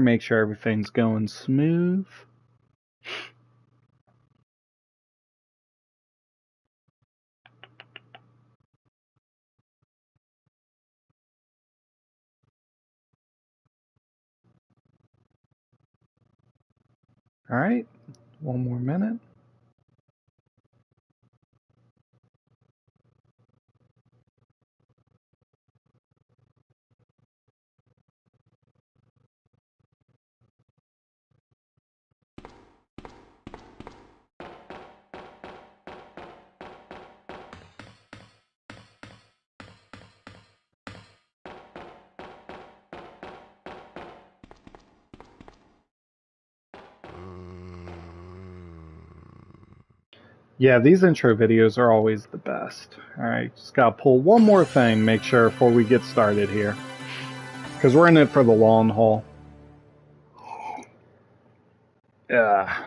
Make sure everything's going smooth. All right, one more minute. Yeah, these intro videos are always the best. Alright, just gotta pull one more thing, make sure, before we get started here. Because we're in it for the long haul. Yeah.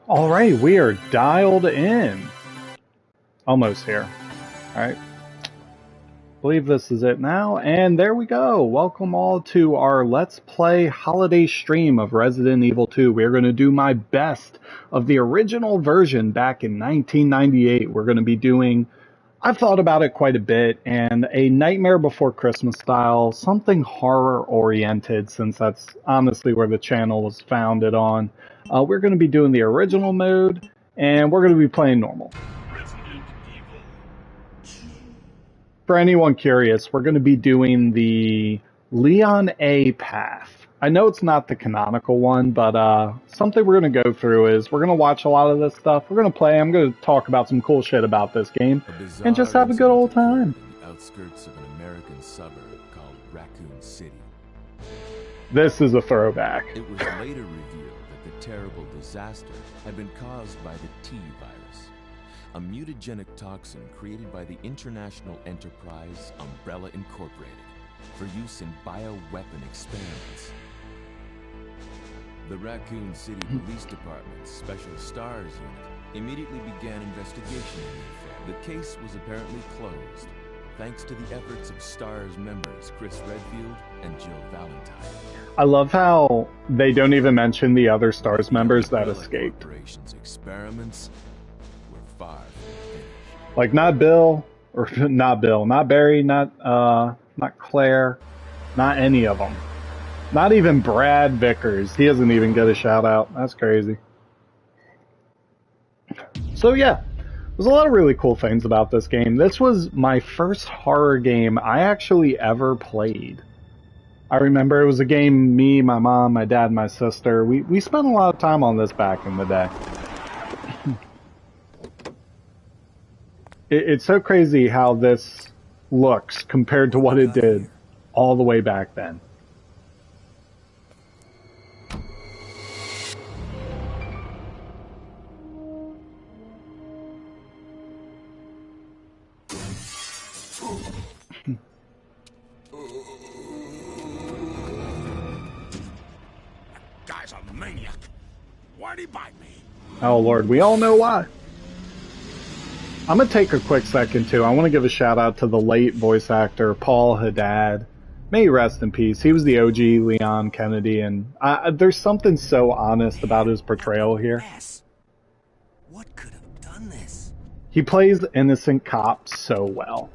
Alright, we are dialed in. Almost here. Alright. Believe this is it now, and there we go. Welcome all to our Let's Play holiday stream of Resident Evil 2. We're going to do my best of the original version back in 1998. We're going to be doing, I've thought about it quite a bit, and a Nightmare Before Christmas style, something horror oriented, since that's honestly where the channel was founded on. We're going to be doing the original mode, and we're going to be playing normal. For anyone curious, we're going to be doing the Leon A path. I know it's not the canonical one, but something we're going to go through is we're going to watch a lot of this stuff. We're going to play. I'm going to talk about some cool shit about this game and just have a good old time. In the outskirts of an American suburb called Raccoon City. This is a throwback. It was later revealed that the terrible disaster had been caused by the T virus, a mutagenic toxin created by the international enterprise Umbrella Incorporated for use in bioweapon experiments. The Raccoon City Police Department's Special Stars Unit immediately began investigation in the affair. The case was apparently closed, thanks to the efforts of STARS members Chris Redfield and Jill Valentine. I love how they don't even mention the other STARS members that escaped. Corporation's experiments were far from finished. Like not Bill, or not Bill, not Barry, not Claire, not any of them. Not even Brad Vickers. He doesn't even get a shout out. That's crazy. So yeah, there's a lot of really cool things about this game. This was my first horror game I actually ever played. I remember it was a game me, my mom, my dad, and my sister, we spent a lot of time on this back in the day. It's so crazy how this looks compared to what it did all the way back then. Guy's a maniac. Why'd he bite me? Oh Lord, we all know why. I'm going to take a quick second, too. I want to give a shout-out to the late voice actor, Paul Haddad. May he rest in peace. He was the OG Leon Kennedy, and there's something so honest about his portrayal here. What could have done this? He plays the innocent cop so well.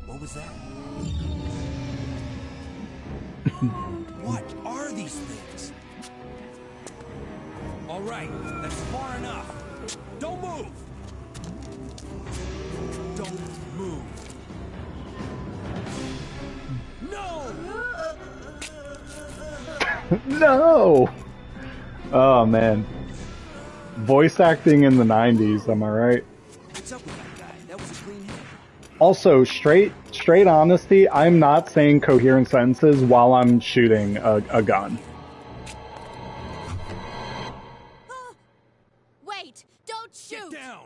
What was that? What are these things? All right, that's far enough. Don't move! Don't move. No! No! Oh, man. Voice acting in the 90s, am I right? What's up with that guy? That was a clean hit. Also, straight honesty, I'm not saying coherent sentences while I'm shooting a gun. Wait! Don't shoot! Get down!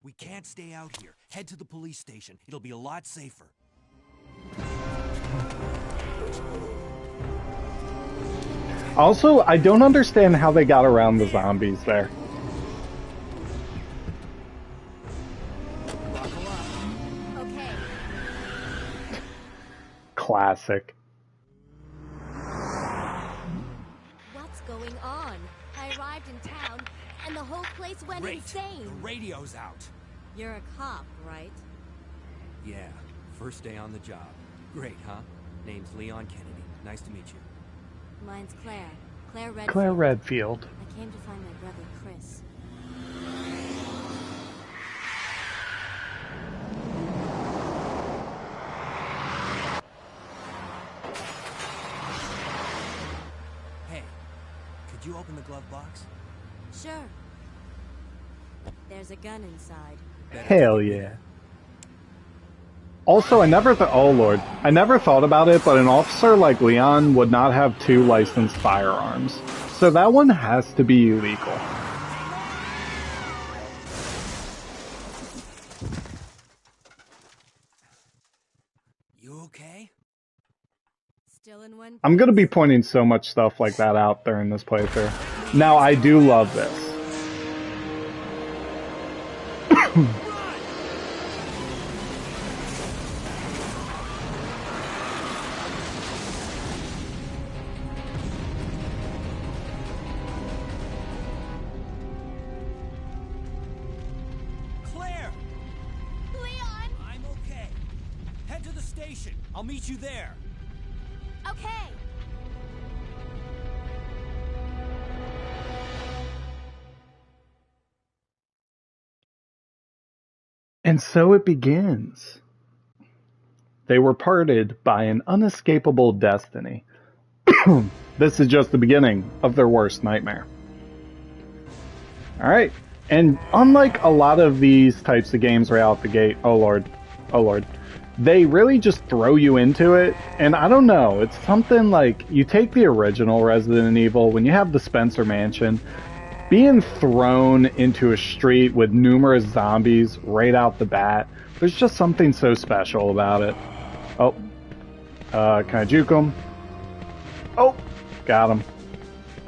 We can't stay out here. Head to the police station. It'll be a lot safer. Also, I don't understand how they got around the zombies there. Okay. Classic. What's going on? I arrived in town, and the whole place went insane. The radio's out. You're a cop, right? Yeah, first day on the job. Great, huh? Name's Leon Kennedy. Nice to meet you. Mine's Claire. Claire Redfield. Claire Redfield. I came to find my brother, Chris. Hey, could you open the glove box? Sure. There's a gun inside. Hell yeah. Also, I never thought about it, but an officer like Leon would not have 2 licensed firearms. So that one has to be illegal. You okay? Still in one. I'm gonna be pointing so much stuff like that out during this playthrough. Now, I do love this. Claire! Leon! I'm okay. Head to the station. I'll meet you there. Okay. And so it begins. They were parted by an unescapable destiny. This is just the beginning of their worst nightmare. Alright, and unlike a lot of these types of games right out the gate, oh lord, they really just throw you into it, and I don't know, it's something like, you take the original Resident Evil, when you have the Spencer Mansion, being thrown into a street with numerous zombies right out the bat, there's just something so special about it. Oh, can I juke him? Oh, got him.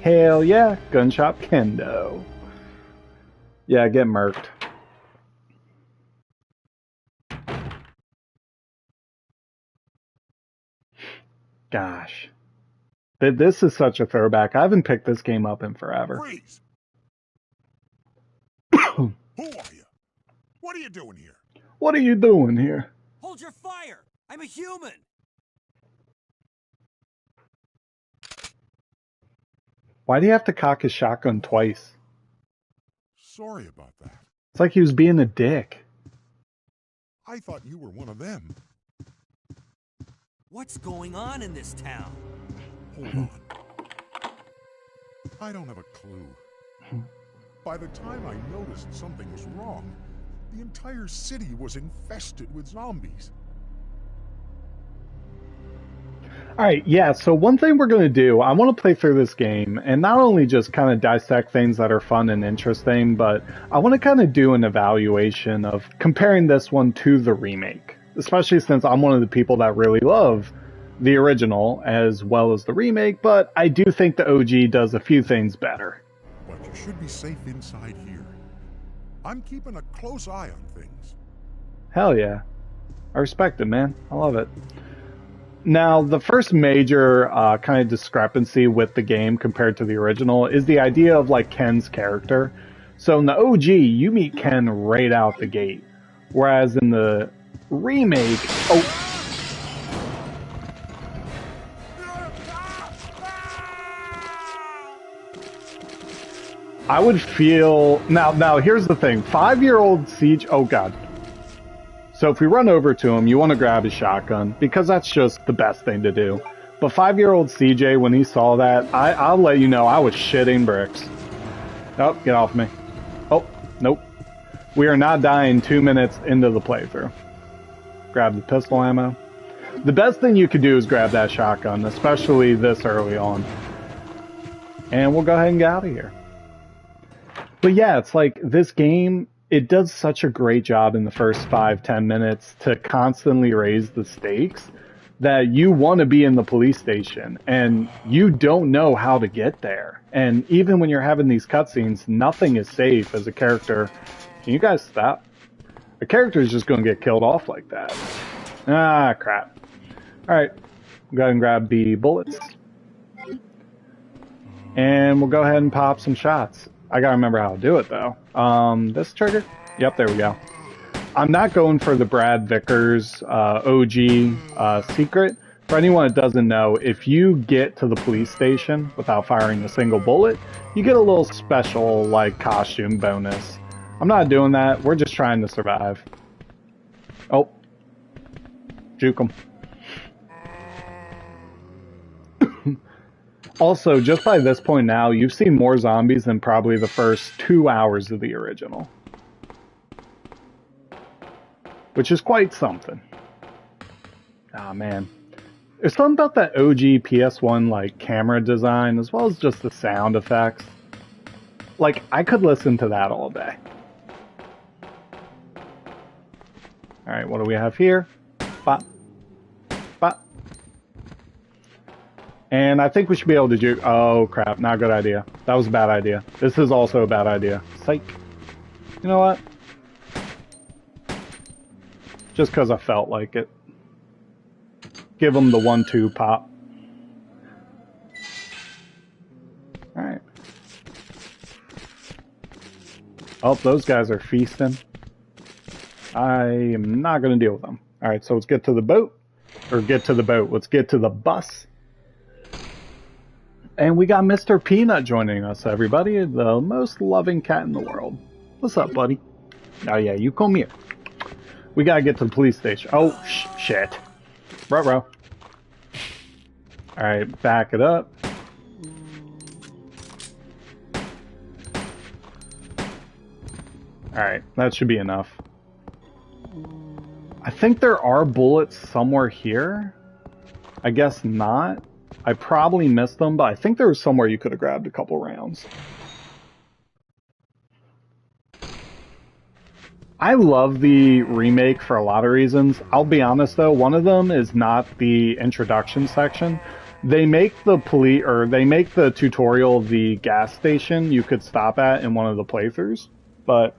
Hell yeah, gun shop kendo. Yeah, get murked. Gosh. This is such a throwback. I haven't picked this game up in forever. Freeze! Who are you? What are you doing here? What are you doing here? Hold your fire! I'm a human! Why do you have to cock his shotgun twice? Sorry about that. It's like he was being a dick. I thought you were one of them. What's going on in this town? Hold on. I don't have a clue. By the time I noticed something was wrong, the entire city was infested with zombies. Alright, yeah, so one thing we're going to do, I want to play through this game, and not only just kind of dissect things that are fun and interesting, but I want to kind of do an evaluation of comparing this one to the remake. Especially since I'm one of the people that really love the original as well as the remake, but I do think the OG does a few things better. But you should be safe inside here. I'm keeping a close eye on things. Hell yeah. I respect it, man. I love it. Now, the first major kind of discrepancy with the game compared to the original is the idea of like Ken's character. So in the OG, you meet Ken right out the gate. Whereas in the remake... Oh... I would feel... Now, here's the thing. 5-year-old Siege... Oh, God. So if we run over to him, you want to grab his shotgun, because that's just the best thing to do. But 5-year-old CJ, when he saw that, I'll let you know, I was shitting bricks. Oh, get off me. Oh, nope. We are not dying 2 minutes into the playthrough. Grab the pistol ammo. The best thing you could do is grab that shotgun, especially this early on. And we'll go ahead and get out of here. But yeah, it's like this game, it does such a great job in the first 5-10 minutes to constantly raise the stakes that you want to be in the police station and you don't know how to get there. And even when you're having these cutscenes, nothing is safe as a character. Can you guys stop? A character is just going to get killed off like that. Ah, crap. Alright, go ahead and grab the bullets. And we'll go ahead and pop some shots. I gotta remember how to do it though. This trigger? Yep, there we go. I'm not going for the Brad Vickers OG secret. For anyone that doesn't know, if you get to the police station without firing a single bullet, you get a little special like costume bonus. I'm not doing that. We're just trying to survive. Oh. Juke 'em. Also, just by this point now, you've seen more zombies than probably the first 2 hours of the original. Which is quite something. Ah, man. There's something about that OG PS1 like camera design, as well as just the sound effects. Like, I could listen to that all day. Alright, what do we have here? Bop. Bop. And I think we should be able to juke. Oh, crap. Not a good idea. That was a bad idea. This is also a bad idea. Psych. You know what? Just because I felt like it. Give them the 1-2 pop. Alright. Oh, those guys are feasting. I am not going to deal with them. Alright, so let's get to the boat. Or get to the boat. Let's get to the bus. And we got Mr. Peanut joining us, everybody. The most loving cat in the world. What's up, buddy? Oh, yeah, you come here. We gotta get to the police station. Oh, shit. Ruh-roh. Alright, back it up. Alright, that should be enough. I think there are bullets somewhere here. I guess not. I probably missed them, but I think there was somewhere you could have grabbed a couple rounds. I love the remake for a lot of reasons. I'll be honest though, one of them is not the introduction section. They make the the tutorial of the gas station you could stop at in one of the playthroughs, but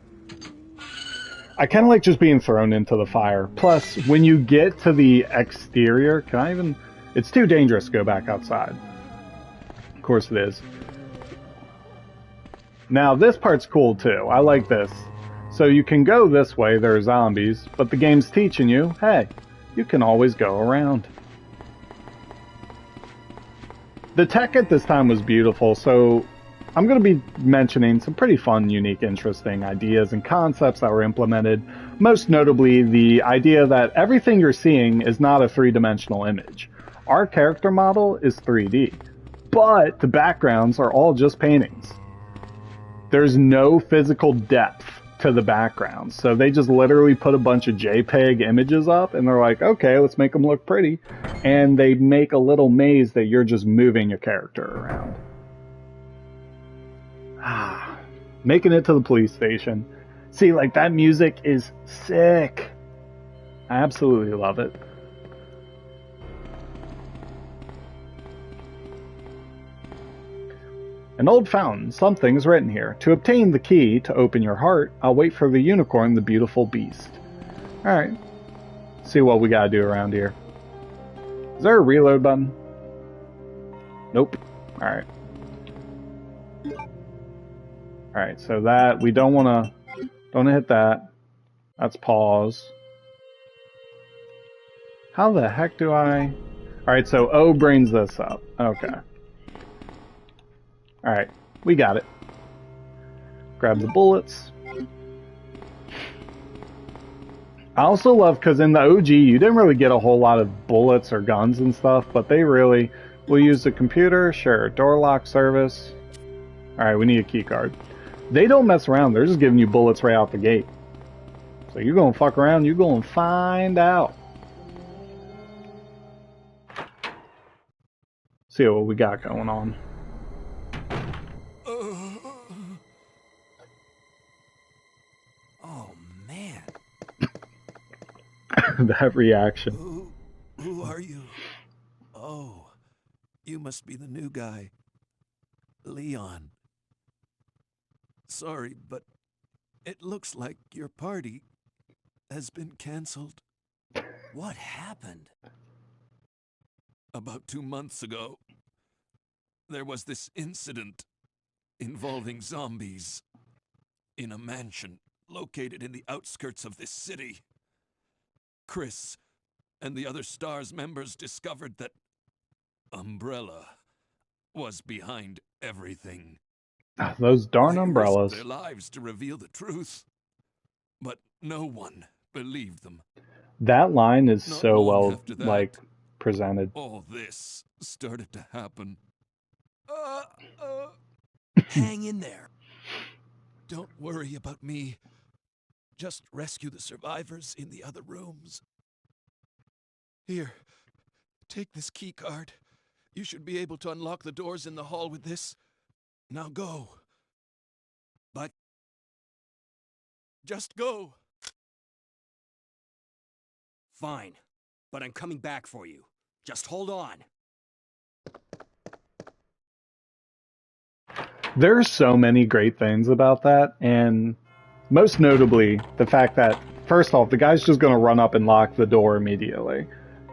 I kind of like just being thrown into the fire. Plus, when you get to the exterior, can I even... It's too dangerous to go back outside. Of course it is. Now, this part's cool too. I like this. So you can go this way, there are zombies, but the game's teaching you, hey, you can always go around. The tech at this time was beautiful, so I'm going to be mentioning some pretty fun, unique, interesting ideas and concepts that were implemented. Most notably, the idea that everything you're seeing is not a three-dimensional image. Our character model is 3D, but the backgrounds are all just paintings. There's no physical depth to the background, so they just literally put a bunch of JPEG images up, and they're like, okay, let's make them look pretty, and they make a little maze that you're just moving your character around. Making it to the police station. See, like, that music is sick. I absolutely love it. An old fountain. Something's written here. To obtain the key to open your heart, I'll wait for the unicorn, the beautiful beast. Alright. See what we gotta do around here. Is there a reload button? Nope. Alright. Alright, so that, we don't wanna hit that. That's pause. How the heck do I... Alright, so O brings this up. Okay. Alright, we got it. Grab the bullets. I also love, because in the OG, you didn't really get a whole lot of bullets or guns and stuff, but they really... We'll use the computer, sure. Door lock service. Alright, we need a key card. They don't mess around, they're just giving you bullets right out the gate. So you're gonna fuck around, you're gonna find out. See what we got going on. Oh, man. That reaction. Who are you? Oh, you must be the new guy. Leon. Sorry, but it looks like your party has been canceled. What happened? About 2 months ago, there was this incident involving zombies in a mansion located in the outskirts of this city. Chris and the other STARS members discovered that Umbrella was behind everything. Those darn They umbrellas. risked their lives to reveal the truth, but no one believed them. That line is Not so long well, after that, like, presented. all this started to happen. Hang in there. Don't worry about me. Just rescue the survivors in the other rooms. Here, take this key card. You should be able to unlock the doors in the hall with this. Now go. But just go. Fine, but I'm coming back for you. Just hold on. There's so many great things about that, and most notably, the fact that, first off, the guy's just going to run up and lock the door immediately.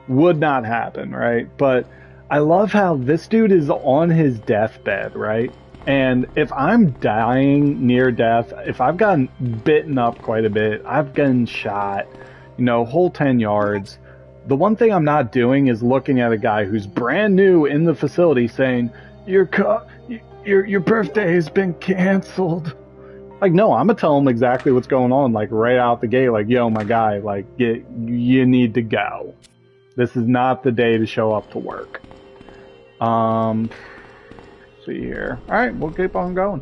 Would not happen, right? But I love how this dude is on his deathbed, right? And if I'm dying near death, if I've gotten bitten up quite a bit, I've gotten shot, you know, whole 10 yards, the one thing I'm not doing is looking at a guy who's brand new in the facility saying, your birthday has been canceled. Like, no, I'm gonna tell him exactly what's going on, like, right out the gate, like, yo, my guy, like, you need to go. This is not the day to show up to work. See here. Alright, we'll keep on going.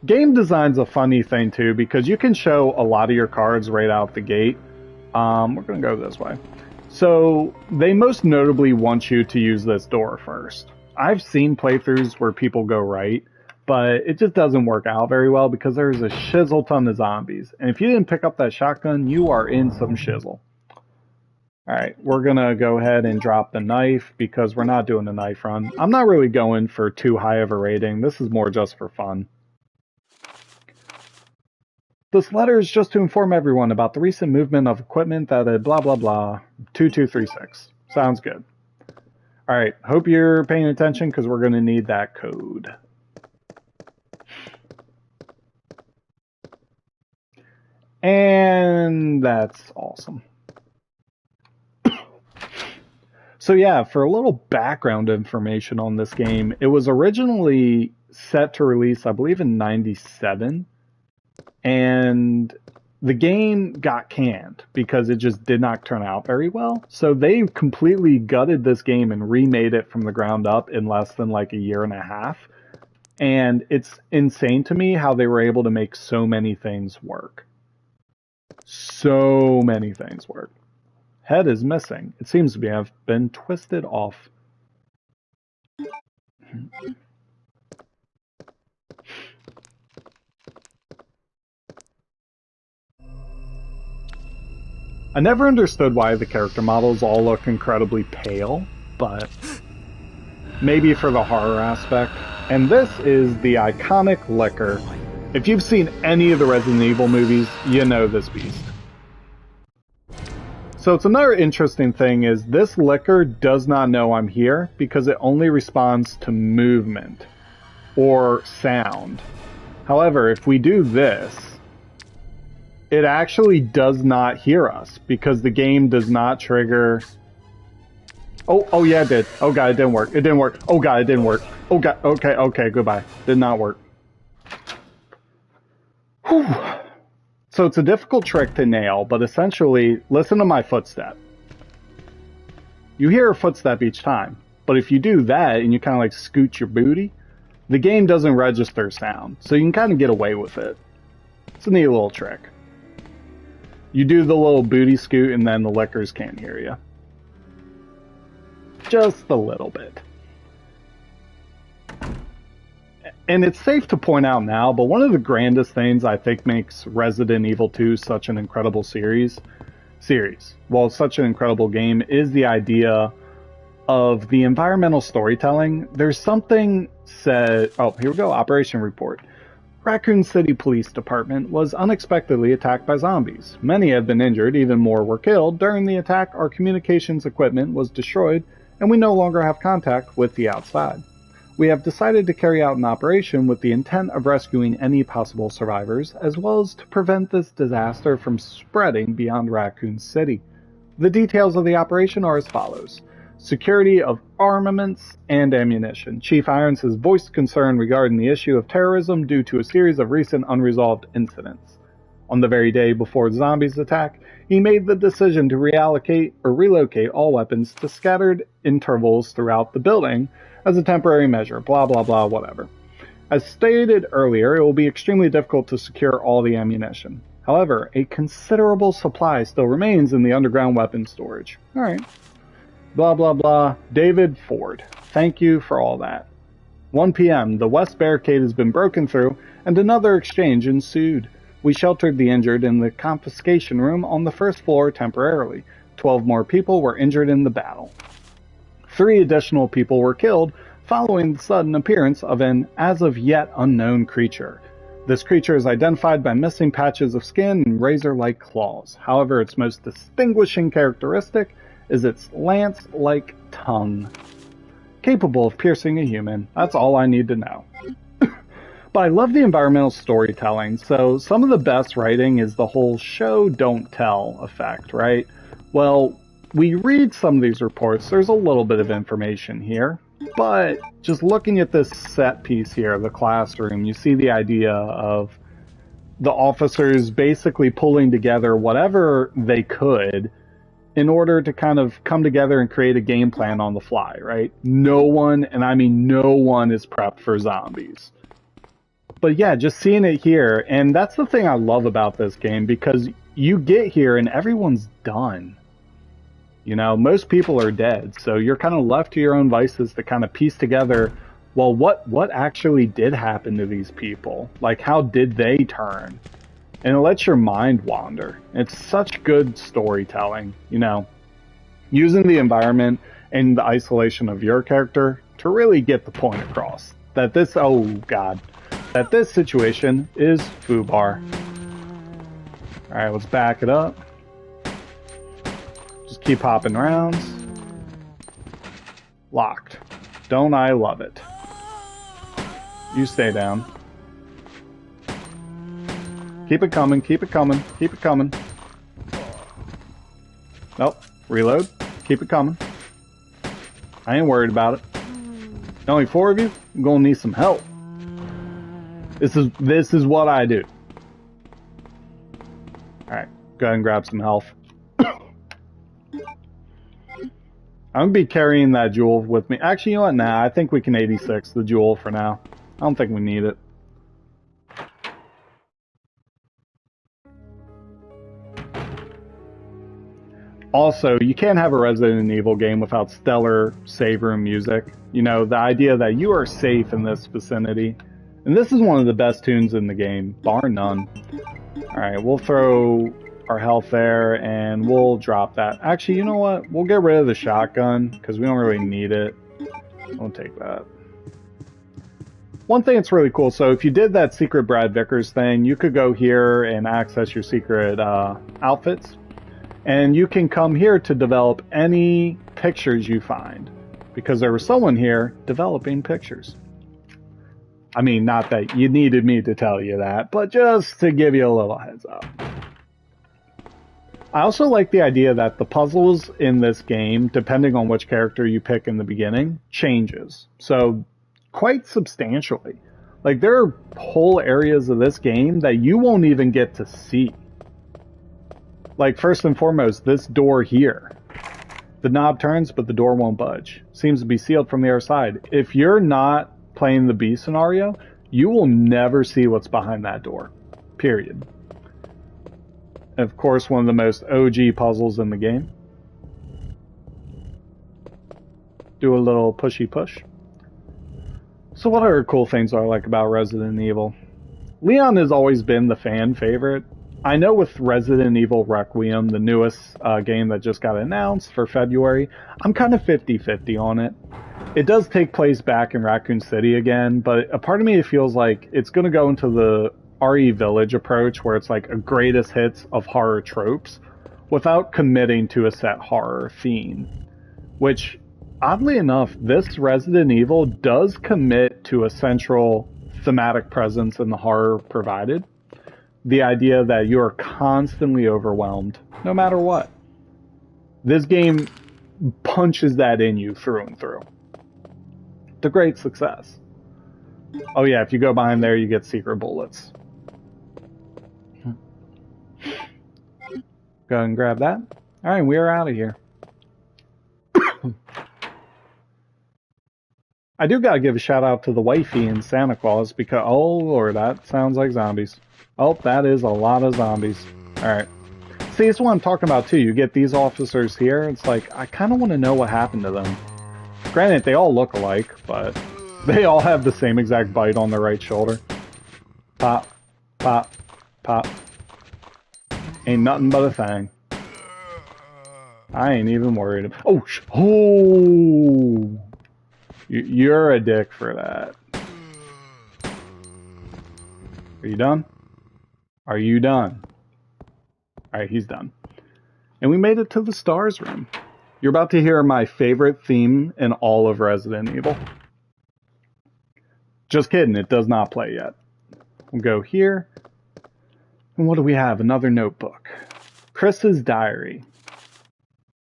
Game design's a funny thing, too, because you can show a lot of your cards right out the gate. We're gonna go this way. So, they most notably want you to use this door first. I've seen playthroughs where people go right, but it just doesn't work out very well because there's a shizzle ton of zombies. And if you didn't pick up that shotgun, you are in some shizzle. Alright, we're gonna go ahead and drop the knife because we're not doing a knife run. I'm not really going for too high of a rating. This is more just for fun. This letter is just to inform everyone about the recent movement of equipment that blah blah blah 2236. Sounds good. Alright, hope you're paying attention because we're going to need that code. And that's awesome. So yeah, for a little background information on this game, it was originally set to release, I believe, in '97. And the game got canned because it just did not turn out very well. So they completely gutted this game and remade it from the ground up in less than like a year and a half. And it's insane to me how they were able to make so many things work. So many things work. Head is missing. It seems to have been twisted off. I never understood why the character models all look incredibly pale, but maybe for the horror aspect. And this is the iconic liquor. If you've seen any of the Resident Evil movies, you know this beast. So it's another interesting thing is this liquor does not know I'm here because it only responds to movement or sound. However, if we do this, it actually does not hear us because the game does not trigger. Oh yeah, it did. Oh god, it didn't work. It didn't work. Oh god, it didn't work. Oh god, okay, goodbye. Did not work. Whew. So it's a difficult trick to nail, but essentially, listen to my footstep. You hear a footstep each time, but if you do that and you kind of like scoot your booty, the game doesn't register sound, so you can kind of get away with it. It's a neat little trick. You do the little booty scoot and then the lickers can't hear you. Just a little bit. And it's safe to point out now, but one of the grandest things I think makes Resident Evil 2 such an incredible series, well, such an incredible game, is the idea of the environmental storytelling. There's something said, oh, here we go, Operation Report. Raccoon City Police Department was unexpectedly attacked by zombies. Many have been injured, even more were killed. During the attack, our communications equipment was destroyed, and we no longer have contact with the outside. We have decided to carry out an operation with the intent of rescuing any possible survivors, as well as to prevent this disaster from spreading beyond Raccoon City. The details of the operation are as follows. Security of armaments and ammunition. Chief Irons has voiced concern regarding the issue of terrorism due to a series of recent unresolved incidents. On the very day before the zombies attack, he made the decision to reallocate or relocate all weapons to scattered intervals throughout the building as a temporary measure, blah blah blah, whatever. As stated earlier, it will be extremely difficult to secure all the ammunition. However, a considerable supply still remains in the underground weapons storage. Alright. Blah blah blah. David Ford. Thank you for all that. 1 p.m. The west barricade has been broken through and another exchange ensued. We sheltered the injured in the confiscation room on the first floor temporarily. 12 more people were injured in the battle. 3 additional people were killed following the sudden appearance of an as-of-yet unknown creature. This creature is identified by missing patches of skin and razor-like claws. However, its most distinguishing characteristic is its lance-like tongue. Capable of piercing a human. That's all I need to know. But I love the environmental storytelling, so some of the best writing is the whole show don't tell effect, right? Well, we read some of these reports, there's a little bit of information here, but just looking at this set piece here, the classroom, you see the idea of the officers basically pulling together whatever they could in order to kind of come together and create a game plan on the fly, right? No one, and I mean no one, is prepped for zombies. But yeah, just seeing it here, and that's the thing I love about this game, because you get here and everyone's done. You know, most people are dead, so you're kind of left to your own vices to kind of piece together, well, what actually did happen to these people? Like, how did they turn? And it lets your mind wander. It's such good storytelling, you know, using the environment and the isolation of your character to really get the point across. That this, oh god, that this situation is FUBAR. Alright, let's back it up. Just keep hopping rounds. Locked. Don't I love it? You stay down. Keep it coming, keep it coming, keep it coming. Nope. Reload. Keep it coming. I ain't worried about it. Only 4 of you? I'm gonna need some help. This is what I do. Alright, go ahead and grab some health. I'm gonna be carrying that jewel with me. Actually, you know what? Nah, I think we can 86 the jewel for now. I don't think we need it. Also, you can't have a Resident Evil game without stellar save room music. You know, the idea that you are safe in this vicinity. And this is one of the best tunes in the game, bar none. Alright, we'll throw our health there, and we'll drop that. Actually, you know what? We'll get rid of the shotgun, because we don't really need it. I'll take that. One thing that's really cool, so if you did that secret Brad Vickers thing, you could go here and access your secret outfits. And you can come here to develop any pictures you find. Because there was someone here developing pictures. I mean, not that you needed me to tell you that, but just to give you a little heads up. I also like the idea that the puzzles in this game, depending on which character you pick in the beginning, changes. So, quite substantially. Like, there are whole areas of this game that you won't even get to see. Like, first and foremost, this door here. The knob turns, but the door won't budge. Seems to be sealed from the other side. If you're not playing the B scenario, you will never see what's behind that door. Period. And of course, one of the most OG puzzles in the game. Do a little pushy push. So what other cool things I like about Resident Evil? Leon has always been the fan favorite. I know with Resident Evil Requiem, the newest game that just got announced for February, I'm kind of 50-50 on it. It does take place back in Raccoon City again, but a part of me feels like it's going to go into the RE Village approach where it's like a greatest hits of horror tropes without committing to a set horror theme. Which, oddly enough, this Resident Evil does commit to a central thematic presence in the horror provided. The idea that you are constantly overwhelmed, no matter what. This game punches that in you through and through. It's a great success. Oh yeah, if you go behind there, you get secret bullets. Go ahead and grab that. Alright, we are out of here. I do gotta give a shout out to the wifey in Santa Claus because, oh lord, that sounds like zombies. Oh, that is a lot of zombies. Alright. See, it's what I'm talking about too. You get these officers here, it's like, I kind of want to know what happened to them. Granted, they all look alike, but they all have the same exact bite on their right shoulder. Pop, pop, pop. Ain't nothing but a thing. I ain't even worried. Oh, oh! You're a dick for that. Are you done? Are you done? Alright, he's done. And we made it to the stars room. You're about to hear my favorite theme in all of Resident Evil. Just kidding, it does not play yet. We'll go here. And what do we have? Another notebook. Chris's diary.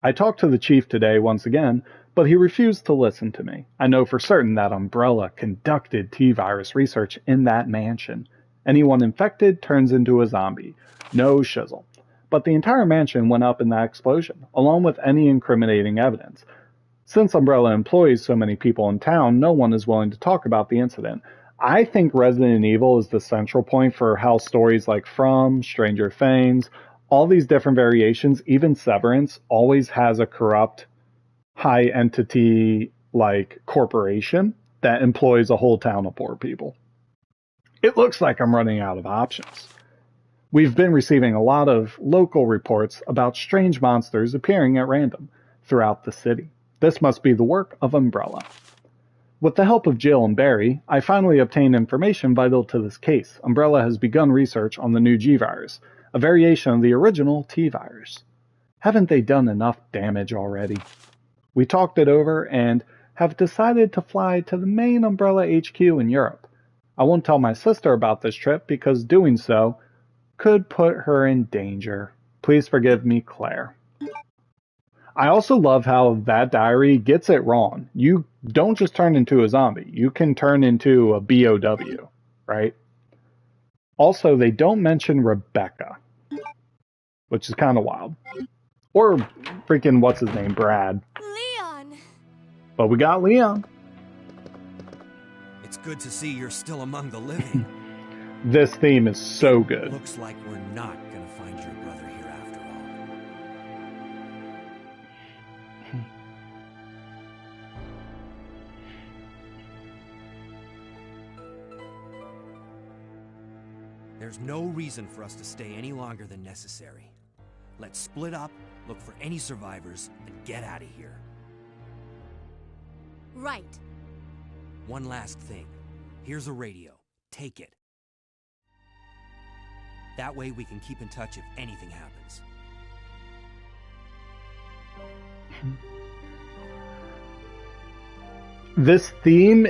I talked to the chief today once again, but he refused to listen to me. I know for certain that Umbrella conducted T-virus research in that mansion. Anyone infected turns into a zombie. No shizzle. But the entire mansion went up in that explosion, along with any incriminating evidence. Since Umbrella employs so many people in town, no one is willing to talk about the incident. I think Resident Evil is the central point for how stories like From, Stranger Things, all these different variations, even Severance, always has a corrupt, high entity like corporation that employs a whole town of poor people. It looks like I'm running out of options. We've been receiving a lot of local reports about strange monsters appearing at random throughout the city. This must be the work of Umbrella. With the help of Jill and Barry, I finally obtained information vital to this case. Umbrella has begun research on the new G-virus, a variation of the original T-virus. Haven't they done enough damage already? We talked it over and have decided to fly to the main Umbrella HQ in Europe. I won't tell my sister about this trip because doing so could put her in danger. Please forgive me, Claire. I also love how that diary gets it wrong. You don't just turn into a zombie. You can turn into a BOW, right? Also, they don't mention Rebecca, which is kind of wild. Or freaking, what's his name, Brad. Leon! But we got Leon. It's good to see you're still among the living. This theme is so good. Looks like we're not gonna find your brother here after all. There's no reason for us to stay any longer than necessary. Let's split up, look for any survivors, and get out of here. Right. One last thing. Here's a radio. Take it. That way we can keep in touch if anything happens. This theme,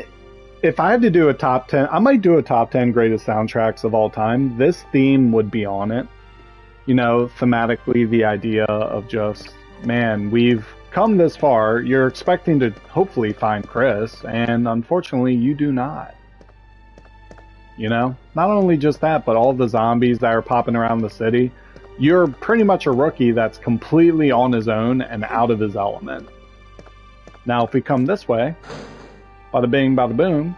if I had to do a top 10, I might do a top 10 greatest soundtracks of all time. This theme would be on it. You know, thematically, the idea of just, man, we've come this far. You're expecting to hopefully find Chris, and unfortunately, you do not. You know, not only just that, but all the zombies that are popping around the city. You're pretty much a rookie that's completely on his own and out of his element. Now, if we come this way, bada bing, bada boom,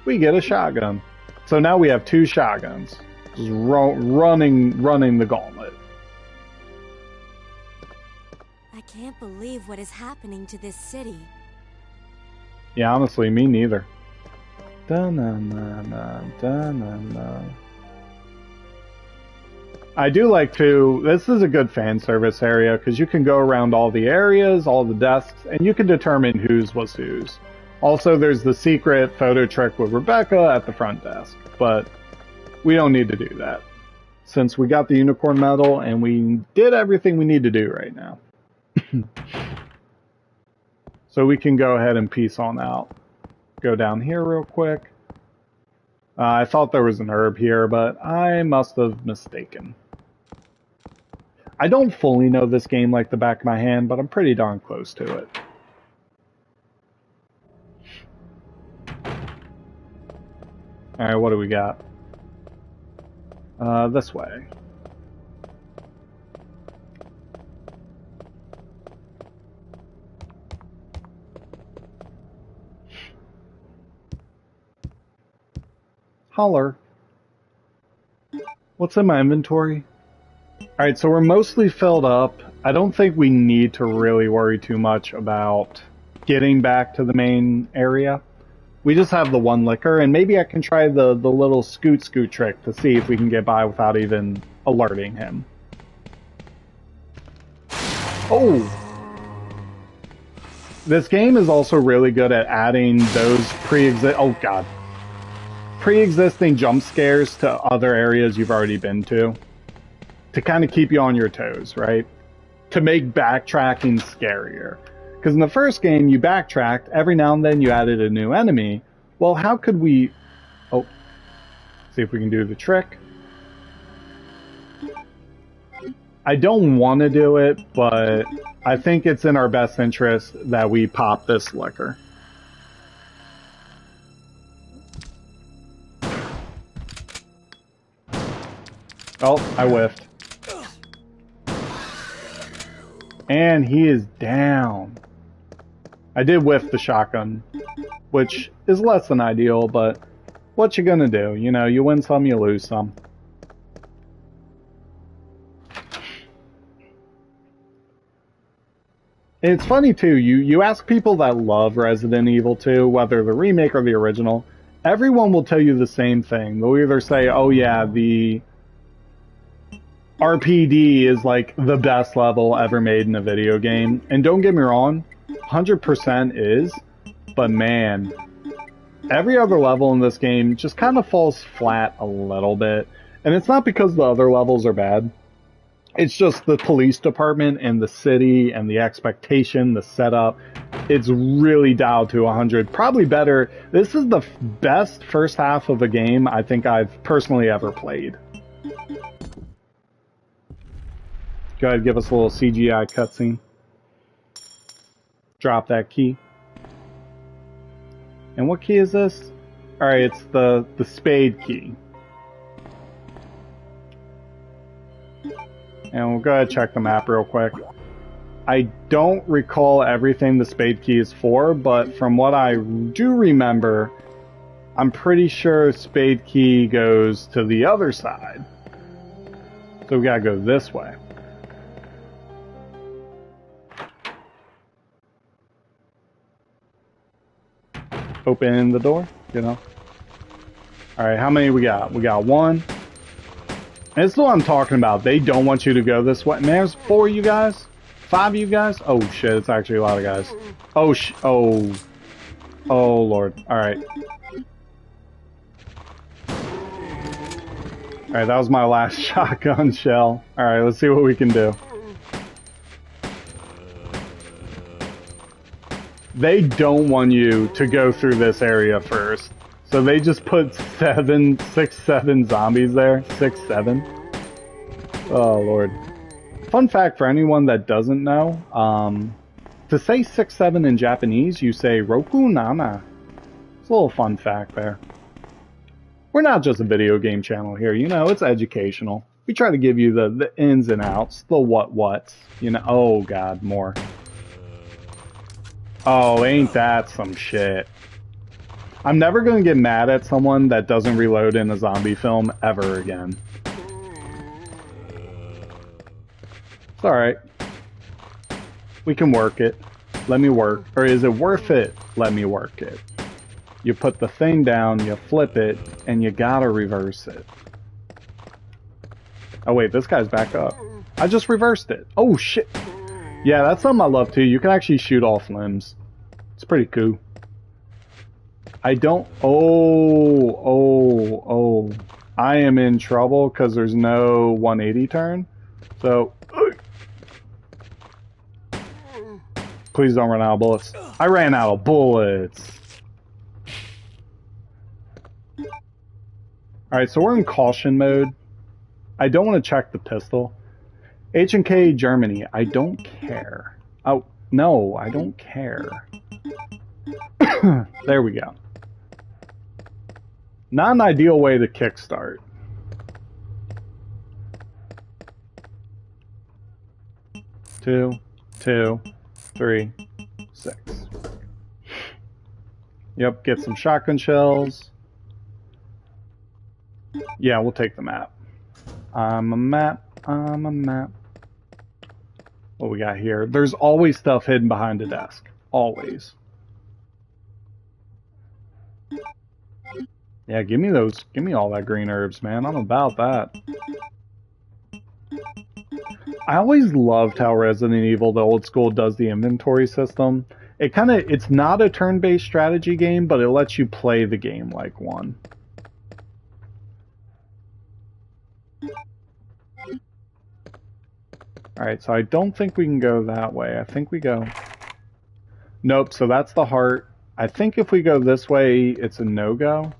we get a shotgun. So now we have 2 shotguns. Just running the gauntlet. I can't believe what is happening to this city. Yeah, honestly, me neither. Da-na-na-na, I do like to, this is a good fan service area because you can go around all the areas, all the desks, and you can determine whose was whose. Also, there's the secret photo trick with Rebecca at the front desk, but we don't need to do that since we got the unicorn medal and we did everything we need to do right now. So we can go ahead and peace on out. Go down here real quick. I thought there was an herb here, but I must have mistaken. I don't fully know this game like the back of my hand, but I'm pretty darn close to it. Alright, what do we got? This way. Holler. What's in my inventory? Alright, so we're mostly filled up. I don't think we need to really worry too much about getting back to the main area. We just have the 1 liquor, and maybe I can try the little scoot trick to see if we can get by without even alerting him. Oh! This game is also really good at adding those pre-existing jump scares to other areas you've already been to kind of keep you on your toes, right? To make backtracking scarier. Because in the first game, you backtracked, every now and then you added a new enemy. Well, how could we... Oh, see if we can do the trick. I don't want to do it, but I think it's in our best interest that we pop this liquor. Oh, I whiffed. And he is down. I did whiff the shotgun, which is less than ideal, but what you gonna do? You know, you win some, you lose some. And it's funny too, you ask people that love Resident Evil 2, whether the remake or the original, everyone will tell you the same thing. They'll either say, oh yeah, the RPD is like the best level ever made in a video game. And don't get me wrong, 100% is, but man, every other level in this game just kind of falls flat a little bit. And it's not because the other levels are bad. It's just the police department and the city and the expectation, the setup. It's really dialed to 100. Probably better. This is the best first half of a game I think I've personally ever played. Go ahead, give us a little CGI cutscene. Drop that key. And what key is this? Alright, it's the spade key. And we'll go ahead and check the map real quick. I don't recall everything the spade key is for, but from what I do remember, I'm pretty sure spade key goes to the other side. So we gotta go this way. Open the door, you know. Alright, how many we got? We got 1. And this is what I'm talking about. They don't want you to go this way. Man, there's 4 of you guys? 5 of you guys? Oh shit, it's actually a lot of guys. Oh Oh, Lord. Alright. Alright, that was my last shotgun shell. Alright, let's see what we can do. They don't want you to go through this area first. So they just put 7 zombies there. 6, 7. Oh, Lord. Fun fact for anyone that doesn't know, to say 6, 7 in Japanese, you say Roku Nana. It's a little fun fact there. We're not just a video game channel here, you know, it's educational. We try to give you the ins and outs, the what's, you know. Oh, God, more. Oh, ain't that some shit. I'm never going to get mad at someone that doesn't reload in a zombie film ever again. It's alright. We can work it. Let me work. Or is it worth it? Let me work it. You put the thing down, you flip it, and you gotta reverse it. Oh wait, this guy's back up. I just reversed it. Oh shit. Yeah, that's something I love too. You can actually shoot off limbs. It's pretty cool. I don't... Oh. I am in trouble because there's no 180 turn. So... Please don't run out of bullets. I ran out of bullets. Alright, so we're in caution mode. I don't want to check the pistol. H&K Germany. I don't care. Oh, no, I don't care. There we go. Not an ideal way to kickstart. Two, 3, 6. Yep, get some shotgun shells. Yeah, we'll take the map. I'm a map. What we got here? There's always stuff hidden behind the desk. Always. Yeah, give me those. Give me all that green herbs, man. I'm about that. I always loved how Resident Evil, the old school, does the inventory system. It's not a turn-based strategy game, but it lets you play the game like one. Alright, so I don't think we can go that way. I think we go... Nope, so that's the heart. I think if we go this way, it's a no-go.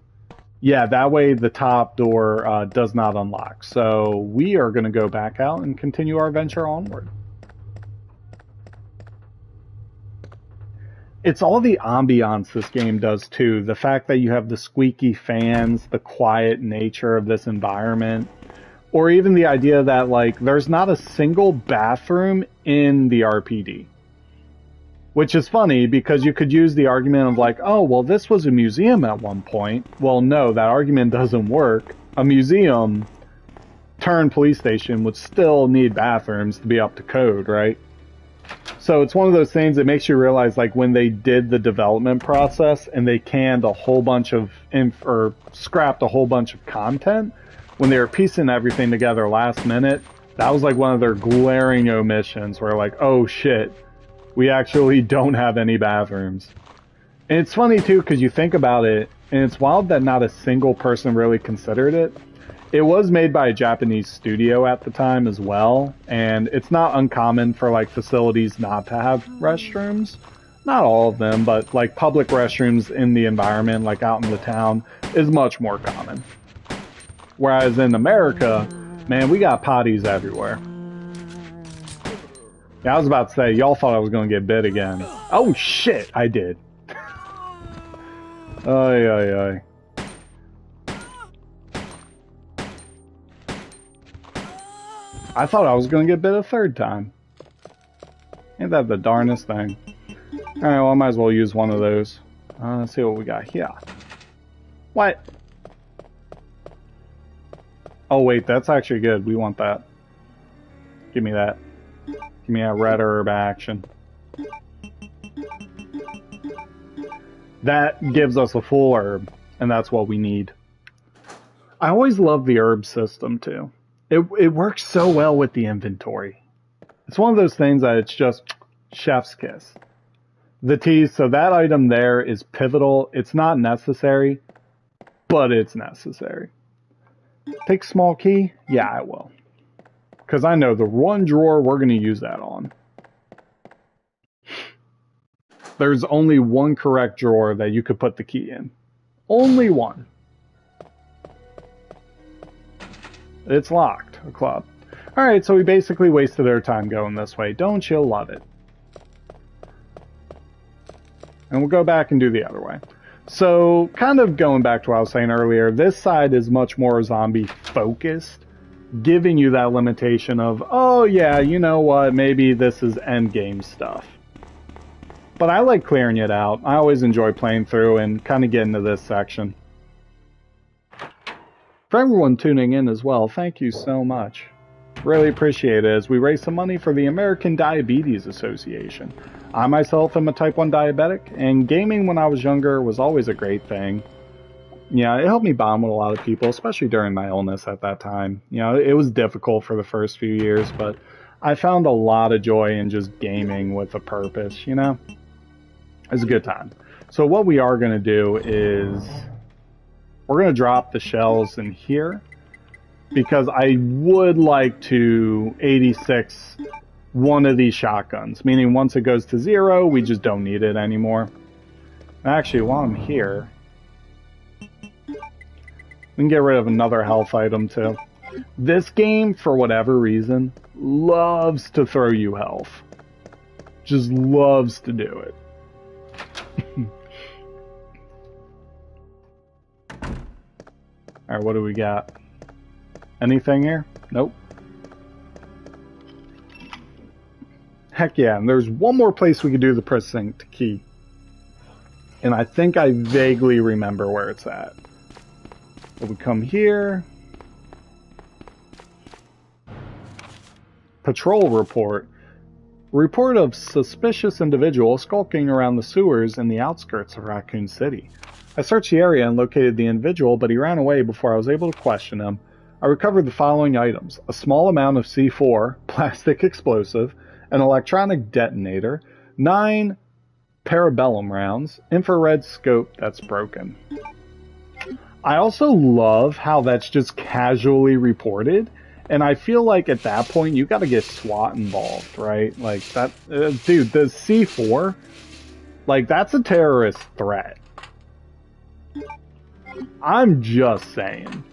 Yeah, that way the top door does not unlock. So we are going to go back out and continue our venture onward. It's all the ambiance this game does too. The fact that you have the squeaky fans, the quiet nature of this environment, or even the idea that like there's not a single bathroom in the RPD. Which is funny because you could use the argument of like, oh, well, this was a museum at one point. Well, no, that argument doesn't work. A museum turned police station would still need bathrooms to be up to code, right? So it's one of those things that makes you realize like when they did the development process and they canned a whole bunch of or scrapped a whole bunch of content, when they were piecing everything together last minute, that was like one of their glaring omissions where like, oh shit, we actually don't have any bathrooms. And it's funny too because you think about it, and it's wild that not a single person really considered it. It was made by a Japanese studio at the time as well, and it's not uncommon for like facilities not to have restrooms. Not all of them, but like public restrooms in the environment, like out in the town, is much more common. Whereas in America, man, we got potties everywhere. Yeah, I was about to say, y'all thought I was going to get bit again. Oh shit, I did. Ay, ay, ay. I thought I was going to get bit a third time. Ain't that the darnest thing? Alright, well, I might as well use one of those. Let's see what we got here. What? Oh, wait, that's actually good. We want that. Give me that. Give me a red herb action. That gives us a full herb, and that's what we need. I always love the herb system, too. It works so well with the inventory. It's one of those things that it's just chef's kiss. The T, so that item there is pivotal. It's not necessary, but it's necessary. Take small key? Yeah, I will. Because I know the one drawer we're going to use that on. There's only one correct drawer that you could put the key in. Only one. It's locked. A club. Alright, so we basically wasted our time going this way. Don't you love it? And we'll go back and do the other way. So, kind of going back to what I was saying earlier, this side is much more zombie focused, giving you that limitation of, oh yeah, you know what, maybe this is endgame stuff. But I like clearing it out. I always enjoy playing through and kind of getting to this section. For everyone tuning in as well, thank you so much. Really appreciate it as we raise some money for the American Diabetes Association. I myself am a type 1 diabetic, and gaming when I was younger was always a great thing. Yeah, it helped me bond with a lot of people, especially during my illness at that time. You know, it was difficult for the first few years, but I found a lot of joy in just gaming with a purpose, you know? It was a good time. So what we are going to do is we're going to drop the shells in here because I would like to 86 one of these shotguns, meaning once it goes to 0, we just don't need it anymore. Actually, while I'm here, we can get rid of another health item too. This game, for whatever reason, loves to throw you health. Just loves to do it. Alright, what do we got? Anything here? Nope. Heck yeah, and there's one more place we could do the precinct key. And I think I vaguely remember where it's at. So we come here. Patrol report. Report of suspicious individual skulking around the sewers in the outskirts of Raccoon City. I searched the area and located the individual, but he ran away before I was able to question him. I recovered the following items: a small amount of C4, plastic explosive, an electronic detonator, 9 parabellum rounds, infrared scope that's broken. I also love how that's just casually reported, and I feel like at that point you gotta get SWAT involved, right? Like that, dude, the C4, like that's a terrorist threat. I'm just saying.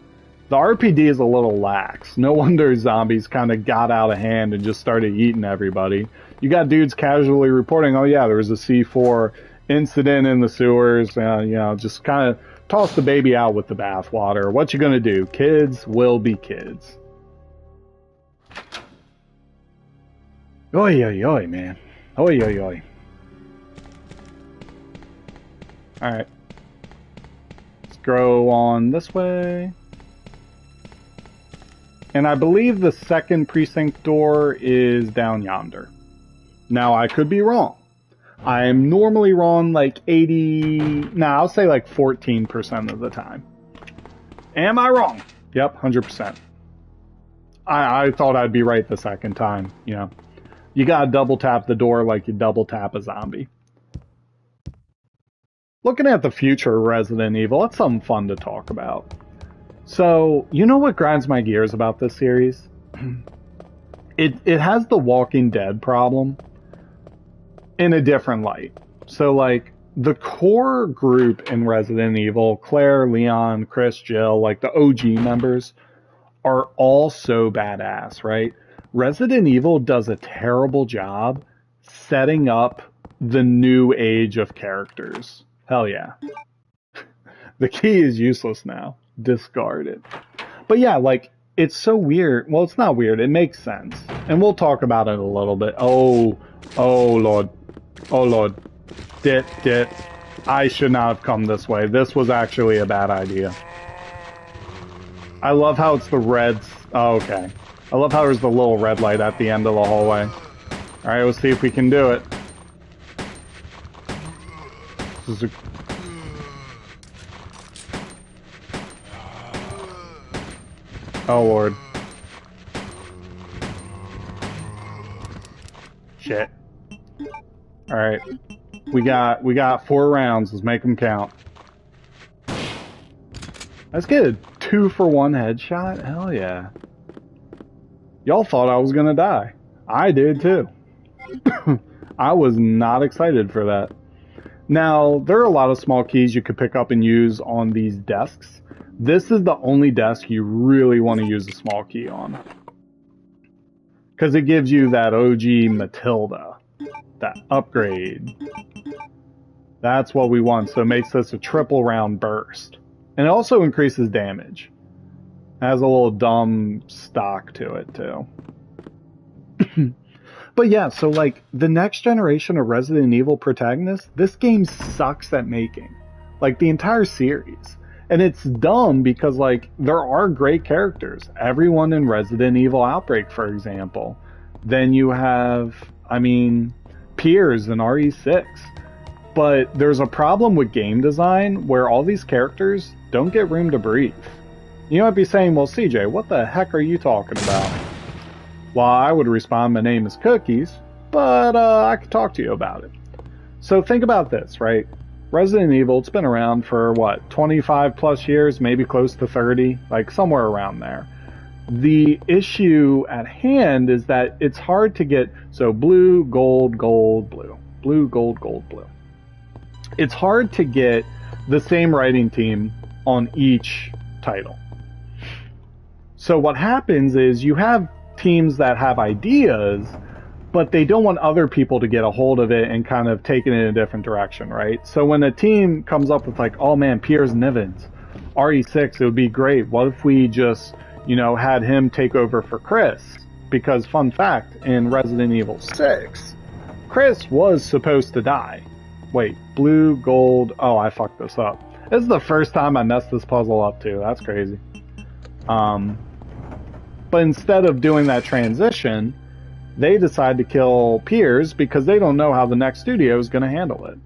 The RPD is a little lax. No wonder zombies kind of got out of hand and just started eating everybody. You got dudes casually reporting, oh yeah, there was a C4 incident in the sewers. You know, just kind of toss the baby out with the bathwater. What you gonna do? Kids will be kids. Oi, oi, oi, man. Oi, oi, oi. Alright. Let's go on this way. And I believe the second precinct door is down yonder. Now, I could be wrong. I'm normally wrong like 80... I'll say like 14% of the time. Am I wrong? Yep, 100%. I thought I'd be right the second time, you know. You gotta double tap the door like you double tap a zombie. Looking at the future of Resident Evil, that's something fun to talk about. So, you know what grinds my gears about this series? It has the Walking Dead problem in a different light. So, like, the core group in Resident Evil, Claire, Leon, Chris, Jill, like the OG members, are all so badass, right? Resident Evil does a terrible job setting up the new age of characters. Hell yeah. The key is useless now. Discard it. But yeah, like, it's so weird. Well, it's not weird. It makes sense. And we'll talk about it a little bit. Oh Lord. Oh Lord. Dit. I should not have come this way. This was actually a bad idea. I love how it's the reds. Oh, okay. I love how there's the little red light at the end of the hallway. Alright, let's see if we can do it. This is a... Oh Lord. Shit. Alright. We got 4 rounds. Let's make them count. That's good. 2 for 1 headshot? Hell yeah. Y'all thought I was gonna die. I did too. I was not excited for that. Now, there are a lot of small keys you could pick up and use on these desks. This is the only desk you really want to use a small key on. Because it gives you that OG Matilda. That upgrade. That's what we want, so it makes this a triple round burst. And it also increases damage. It has a little dumb stock to it, too. But yeah, so like, the next generation of Resident Evil protagonists, this game sucks at making. Like, the entire series. And it's dumb because, like, there are great characters. Everyone in Resident Evil Outbreak, for example. Then you have, I mean, Piers in RE6. But there's a problem with game design where all these characters don't get room to breathe. You might be saying, well, CJ, what the heck are you talking about? Well, I would respond, my name is Cookies, but I could talk to you about it. So think about this, right? Resident Evil, it's been around for, what, 25 plus years, maybe close to 30, like somewhere around there. The issue at hand is that it's hard to get, so blue, gold, gold, blue. Blue, gold, gold, blue. It's hard to get the same writing team on each title. So what happens is you have teams that have ideas, but they don't want other people to get a hold of it and kind of take it in a different direction, right? So when a team comes up with like, oh man, Piers Nivens, RE6, it would be great. What if we just, you know, had him take over for Chris? Because fun fact, in Resident Evil 6, Chris was supposed to die. Wait, blue, gold, oh, I fucked this up. This is the first time I messed this puzzle up too. That's crazy. But instead of doing that transition, they decide to kill Piers because they don't know how the next studio is going to handle it.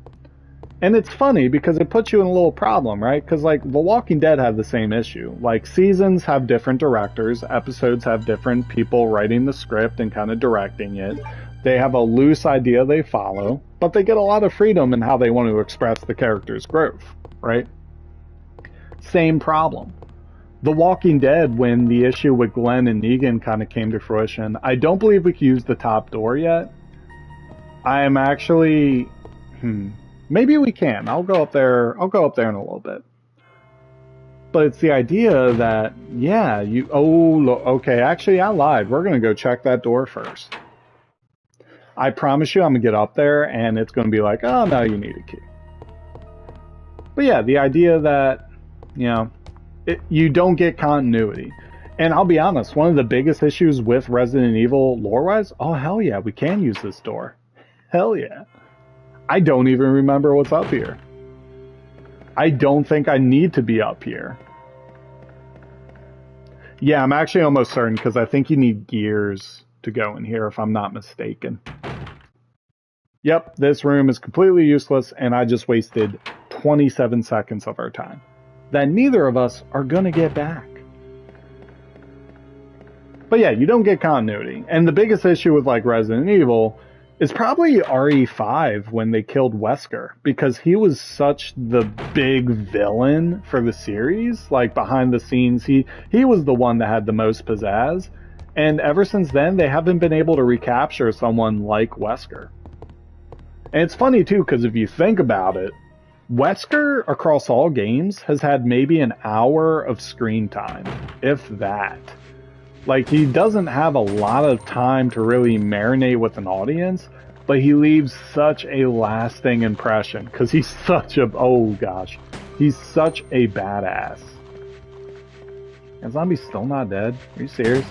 And it's funny because it puts you in a little problem, right? Because like The Walking Dead had the same issue. Like seasons have different directors, episodes have different people writing the script and kind of directing it. They have a loose idea they follow, but they get a lot of freedom in how they want to express the character's growth, right? Same problem. The Walking Dead, when the issue with Glenn and Negan kind of came to fruition, I don't believe we can use the top door yet. I am actually... Maybe we can. I'll go up there in a little bit. But it's the idea that, yeah, you... Oh, okay, actually, I lied. We're going to go check that door first. I promise you I'm going to get up there, and it's going to be like, oh, no, you need a key. But yeah, the idea that, you know... you don't get continuity. And I'll be honest, one of the biggest issues with Resident Evil lore-wise, oh hell yeah, we can use this door. Hell yeah. I don't even remember what's up here. I don't think I need to be up here. Yeah, I'm actually almost certain, because I think you need gears to go in here, if I'm not mistaken. Yep, this room is completely useless, and I just wasted 27 seconds of our time that neither of us are going to get back. But yeah, you don't get continuity. And the biggest issue with like Resident Evil is probably RE5 when they killed Wesker, because he was such the big villain for the series. Like behind the scenes, he was the one that had the most pizzazz. And ever since then, they haven't been able to recapture someone like Wesker. And it's funny too, because if you think about it, Wesker, across all games, has had maybe an hour of screen time, if that. Like, he doesn't have a lot of time to really marinate with an audience, but he leaves such a lasting impression, because he's such a, oh gosh, he's such a badass. And Zombie's still not dead? Are you serious?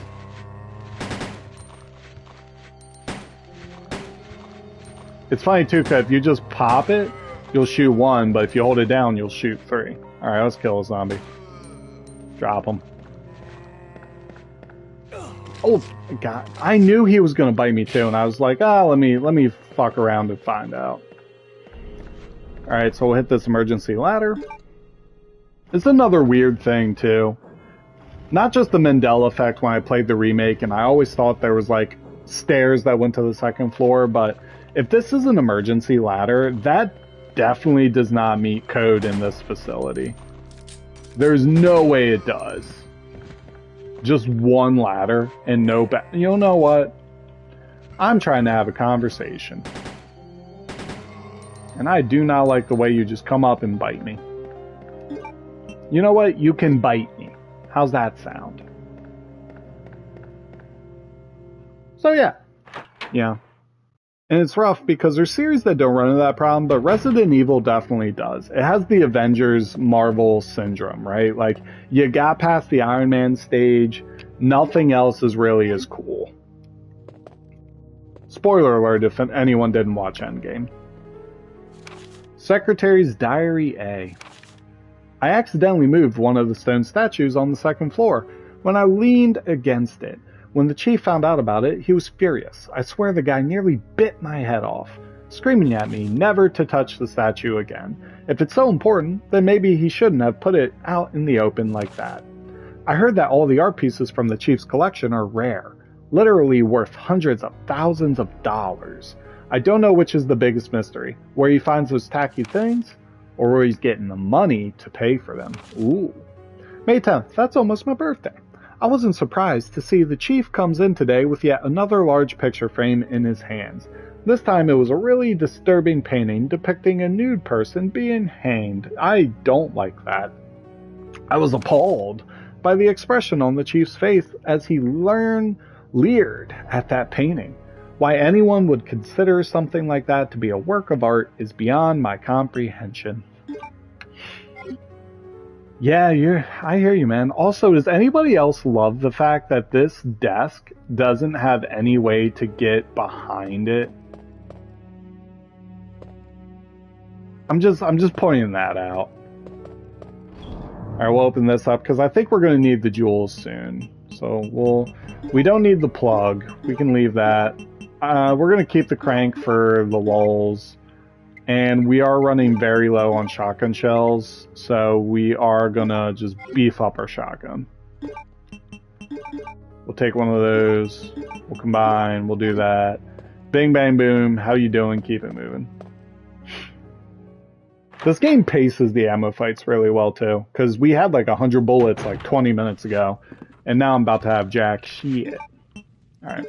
It's funny too, because if you just pop it, you'll shoot 1, but if you hold it down, you'll shoot 3. Alright, let's kill a zombie. Drop him. Oh, God. I knew he was going to bite me too, and I was like, let me fuck around and find out. Alright, so we'll hit this emergency ladder. It's another weird thing too. Not just the Mandela effect when I played the remake, and I always thought there was like stairs that went to the second floor, but if this is an emergency ladder, that definitely does not meet code in this facility. There's no way it does. Just one ladder and no you know what? I'm trying to have a conversation. And I do not like the way you just come up and bite me. You know what? You can bite me. How's that sound? So yeah. Yeah. And it's rough because there's series that don't run into that problem, but Resident Evil definitely does. It has the Avengers Marvel syndrome, right? Like, you got past the Iron Man stage, nothing else is really as cool. Spoiler alert if anyone didn't watch Endgame. Secretary's Diary A. I accidentally moved one of the stone statues on the second floor when I leaned against it. When the chief found out about it, he was furious. I swear the guy nearly bit my head off, screaming at me never to touch the statue again. If it's so important, then maybe he shouldn't have put it out in the open like that. I heard that all the art pieces from the chief's collection are rare, literally worth hundreds of thousands of dollars. I don't know which is the biggest mystery, where he finds those tacky things, or where he's getting the money to pay for them. Ooh. May 10th, that's almost my birthday. I wasn't surprised to see the chief comes in today with yet another large picture frame in his hands. This time it was a really disturbing painting depicting a nude person being hanged. I don't like that. I was appalled by the expression on the chief's face as he leered at that painting. Why anyone would consider something like that to be a work of art is beyond my comprehension. Yeah, I hear you, man. Also, does anybody else love the fact that this desk doesn't have any way to get behind it? I'm just pointing that out. Alright, we'll open this up because I think we're going to need the jewels soon. So we don't need the plug. We can leave that. We're going to keep the crank for the lulls. And we are running very low on shotgun shells, so we are gonna just beef up our shotgun. We'll take one of those, we'll combine, we'll do that. Bing, bang, boom, how you doing? Keep it moving. This game paces the ammo fights really well too, because we had like 100 bullets like 20 minutes ago, and now I'm about to have jack shit. Alright.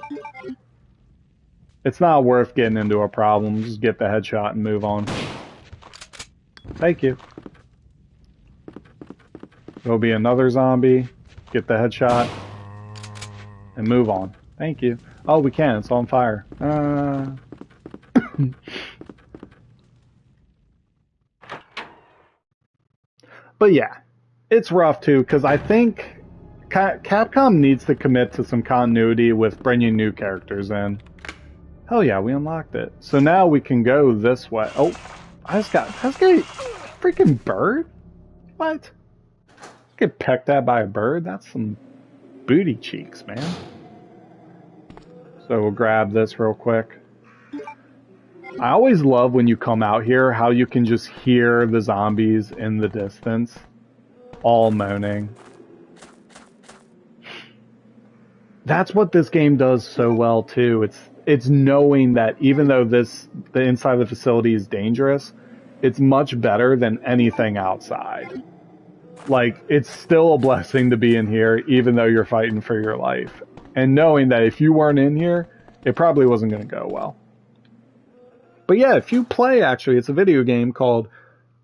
It's not worth getting into a problem. Just get the headshot and move on. Thank you. There'll be another zombie. Get the headshot. And move on. Thank you. Oh, we can. It's on fire. But yeah. It's rough too, because I think Capcom needs to commit to some continuity with bringing new characters in. Hell yeah, we unlocked it. So now we can go this way. Oh, I just got a freaking bird? What? Get pecked at by a bird? That's some booty cheeks, man. So we'll grab this real quick. I always love when you come out here how you can just hear the zombies in the distance. All moaning. That's what this game does so well too. It's knowing that even though the inside of the facility is dangerous, it's much better than anything outside. Like, it's still a blessing to be in here, even though you're fighting for your life. And knowing that if you weren't in here, it probably wasn't going to go well. But yeah, if you play, actually, it's a video game called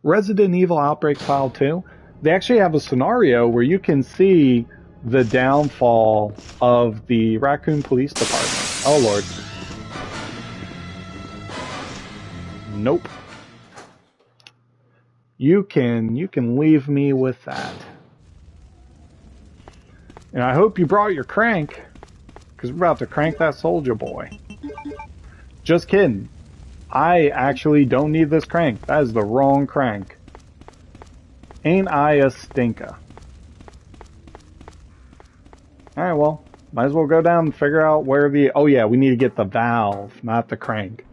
Resident Evil Outbreak File 2. They actually have a scenario where you can see the downfall of the Raccoon Police Department. Oh, Lord. Nope. You can leave me with that. And I hope you brought your crank, because we're about to crank that soldier boy. Just kidding. I actually don't need this crank. That is the wrong crank. Ain't I a stinker? Alright, well, might as well go down and figure out where the... Oh yeah, we need to get the valve, not the crank.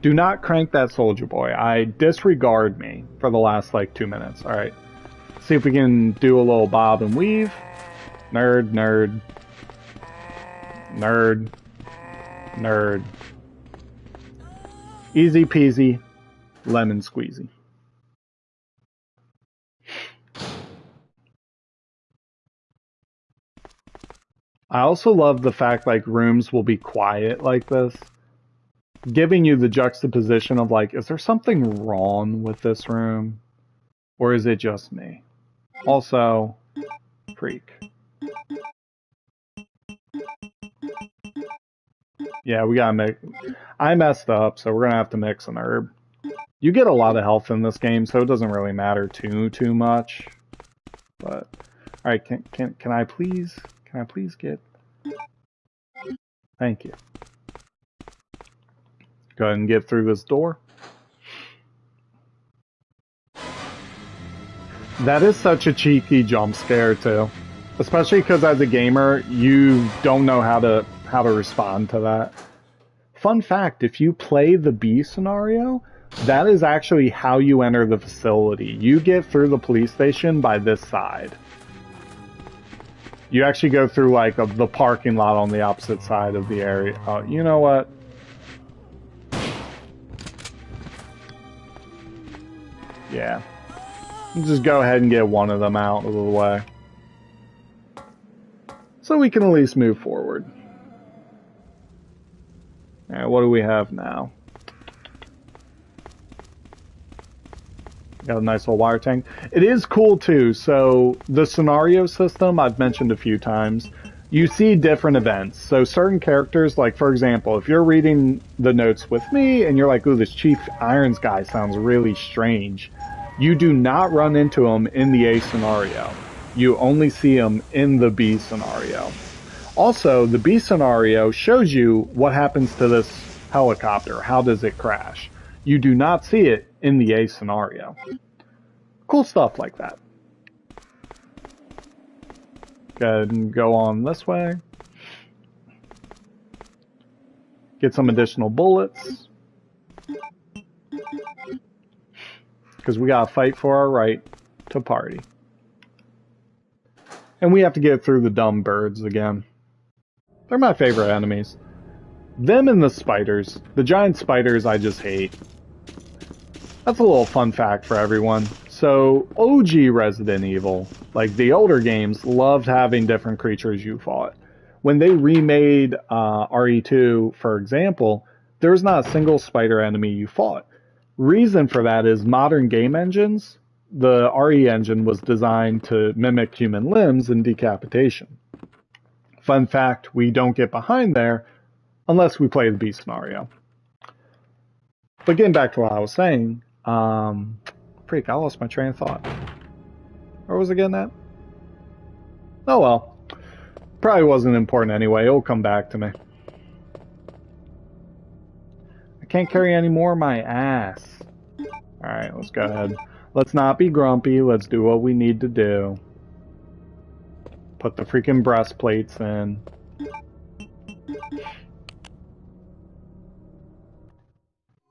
Do not crank that soldier boy. I disregard me for the last, like, 2 minutes. Alright. See if we can do a little bob and weave. Nerd, nerd. Nerd. Nerd. Easy peasy, lemon squeezy. I also love the fact like rooms will be quiet like this, giving you the juxtaposition of like, is there something wrong with this room? Or is it just me? Also, freak. Yeah, we gotta mix. I messed up, so we're gonna have to mix an herb. You get a lot of health in this game, so it doesn't really matter too much. But all right, can I please get? Thank you. Go ahead and get through this door. That is such a cheeky jump scare too, especially because as a gamer, you don't know how to respond to that. Fun fact: if you play the B scenario, that is actually how you enter the facility. You get through the police station by this side. You actually go through like the parking lot on the opposite side of the area. You know what? Yeah. Just go ahead and get one of them out of the way. So we can at least move forward. Alright, what do we have now? Got a nice little wire tank. It is cool too, so the scenario system I've mentioned a few times, you see different events. So certain characters, like for example, if you're reading the notes with me and you're like, ooh, this Chief Irons guy sounds really strange, you do not run into him in the A scenario. You only see him in the B scenario. Also, the B scenario shows you what happens to this helicopter. How does it crash? You do not see it in the A scenario. Cool stuff like that. Go ahead and go on this way. Get some additional bullets. Because we gotta fight for our right to party. And we have to get through the dumb birds again. They're my favorite enemies. Them and the spiders. The giant spiders I just hate. That's a little fun fact for everyone. So, OG Resident Evil, like the older games, loved having different creatures you fought. When they remade RE2, for example, there was not a single spider enemy you fought. Reason for that is modern game engines, the RE engine was designed to mimic human limbs and decapitation. Fun fact, we don't get behind there unless we play the B scenario. But getting back to what I was saying, freak, I lost my train of thought. Where was I getting at? Oh well. Probably wasn't important anyway, it'll come back to me. I can't carry any more of my ass. Alright, let's go ahead. Let's not be grumpy, let's do what we need to do. Put the freaking breastplates in.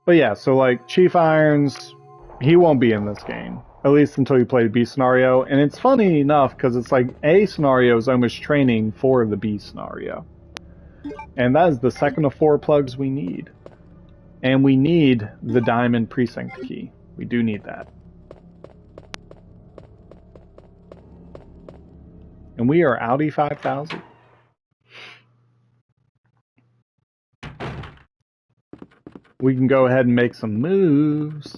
But yeah, so like Chief Irons, he won't be in this game. At least until you play the B scenario. And it's funny enough because it's like A scenario is almost training for the B scenario. And that is the second of 4 plugs we need. And we need the diamond precinct key. We do need that. And we are Audi 5000. We can go ahead and make some moves.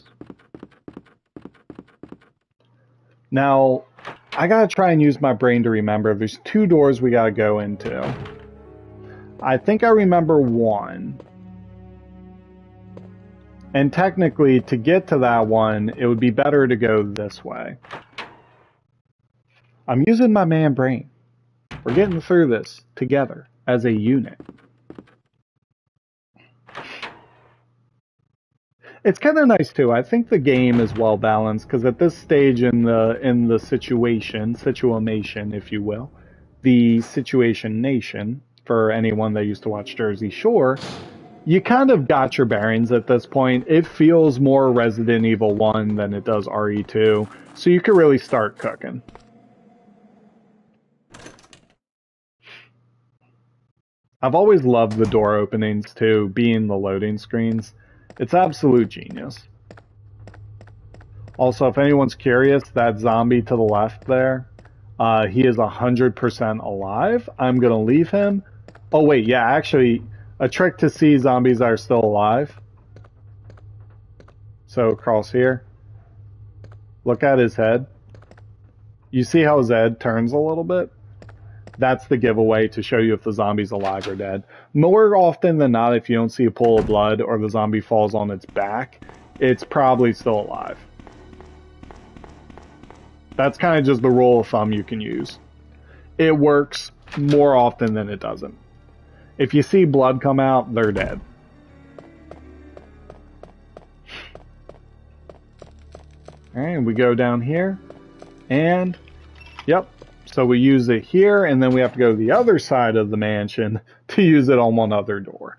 Now, I gotta try and use my brain to remember. There's 2 doors we gotta go into. I think I remember one. And technically, to get to that one, it would be better to go this way. I'm using my man brain. We're getting through this together as a unit. It's kind of nice too. I think the game is well balanced because at this stage in the situation, if you will, the situation nation, for anyone that used to watch Jersey Shore, you kind of got your bearings at this point. It feels more Resident Evil 1 than it does RE2, so you could really start cooking. I've always loved the door openings too, being the loading screens. It's absolute genius. Also, if anyone's curious, that zombie to the left there, he is 100% alive. I'm going to leave him. Oh, wait, yeah, actually, a trick to see zombies that are still alive. So, across here. Look at his head. You see how his head turns a little bit? That's the giveaway to show you if the zombie's alive or dead. More often than not, if you don't see a pool of blood or the zombie falls on its back, it's probably still alive. That's kind of just the rule of thumb you can use. It works more often than it doesn't. If you see blood come out, they're dead. Alright, we go down here. And, yep. So we use it here, and then we have to go to the other side of the mansion to use it on one other door.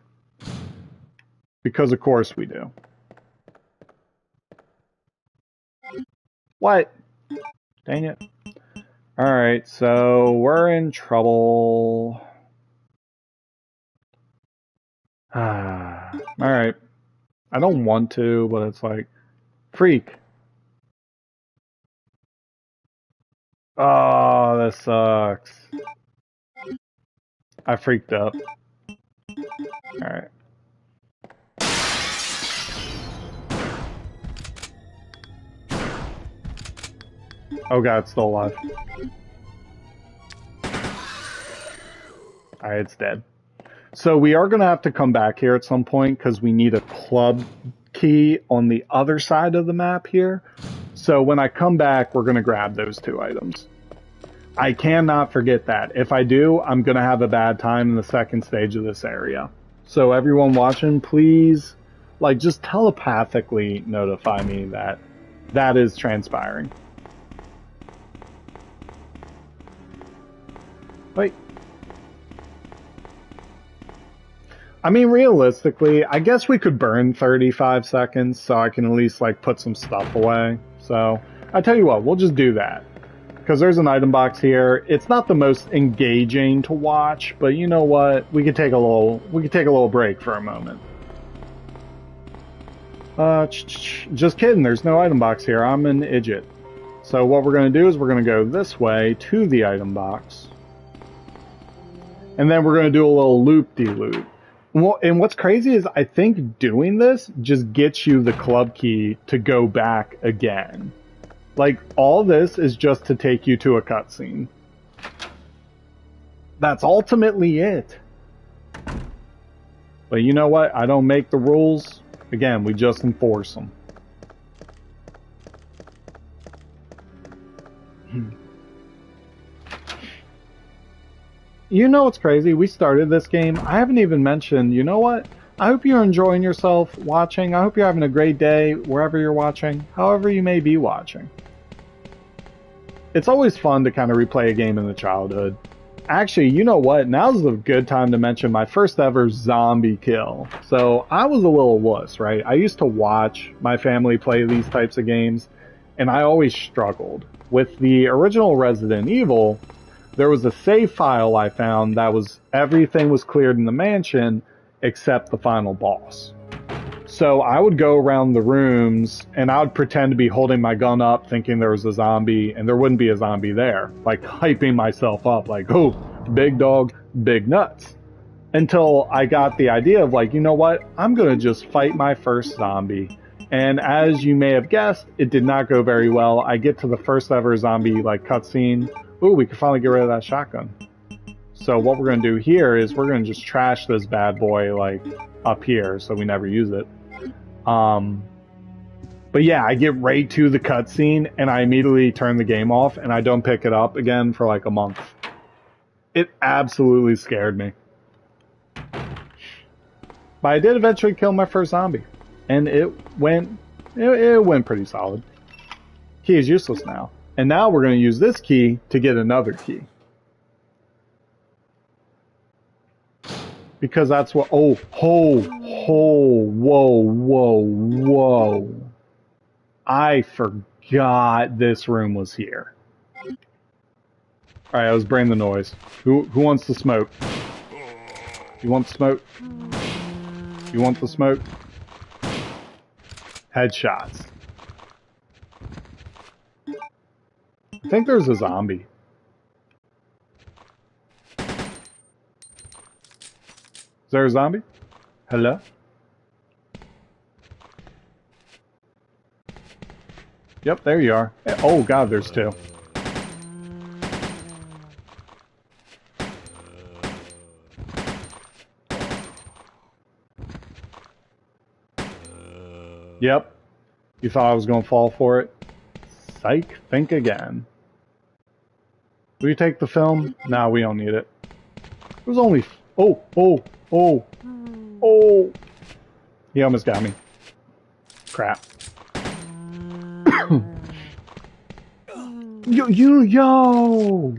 Because of course we do. What? Dang it. Alright, so we're in trouble. Alright. I don't want to, but it's like, freak. Oh, this sucks. I freaked up. Alright. Oh god, it's still alive. Alright, it's dead. So we are going to have to come back here at some point because we need a club key on the other side of the map here. So when I come back, we're going to grab those two items. I cannot forget that. If I do, I'm going to have a bad time in the second stage of this area. So everyone watching, please, like, just telepathically notify me that that is transpiring. Wait. I mean, realistically, I guess we could burn 35 seconds so I can at least, like, put some stuff away. So, I tell you what, we'll just do that. Because there's an item box here. It's not the most engaging to watch, but you know what? We could take a little break for a moment. Just kidding, there's no item box here. I'm an idiot. So what we're going to do is we're going to go this way to the item box. And then we're going to do a little loop-de-loop. Well, and what's crazy is I think doing this just gets you the club key to go back again. Like, all this is just to take you to a cutscene. That's ultimately it. But you know what? I don't make the rules. Again, we just enforce them. You know what's crazy? We started this game. I haven't even mentioned, you know what? I hope you're enjoying yourself watching. I hope you're having a great day wherever you're watching, however you may be watching. It's always fun to kind of replay a game in the childhood. Actually, you know what? Now's a good time to mention my first ever zombie kill. So I was a little wuss, right? I used to watch my family play these types of games, and I always struggled. With the original Resident Evil, there was a save file I found that was everything was cleared in the mansion except the final boss. So I would go around the rooms and I would pretend to be holding my gun up thinking there was a zombie and there wouldn't be a zombie there. Like hyping myself up like, oh, big dog, big nuts. Until I got the idea of like, you know what? I'm going to just fight my first zombie. And as you may have guessed, it did not go very well. I get to the first ever zombie like cutscene. Ooh, we can finally get rid of that shotgun. So what we're going to do here is we're going to just trash this bad boy like up here so we never use it. But yeah, I get right to the cutscene and I immediately turn the game off and I don't pick it up again for like a month. It absolutely scared me. But I did eventually kill my first zombie. And it went pretty solid. Key is useless now. And now we're going to use this key to get another key. Because that's what... Oh, whoa. I forgot this room was here. Alright, I was bringing the noise. Who wants to smoke? You want smoke? You want the smoke? Headshots. I think there's a zombie. Is there a zombie? Hello? Yep, there you are. Oh god, there's two. Yep. You thought I was going to fall for it? Psych, think again. Will you take the film? Nah, we don't need it. It was only... Oh. He almost got me. Crap. Yo!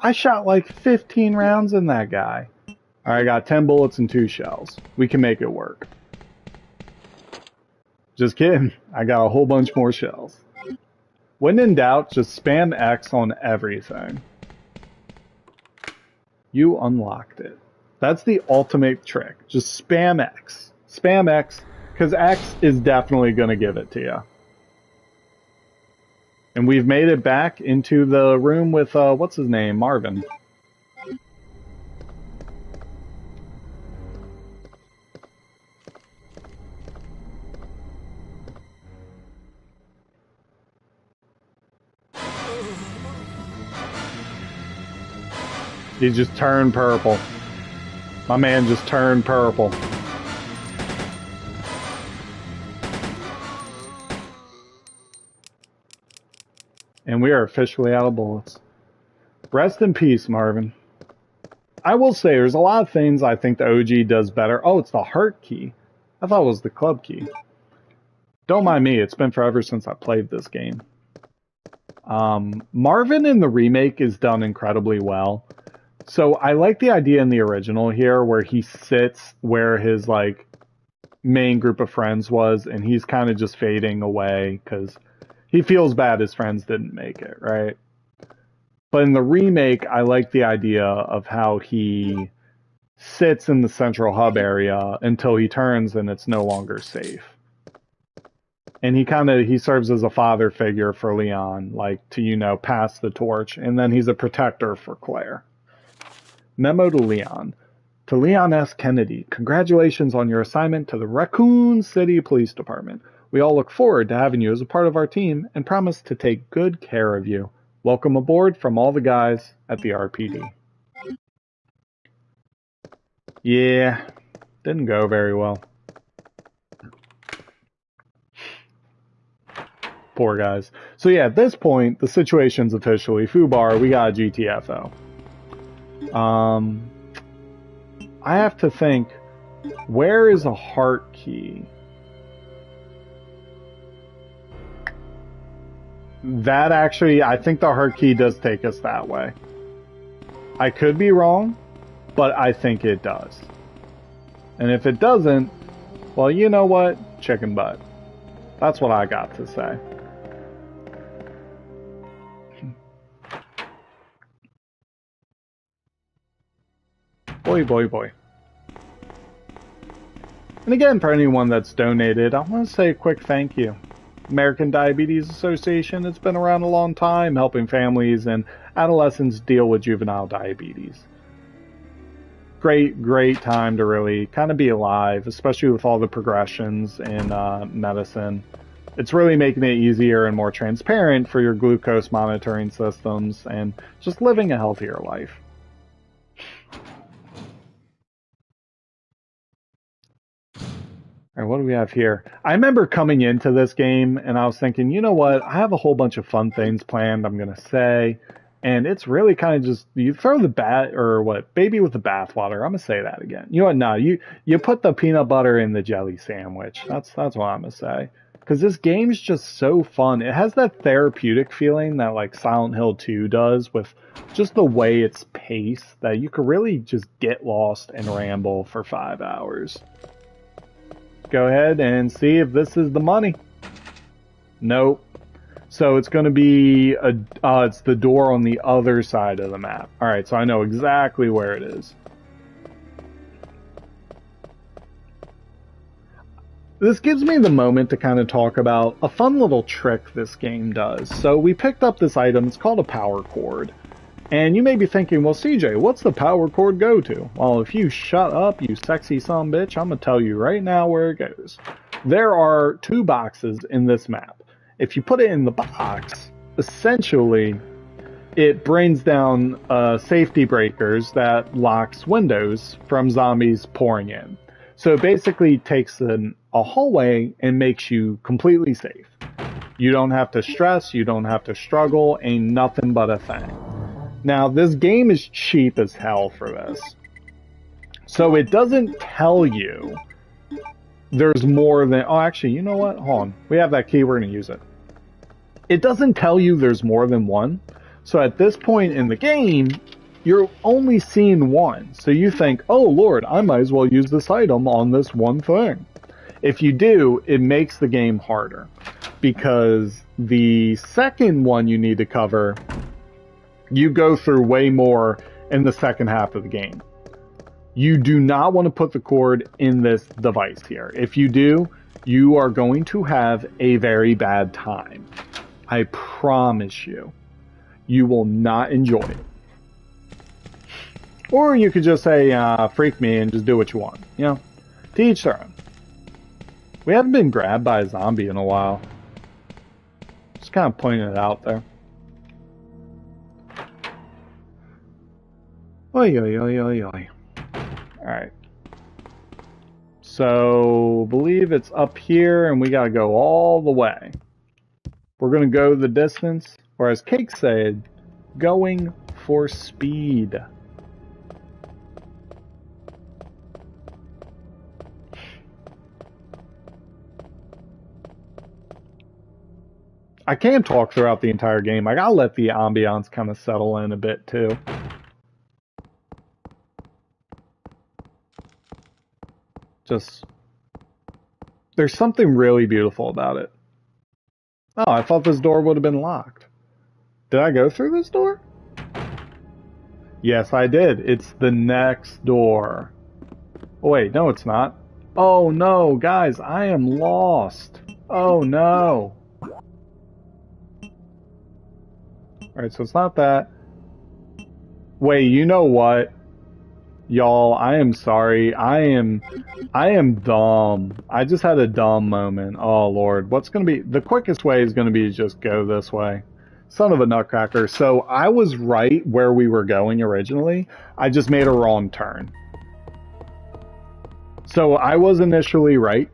I shot like 15 rounds in that guy. Alright, I got 10 bullets and 2 shells. We can make it work. Just kidding. I got a whole bunch more shells. When in doubt, just spam X on everything. You unlocked it. That's the ultimate trick. Just spam X. Spam X, because X is definitely going to give it to you. And we've made it back into the room with, what's his name? Marvin. He just turned purple. My man just turned purple. And we are officially out of bullets. Rest in peace, Marvin. I will say, there's a lot of things I think the OG does better. Oh, it's the heart key. I thought it was the club key. Don't mind me, it's been forever since I played this game. Marvin in the remake is done incredibly well. So I like the idea in the original here where he sits where his like main group of friends was and he's kind of just fading away because he feels bad his friends didn't make it, right? But in the remake, I like the idea of how he sits in the central hub area until he turns and it's no longer safe. And he serves as a father figure for Leon, like to, you know, pass the torch. And then he's a protector for Claire. Memo to Leon. To Leon S. Kennedy, congratulations on your assignment to the Raccoon City Police Department. We all look forward to having you as a part of our team and promise to take good care of you. Welcome aboard from all the guys at the RPD. Yeah, didn't go very well. Poor guys. So yeah, at this point, the situation's officially FUBAR, we got a GTFO. I have to think, where is a heart key? That actually, I think the heart key does take us that way. I could be wrong, but I think it does. And if it doesn't, well, you know what? Chicken butt. That's what I got to say. Boy. And again, for anyone that's donated, I want to say a quick thank you. American Diabetes Association, it's been around a long time, helping families and adolescents deal with juvenile diabetes. Great time to really kind of be alive, especially with all the progressions in medicine. It's really making it easier and more transparent for your glucose monitoring systems and just living a healthier life. All right, what do we have here? I remember coming into this game and I was thinking, you know what? I have a whole bunch of fun things planned I'm going to say. And it's really kind of just, you throw the baby with the bathwater. I'm going to say that again. You know what? No, you put the peanut butter in the jelly sandwich. That's what I'm going to say. Because this game's just so fun. It has that therapeutic feeling that like Silent Hill 2 does with just the way it's paced that you could really just get lost and ramble for 5 hours. Go ahead and see if this is the money. Nope. So it's going to be it's the door on the other side of the map. All right, so I know exactly where it is. this gives me the moment to kind of talk about a fun little trick this game does. So we picked up this item, it's called a power cord. And you may be thinking, well, CJ, what's the power cord go to? Well, if you shut up, you sexy son bitch, I'm going to tell you right now where it goes. There are 2 boxes in this map. If you put it in the box, essentially, it brings down safety breakers that locks windows from zombies pouring in. So it basically takes a hallway and makes you completely safe. You don't have to stress, you don't have to struggle, ain't nothing but a thing. Now, this game is cheap as hell for this. So it doesn't tell you there's more than... Oh, actually, you know what? Hold on. We have that key, we're going to use it. It doesn't tell you there's more than one. So at this point in the game, you're only seeing one. So you think, oh lord, I might as well use this item on this one thing. If you do, it makes the game harder. Because the second one you need to cover, you go through way more in the second half of the game. You do not want to put the cord in this device here. If you do, you are going to have a very bad time. I promise you. You will not enjoy it. Or you could just say, freak me and just do what you want. You know, to each their own. We haven't been grabbed by a zombie in a while. Just kind of pointing it out there. Oi, oi, oi, oi, oi. Alright. So, believe it's up here and we gotta go all the way. We're gonna go the distance, or as Cake said, going for speed. I can't talk throughout the entire game. I gotta let the ambiance kind of settle in a bit too. Just, there's something really beautiful about it. Oh, I thought this door would have been locked. Did I go through this door? Yes, I did. It's the next door. Oh, wait, no, it's not. Oh, no, guys, I am lost. Oh, no. Alright, so it's not that. Wait, you know what? Y'all, I am sorry. I am dumb. I just had a dumb moment. Oh, Lord. What's going to be... The quickest way is going to be to just go this way. Son of a nutcracker. So, I was right where we were going originally. I just made a wrong turn. So, I was initially right.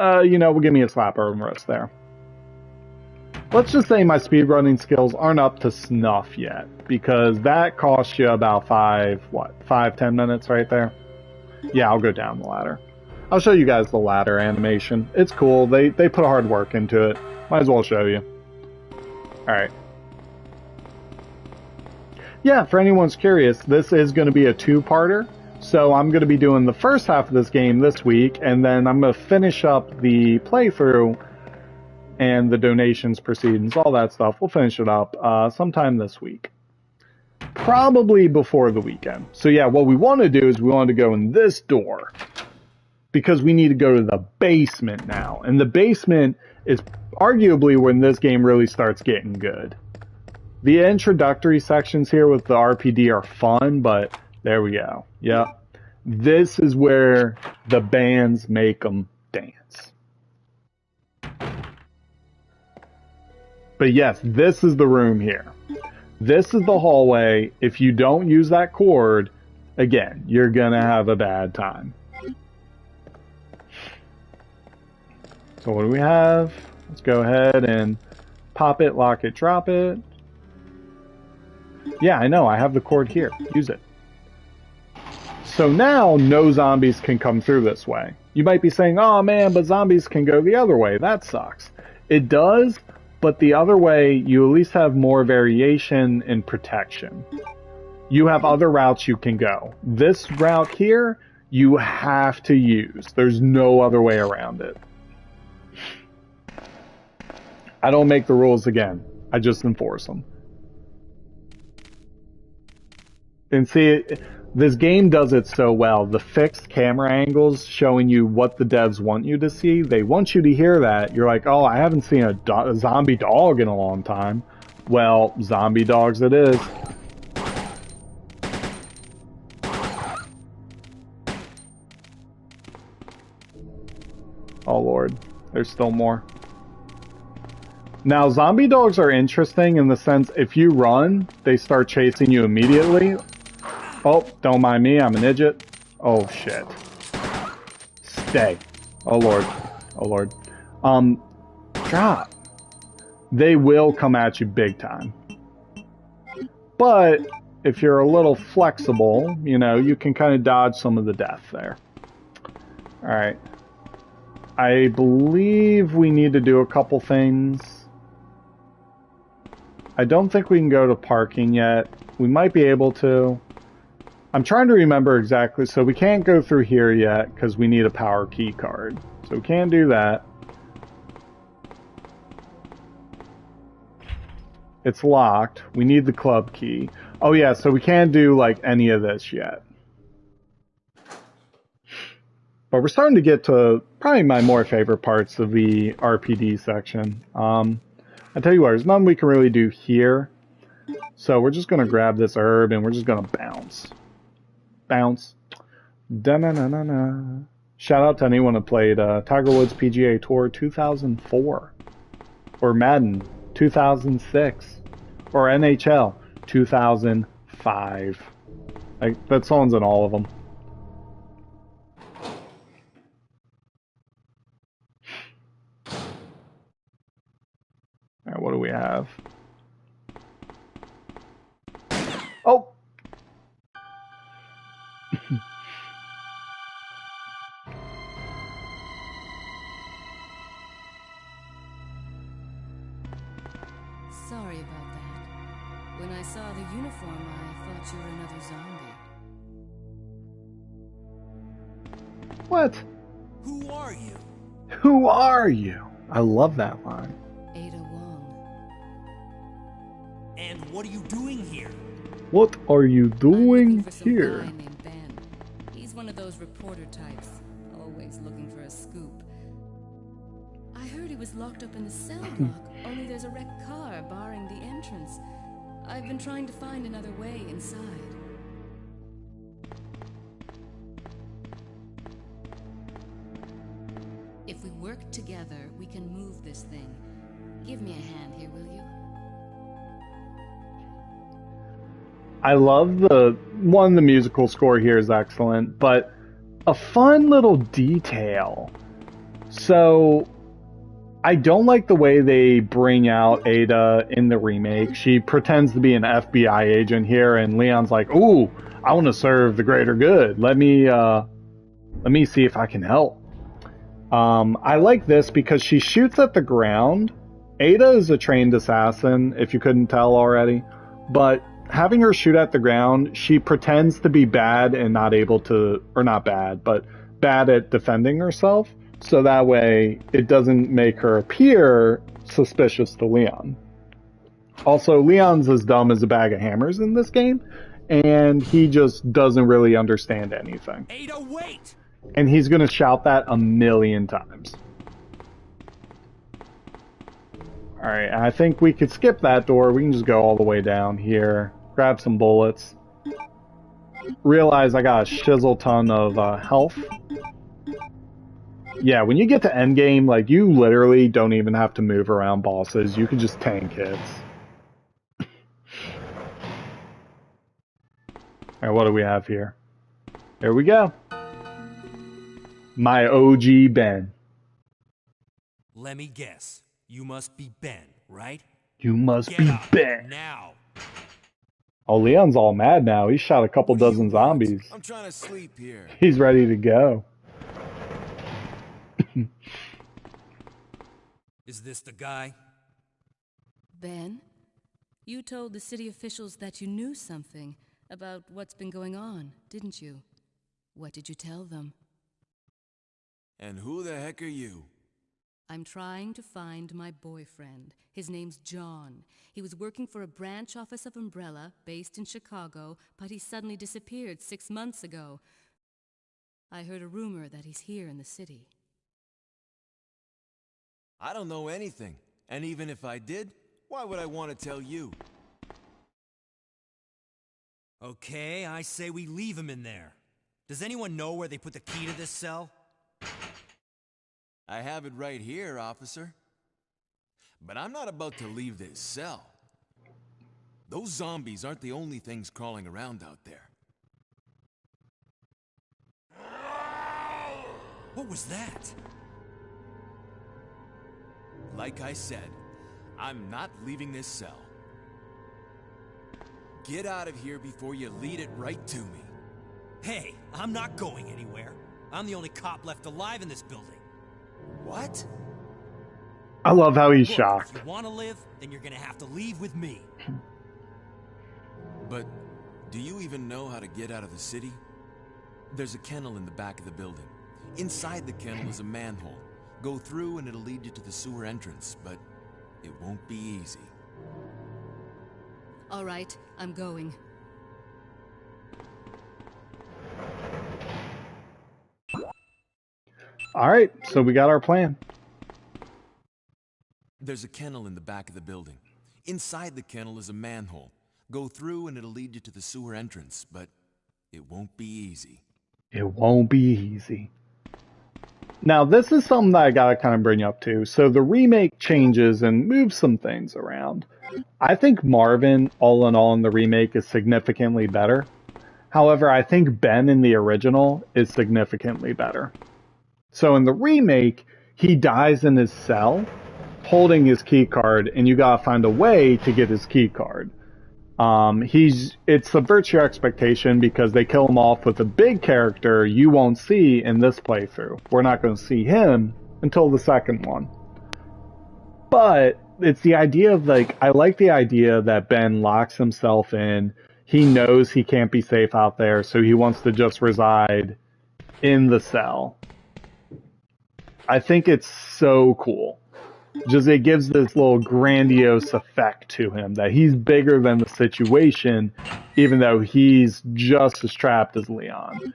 You know, give me a slap over the wrist there. Let's just say my speedrunning skills aren't up to snuff yet, because that costs you about 5-10 minutes right there? Yeah, I'll go down the ladder. I'll show you guys the ladder animation. It's cool. They put hard work into it. Might as well show you. Alright. Yeah, for anyone's curious, this is going to be a 2-parter. So I'm going to be doing the first half of this game this week, and then I'm going to finish up the playthrough and the donations, proceedings, all that stuff. We'll finish it up sometime this week. Probably before the weekend. So yeah, what we want to do is we want to go in this door. Because we need to go to the basement now. And the basement is arguably when this game really starts getting good. The introductory sections here with the RPD are fun, but there we go. Yep. This is where the bands make them dance. But yes, this is the room here. This is the hallway. If you don't use that cord, again, you're gonna have a bad time. So what do we have? Let's go ahead and pop it, lock it, drop it. Yeah, I know, I have the cord here. Use it. So now, no zombies can come through this way. You might be saying, oh man, but zombies can go the other way. That sucks. It does. But the other way, you at least have more variation and protection. You have other routes you can go. This route here, you have to use. There's no other way around it. I don't make the rules again. I just enforce them. And see, This game does it so well. The fixed camera angles showing you what the devs want you to see. They want you to hear that. You're like, oh, I haven't seen a zombie dog in a long time. Well, zombie dogs it is. Oh lord, there's still more. Now, zombie dogs are interesting in the sense if you run, they start chasing you immediately. Oh, don't mind me, I'm an idiot. Oh shit. Stay. Oh lord. Oh lord. Drop. They will come at you big time. But if you're a little flexible, you know, you can kind of dodge some of the death there. Alright. I believe we need to do a couple things. I don't think we can go to parking yet. We might be able to. I'm trying to remember exactly. So we can't go through here yet because we need a power key card. So we can't do that. It's locked. We need the club key. Oh yeah, so we can't do like any of this yet. But we're starting to get to probably my more favorite parts of the RPD section. I tell you what, there's nothing we can really do here. So we're just going to grab this herb and we're just going to bounce. Bounce. Da-na-na-na-na. Shout out to anyone who played Tiger Woods PGA Tour 2004. Or Madden 2006. Or NHL 2005. Like, that song's in all of them. Alright, what do we have? Oh! Sorry about that. When I saw the uniform, I thought you were another zombie. What? Who are you? Who are you? I love that line. Ada Wong. And what are you doing here? What are you I'm doing looking for some here? guy named Ben. He's one of those reporter types, always looking for a scoop. I heard he was locked up in the cell block, only there's a wrecked car barring the entrance. I've been trying to find another way inside. If we work together, we can move this thing. Give me a hand here, will you? I love the musical score here is excellent, but a fun little detail. So I don't like the way they bring out Ada in the remake. She pretends to be an FBI agent here, and Leon's like, "Ooh, I want to serve the greater good. Let me see if I can help." I like this because she shoots at the ground. Ada is a trained assassin, if you couldn't tell already, but having her shoot at the ground, she pretends to be bad and not able to, or not bad, but bad at defending herself. So that way, it doesn't make her appear suspicious to Leon. Also, Leon's as dumb as a bag of hammers in this game, and he just doesn't really understand anything. Ada, wait! And he's gonna shout that a million times. Alright, I think we could skip that door. We can just go all the way down here, grab some bullets. Realize I got a shizzle ton of health. Yeah, when you get to endgame, like, you literally don't even have to move around bosses. You can just tank hits. Alright, what do we have here? Here we go. My OG Ben. Let me guess. You must be Ben, right? You must Get be up Ben. now. Oh, Leon's all mad now. He shot a couple What do you dozen want? zombies. I'm trying to sleep here. He's ready to go. Is this the guy? Ben, you told the city officials that you knew something about what's been going on, didn't you? What did you tell them? And who the heck are you? I'm trying to find my boyfriend. His name's John. He was working for a branch office of Umbrella, based in Chicago, but he suddenly disappeared 6 months ago. I heard a rumor that he's here in the city. I don't know anything. And even if I did, why would I want to tell you? Okay, I say we leave him in there. Does anyone know where they put the key to this cell? I have it right here, officer. But I'm not about to leave this cell. Those zombies aren't the only things crawling around out there. What was that? Like I said, I'm not leaving this cell. Get out of here before you lead it right to me. Hey, I'm not going anywhere. I'm the only cop left alive in this building. What? I love how he's Look, shocked. if you want to live, then you're gonna have to leave with me. But do you even know how to get out of the city? There's a kennel in the back of the building. Inside the kennel is a manhole. Go through and it'll lead you to the sewer entrance, but it won't be easy. All right, I'm going. All right, so we got our plan. There's a kennel in the back of the building. Inside the kennel is a manhole. Go through and it'll lead you to the sewer entrance, but it won't be easy. It won't be easy. Now, this is something that I gotta kind of bring up too. So the remake changes and moves some things around. I think Marvin, all in all, in the remake is significantly better. However, I think Ben in the original is significantly better. So in the remake, he dies in his cell, holding his key card, and you gotta find a way to get his key card. It subverts your expectation because they kill him off with a big character you won't see in this playthrough. We're not going to see him until the second one. But it's the idea of I like the idea that Ben locks himself in. He knows he can't be safe out there, so he wants to just reside in the cell. I think it's so cool. Just it gives this little grandiose effect to him that he's bigger than the situation, even though he's just as trapped as Leon.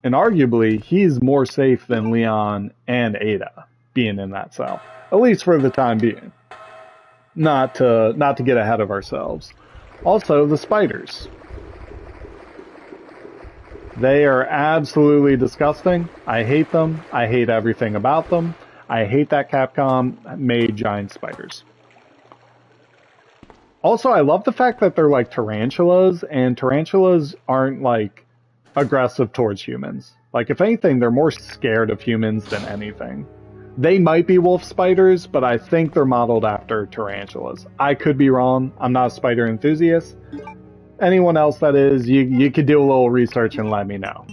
And arguably, he's more safe than Leon and Ada being in that cell, at least for the time being. Not to get ahead of ourselves. Also, the spiders. They are absolutely disgusting. I hate them. I hate everything about them. I hate that Capcom made giant spiders. Also, I love the fact that they're like tarantulas, and tarantulas aren't aggressive towards humans. If anything, they're more scared of humans than anything. They might be wolf spiders, but I think they're modeled after tarantulas. I could be wrong. I'm not a spider enthusiast. Anyone else that is, you could do a little research and let me know.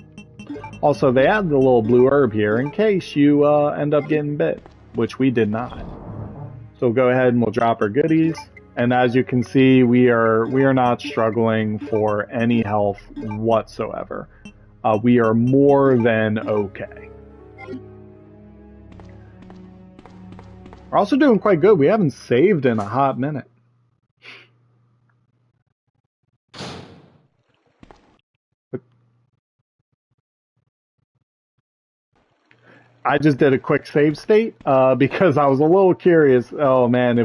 Also, they add the little blue herb here in case you end up getting bit, which we did not. So we'll go ahead and we'll drop our goodies. And as you can see, we are not struggling for any health whatsoever. We are more than okay. We're also doing quite good. We haven't saved in a hot minute. I just did a quick save state because I was a little curious. Oh man,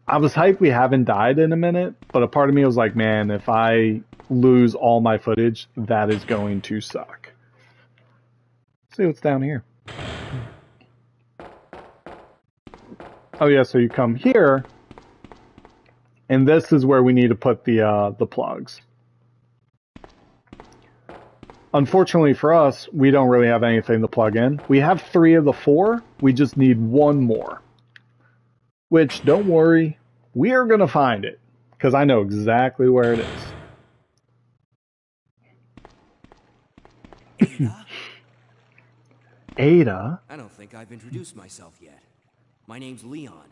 I was hyped we haven't died in a minute, but a part of me was like, man, if I lose all my footage, that is going to suck. Let's see what's down here. Oh yeah, so you come here, and this is where we need to put the plugs. Unfortunately for us, we don't really have anything to plug in. We have 3 of the 4. We just need 1 more. Which, don't worry, we are going to find it. Because I know exactly where it is. Ada? Ada? I don't think I've introduced myself yet. My name's Leon.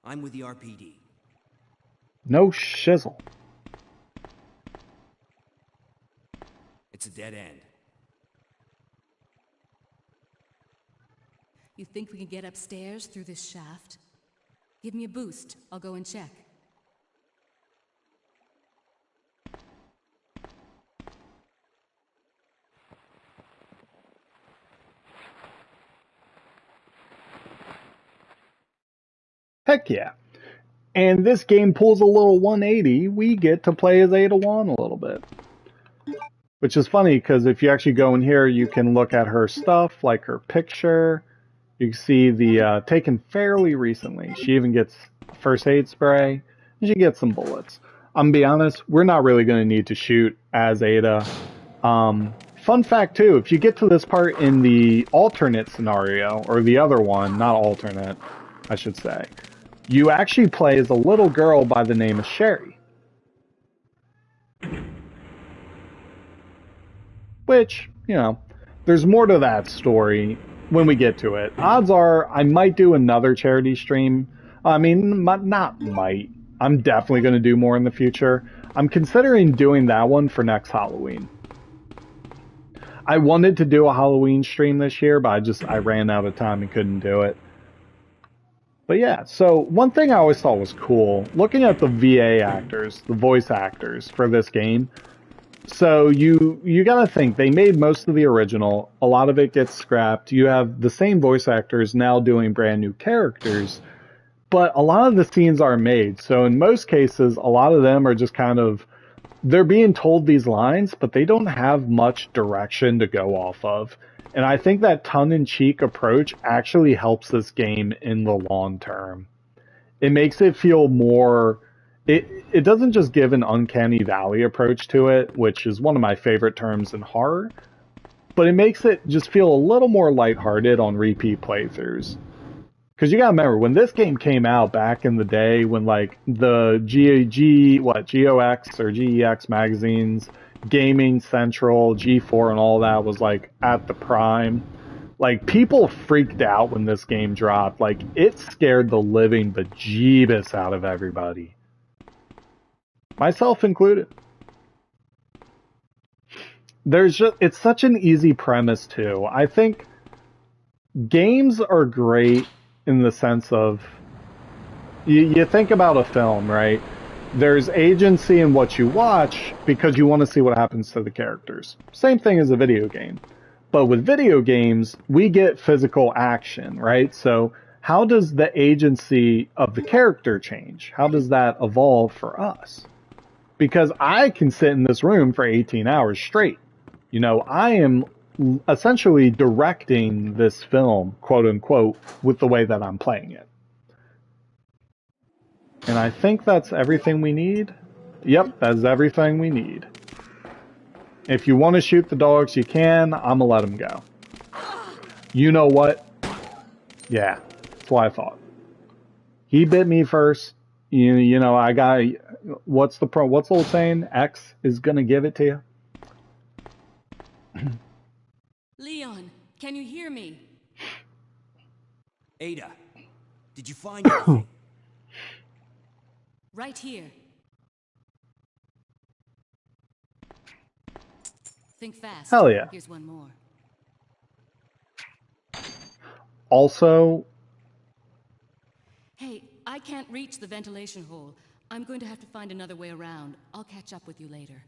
I'm with the RPD. No shizzle. It's a dead end. You think we can get upstairs through this shaft? Give me a boost. I'll go and check. Heck yeah. And this game pulls a little 180. We get to play as Ada Wong a little bit. Which is funny, because if you actually go in here, you can look at her stuff, like her picture. You can see the taken fairly recently. She even gets first aid spray. And she gets some bullets. I'm gonna be honest, we're not really going to need to shoot as Ada. Fun fact too, if you get to this part in the alternate scenario, or the other one, not alternate, I should say, you actually play as a little girl by the name of Sherry. Which, you know, there's more to that story when we get to it. Odds are I might do another charity stream. I mean, not might. I'm definitely going to do more in the future. I'm considering doing that one for next Halloween. I wanted to do a Halloween stream this year, but I ran out of time and couldn't do it. But yeah, so one thing I always thought was cool, looking at the VA actors, the voice actors for this game. So you gotta think, they made most of the original, a lot of it gets scrapped, you have the same voice actors now doing brand new characters, but a lot of the scenes are made, so in most cases, a lot of them are just kind of, they're being told these lines, but they don't have much direction to go off of. And I think that tongue-in-cheek approach actually helps this game in the long term. It makes it feel more... It doesn't just give an uncanny valley approach to it, which is one of my favorite terms in horror, but it makes it just feel a little more lighthearted on repeat playthroughs. Because you gotta remember, when this game came out back in the day, when like the GOX or GEX magazines, Gaming Central, G4 and all that was like at the prime, like people freaked out when this game dropped. Like it scared the living bejeebus out of everybody. Myself included. It's such an easy premise too. I think games are great in the sense of, you think about a film, right? There's agency in what you watch because you want to see what happens to the characters. Same thing as a video game. But with video games, we get physical action, right? So how does the agency of the character change? How does that evolve for us? Because I can sit in this room for 18 hours straight. You know, I am essentially directing this film, quote unquote, with the way that I'm playing it. And I think that's everything we need. Yep, that's everything we need. If you want to shoot the dogs, you can. I'm gonna let them go. You know what? Yeah, that's what I thought. He bit me first. You know, I got... What's the old saying? X is gonna give it to you. Leon, can you hear me? Ada, did you find anything? Right here. Think fast. Hell yeah. Here's one more. Also... Hey, I can't reach the ventilation hole. I'm going to have to find another way around. I'll catch up with you later.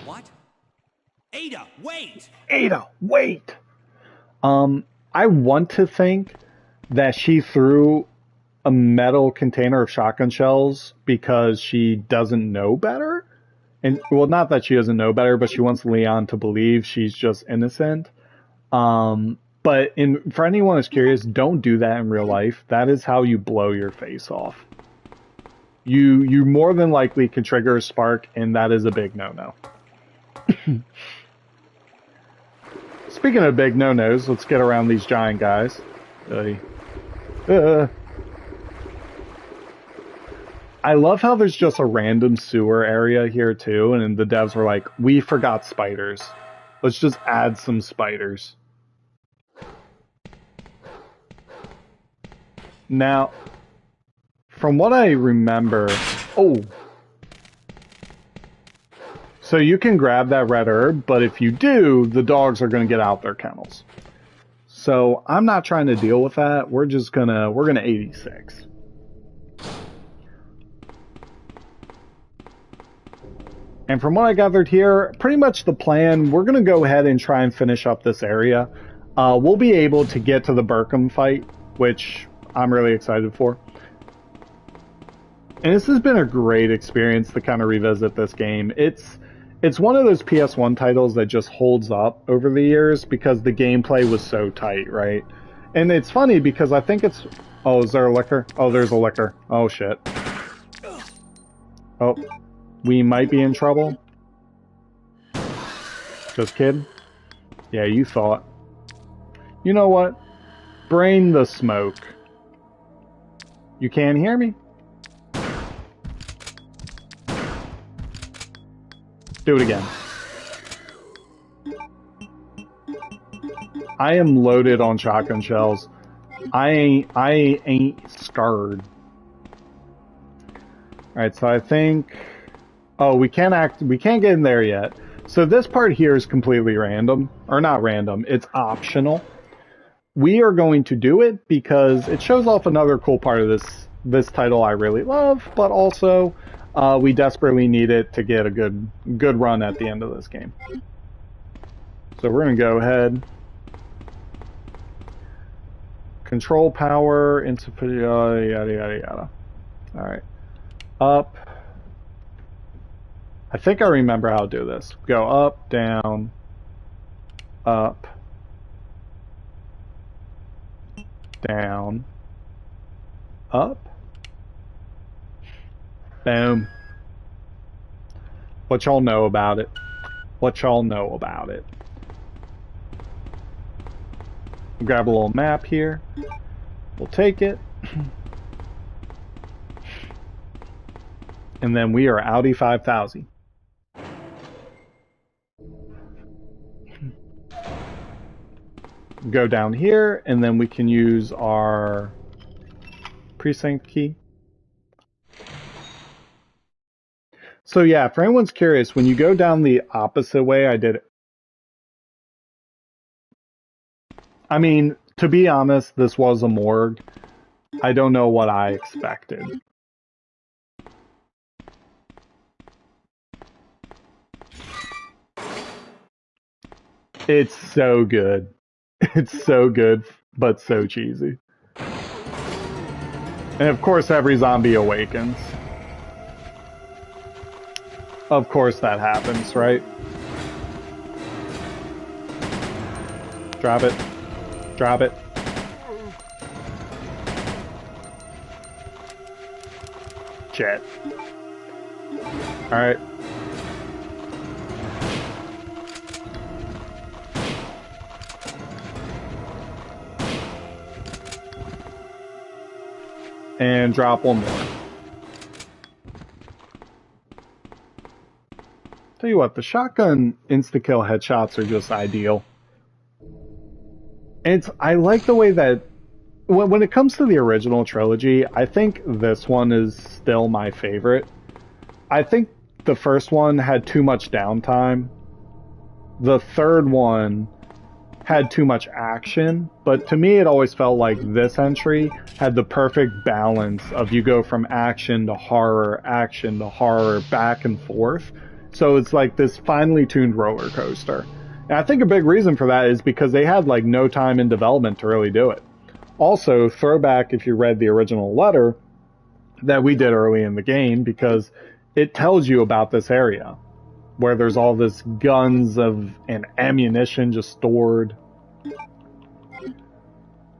What? Ada, wait! Ada, wait! I want to think that she threw a metal container of shotgun shells because she doesn't know better. And, well, not that she doesn't know better, but she wants Leon to believe she's just innocent. But for anyone who's curious, don't do that in real life. That is how you blow your face off. You more than likely can trigger a spark, and that is a big no-no. Speaking of big no-nos, let's get around these giant guys. I love how there's just a random sewer area here too, and the devs were like, we forgot spiders. Let's just add some spiders. Now, from what I remember... Oh! So So you can grab that red herb, but if you do, the dogs are going to get out their kennels. So I'm not trying to deal with that. We're gonna 86. And from what I gathered here, pretty much the plan, we're going to go ahead and try and finish up this area. We'll be able to get to the Burkham fight, which I'm really excited for. And this has been a great experience to kind of revisit this game. It's one of those PS1 titles that just holds up over the years because the gameplay was so tight, right? And it's funny because I think it's... Oh, is there a liquor? Oh, there's a liquor. Oh, shit. Oh. We might be in trouble. Just kidding. Yeah, you thought. You know what? Brain the smoke. You can't hear me? Do it again. I am loaded on shotgun shells. I ain't scared. Alright, so I think... Oh, we can't get in there yet. So this part here is completely random. Or not random, it's optional. We are going to do it because it shows off another cool part of this title I really love, but also we desperately need it to get a good run at the end of this game. So we're going to go ahead. Control power, insufficient, yada yada yada. Alright. Up. I think I remember how to do this. Go up, down, up, down, up. Boom. What y'all know about it? What y'all know about it? Grab a little map here. We'll take it. And then we are Audi 5000. Go down here, and then we can use our precinct key. So yeah, for anyone's curious, when you go down the opposite way, I did it. I mean, to be honest, this was a morgue. I don't know what I expected. It's so good. It's so good, but so cheesy. And of course, every zombie awakens. Of course that happens, right? Drop it. Drop it. Shit. Alright. And drop one more. Tell you what, the shotgun insta-kill headshots are just ideal. And I like the way that, when it comes to the original trilogy, I think this one is still my favorite. I think the first one had too much downtime. The third one had too much action, but to me it always felt like this entry had the perfect balance of you go from action to horror, back and forth. So it's like this finely tuned roller coaster. And I think a big reason for that is because they had like no time in development to really do it. Also, throwback if you read the original letter that we did early in the game, because it tells you about this area where there's all this guns and ammunition just stored.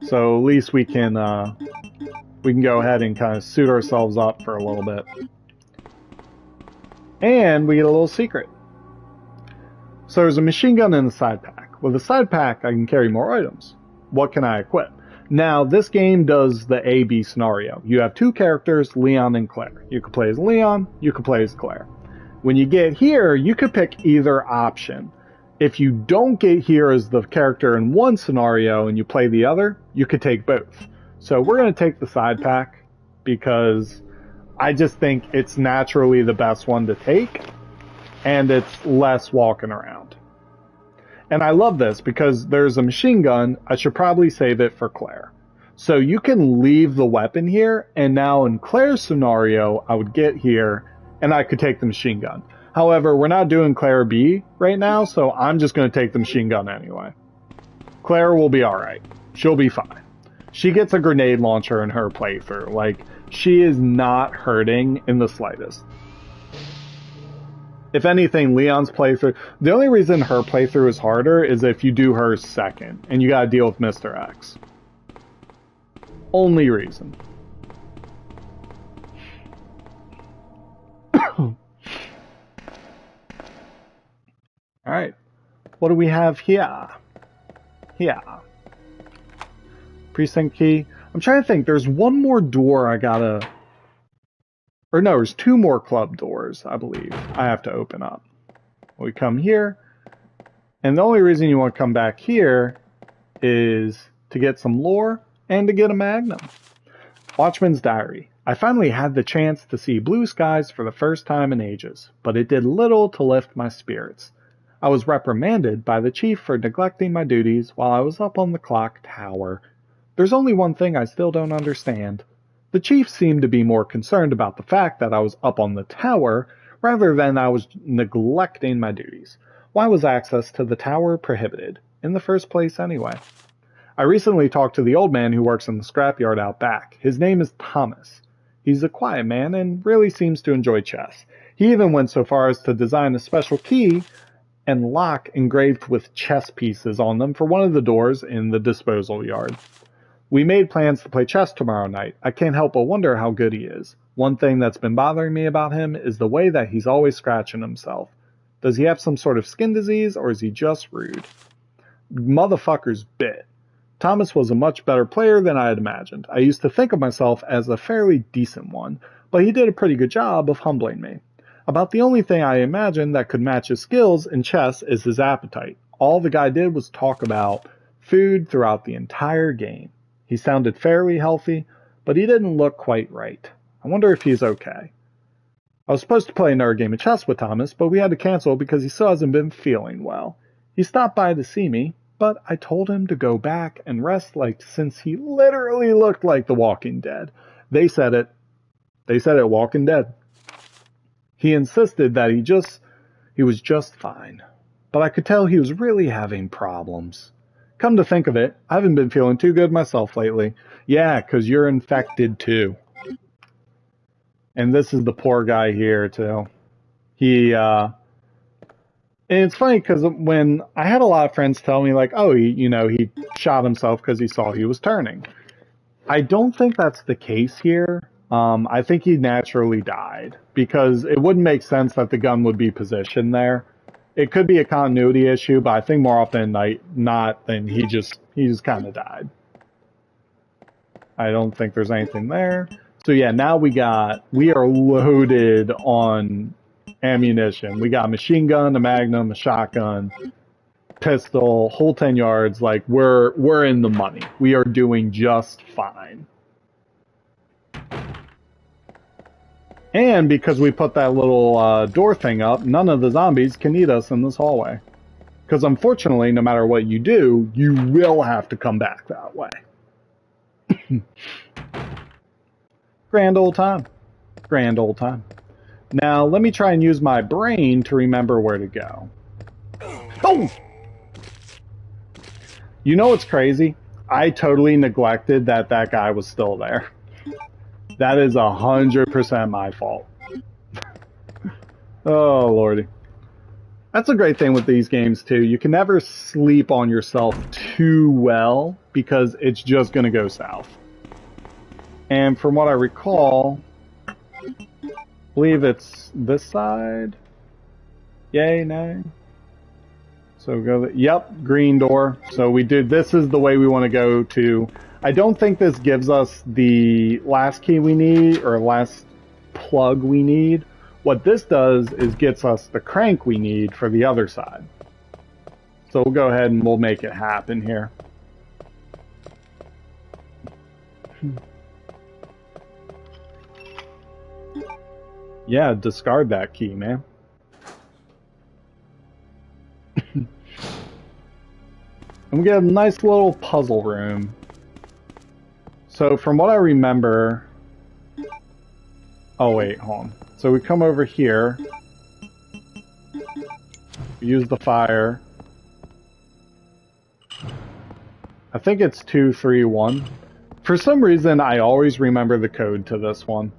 So at least we can go ahead and kind of suit ourselves up for a little bit. And we get a little secret. So there's a machine gun in the side pack. With the side pack, I can carry more items. What can I equip? Now, this game does the A-B scenario. You have two characters, Leon and Claire. You can play as Leon, you can play as Claire. When you get here, you could pick either option. If you don't get here as the character in one scenario and you play the other, you could take both. So we're going to take the side pack because I just think it's naturally the best one to take. and it's less walking around. And I love this because there's a machine gun. I should probably save it for Claire. So you can leave the weapon here, and now in Claire's scenario, I would get here, and I could take the machine gun. However, we're not doing Claire B right now, so I'm just going to take the machine gun anyway. Claire will be alright. She'll be fine. She gets a grenade launcher in her playthrough. Like, she is not hurting in the slightest. If anything, Leon's playthrough... The only reason her playthrough is harder is if you do her second, and you gotta deal with Mr. X. Only reason. Alright. What do we have here? Here. Precinct key. I'm trying to think. There's one more door I gotta... Or no, there's two more club doors, I believe, I have to open up. We come here. And the only reason you want to come back here is to get some lore and to get a magnum. Watchman's Diary. I finally had the chance to see blue skies for the first time in ages, but it did little to lift my spirits. I was reprimanded by the chief for neglecting my duties while I was up on the clock tower. There's only one thing I still don't understand. The chief seemed to be more concerned about the fact that I was up on the tower rather than I was neglecting my duties. Why was access to the tower prohibited? In the first place anyway. I recently talked to the old man who works in the scrapyard out back. His name is Thomas. He's a quiet man and really seems to enjoy chess. He even went so far as to design a special key and lock engraved with chess pieces on them for one of the doors in the disposal yard. We made plans to play chess tomorrow night. I can't help but wonder how good he is. One thing that's been bothering me about him is the way that he's always scratching himself. Does he have some sort of skin disease, or is he just rude? Motherfucker's bit. Thomas was a much better player than I had imagined. I used to think of myself as a fairly decent one, but he did a pretty good job of humbling me. About the only thing I imagined that could match his skills in chess is his appetite. All the guy did was talk about food throughout the entire game. He sounded fairly healthy, but he didn't look quite right. I wonder if he's okay. I was supposed to play another game of chess with Thomas, but we had to cancel because he still hasn't been feeling well. He stopped by to see me, but I told him to go back and rest since he literally looked like the Walking Dead. They said it, Walking Dead. He insisted that he was just fine, but I could tell he was really having problems. Come to think of it, I haven't been feeling too good myself lately. Yeah, 'cause you're infected too. And this is the poor guy here too. And it's funny because when I had a lot of friends tell me he shot himself because he saw he was turning. I don't think that's the case here. I think he naturally died because it wouldn't make sense that the gun would be positioned there. It could be a continuity issue, but I think more often than not, then he just kind of died. I don't think there's anything there. So yeah, now we are loaded on ammunition. We got a machine gun, a magnum, a shotgun, pistol, whole 10 yards. Like we're in the money. We are doing just fine. And because we put that little door thing up, none of the zombies can eat us in this hallway. Because unfortunately, no matter what you do, you will have to come back that way. Grand old time. Grand old time. Now, let me try and use my brain to remember where to go. Oh! You know what's crazy? I totally neglected that guy was still there. That is 100% my fault. Oh, lordy. That's a great thing with these games, too. You can never sleep on yourself too well, because it's just going to go south. And from what I recall, I believe it's this side. Yay, nay. So go, yep, green door. So this is the way we want to go to. I don't think this gives us the last key we need, or last plug we need. What this does is gets us the crank we need for the other side. So we'll go ahead and we'll make it happen here. Yeah, discard that key, man. And we get a nice little puzzle room. So from what I remember... Oh wait, hold on. So we come over here. We use the fire. I think it's 2, 3, 1. For some reason, I always remember the code to this one.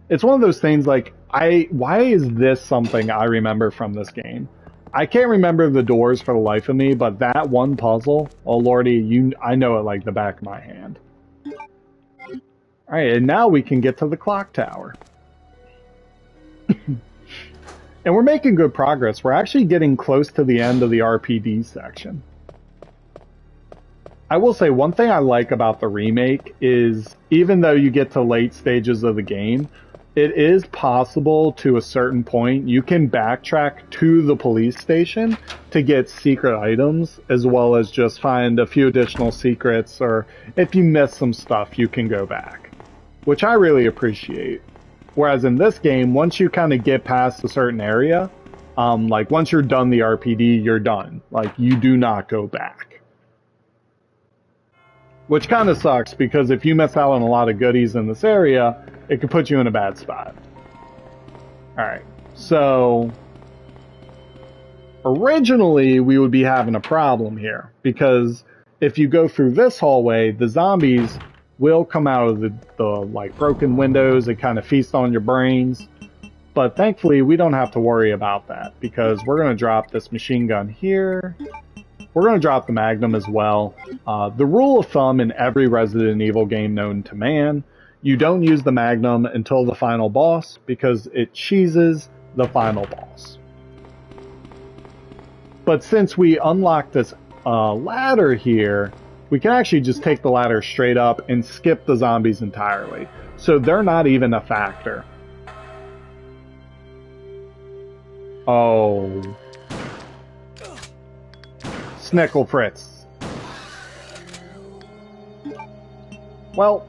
It's one of those things like, why is this something I remember from this game? I can't remember the doors for the life of me, but that one puzzle, oh lordy, I know it like the back of my hand. Alright, and now we can get to the clock tower. And we're making good progress. We're actually getting close to the end of the RPD section. I will say one thing I like about the remake is even though you get to late stages of the game, it is possible to a certain point you can backtrack to the police station to get secret items as well as just find a few additional secrets, or if you miss some stuff you can go back, which I really appreciate. Whereas in this game, once you kind of get past a certain area, like once you're done the RPD, you're done. Like you do not go back. Which kind of sucks because if you miss out on a lot of goodies in this area, it could put you in a bad spot. Alright, so originally we would be having a problem here because if you go through this hallway, the zombies will come out of the like broken windows and kind of feast on your brains. But thankfully we don't have to worry about that because we're going to drop this machine gun here. We're going to drop the Magnum as well. The rule of thumb in every Resident Evil game known to man, you don't use the Magnum until the final boss because it cheeses the final boss. But since we unlocked this ladder here, we can actually just take the ladder straight up and skip the zombies entirely. So they're not even a factor. Oh. Snickle Fritz. Well,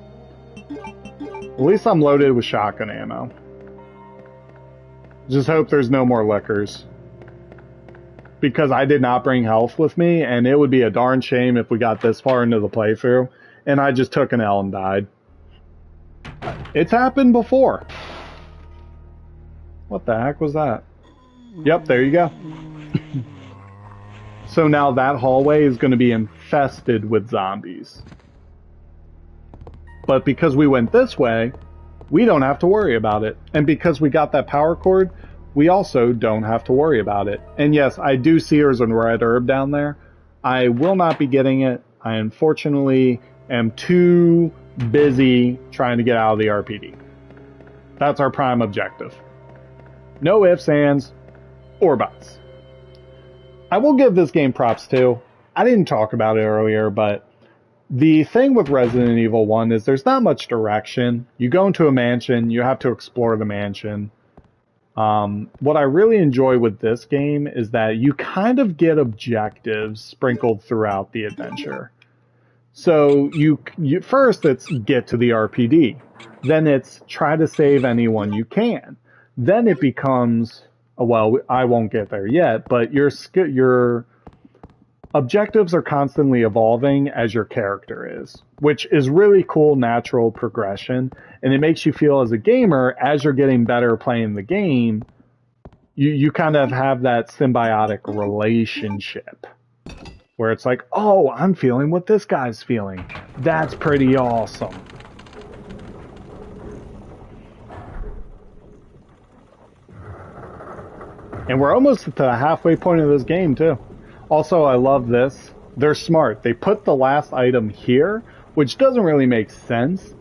at least I'm loaded with shotgun ammo. Just hope there's no more lickers. Because I did not bring health with me, and it would be a darn shame if we got this far into the playthrough, and I just took an L and died. It's happened before. What the heck was that? Yep, there you go. So now that hallway is going to be infested with zombies. But because we went this way, we don't have to worry about it. And because we got that power cord, we also don't have to worry about it. And yes, I do see there's a red herb down there. I will not be getting it. I unfortunately am too busy trying to get out of the RPD. That's our prime objective. No ifs, ands, or buts. I will give this game props too. I didn't talk about it earlier, but the thing with Resident Evil 1 is there's not much direction. You go into a mansion, you have to explore the mansion. What I really enjoy with this game is that you kind of get objectives sprinkled throughout the adventure. So you first it's get to the RPD. Then it's try to save anyone you can. Then it becomes, well, I won't get there yet, but your objectives are constantly evolving as your character is, which is really cool, natural progression. And it makes you feel as a gamer, as you're getting better playing the game, you kind of have that symbiotic relationship where it's like, oh, I'm feeling what this guy's feeling. That's pretty awesome. And we're almost at the halfway point of this game, too. Also, I love this. They're smart. They put the last item here, which doesn't really make sense,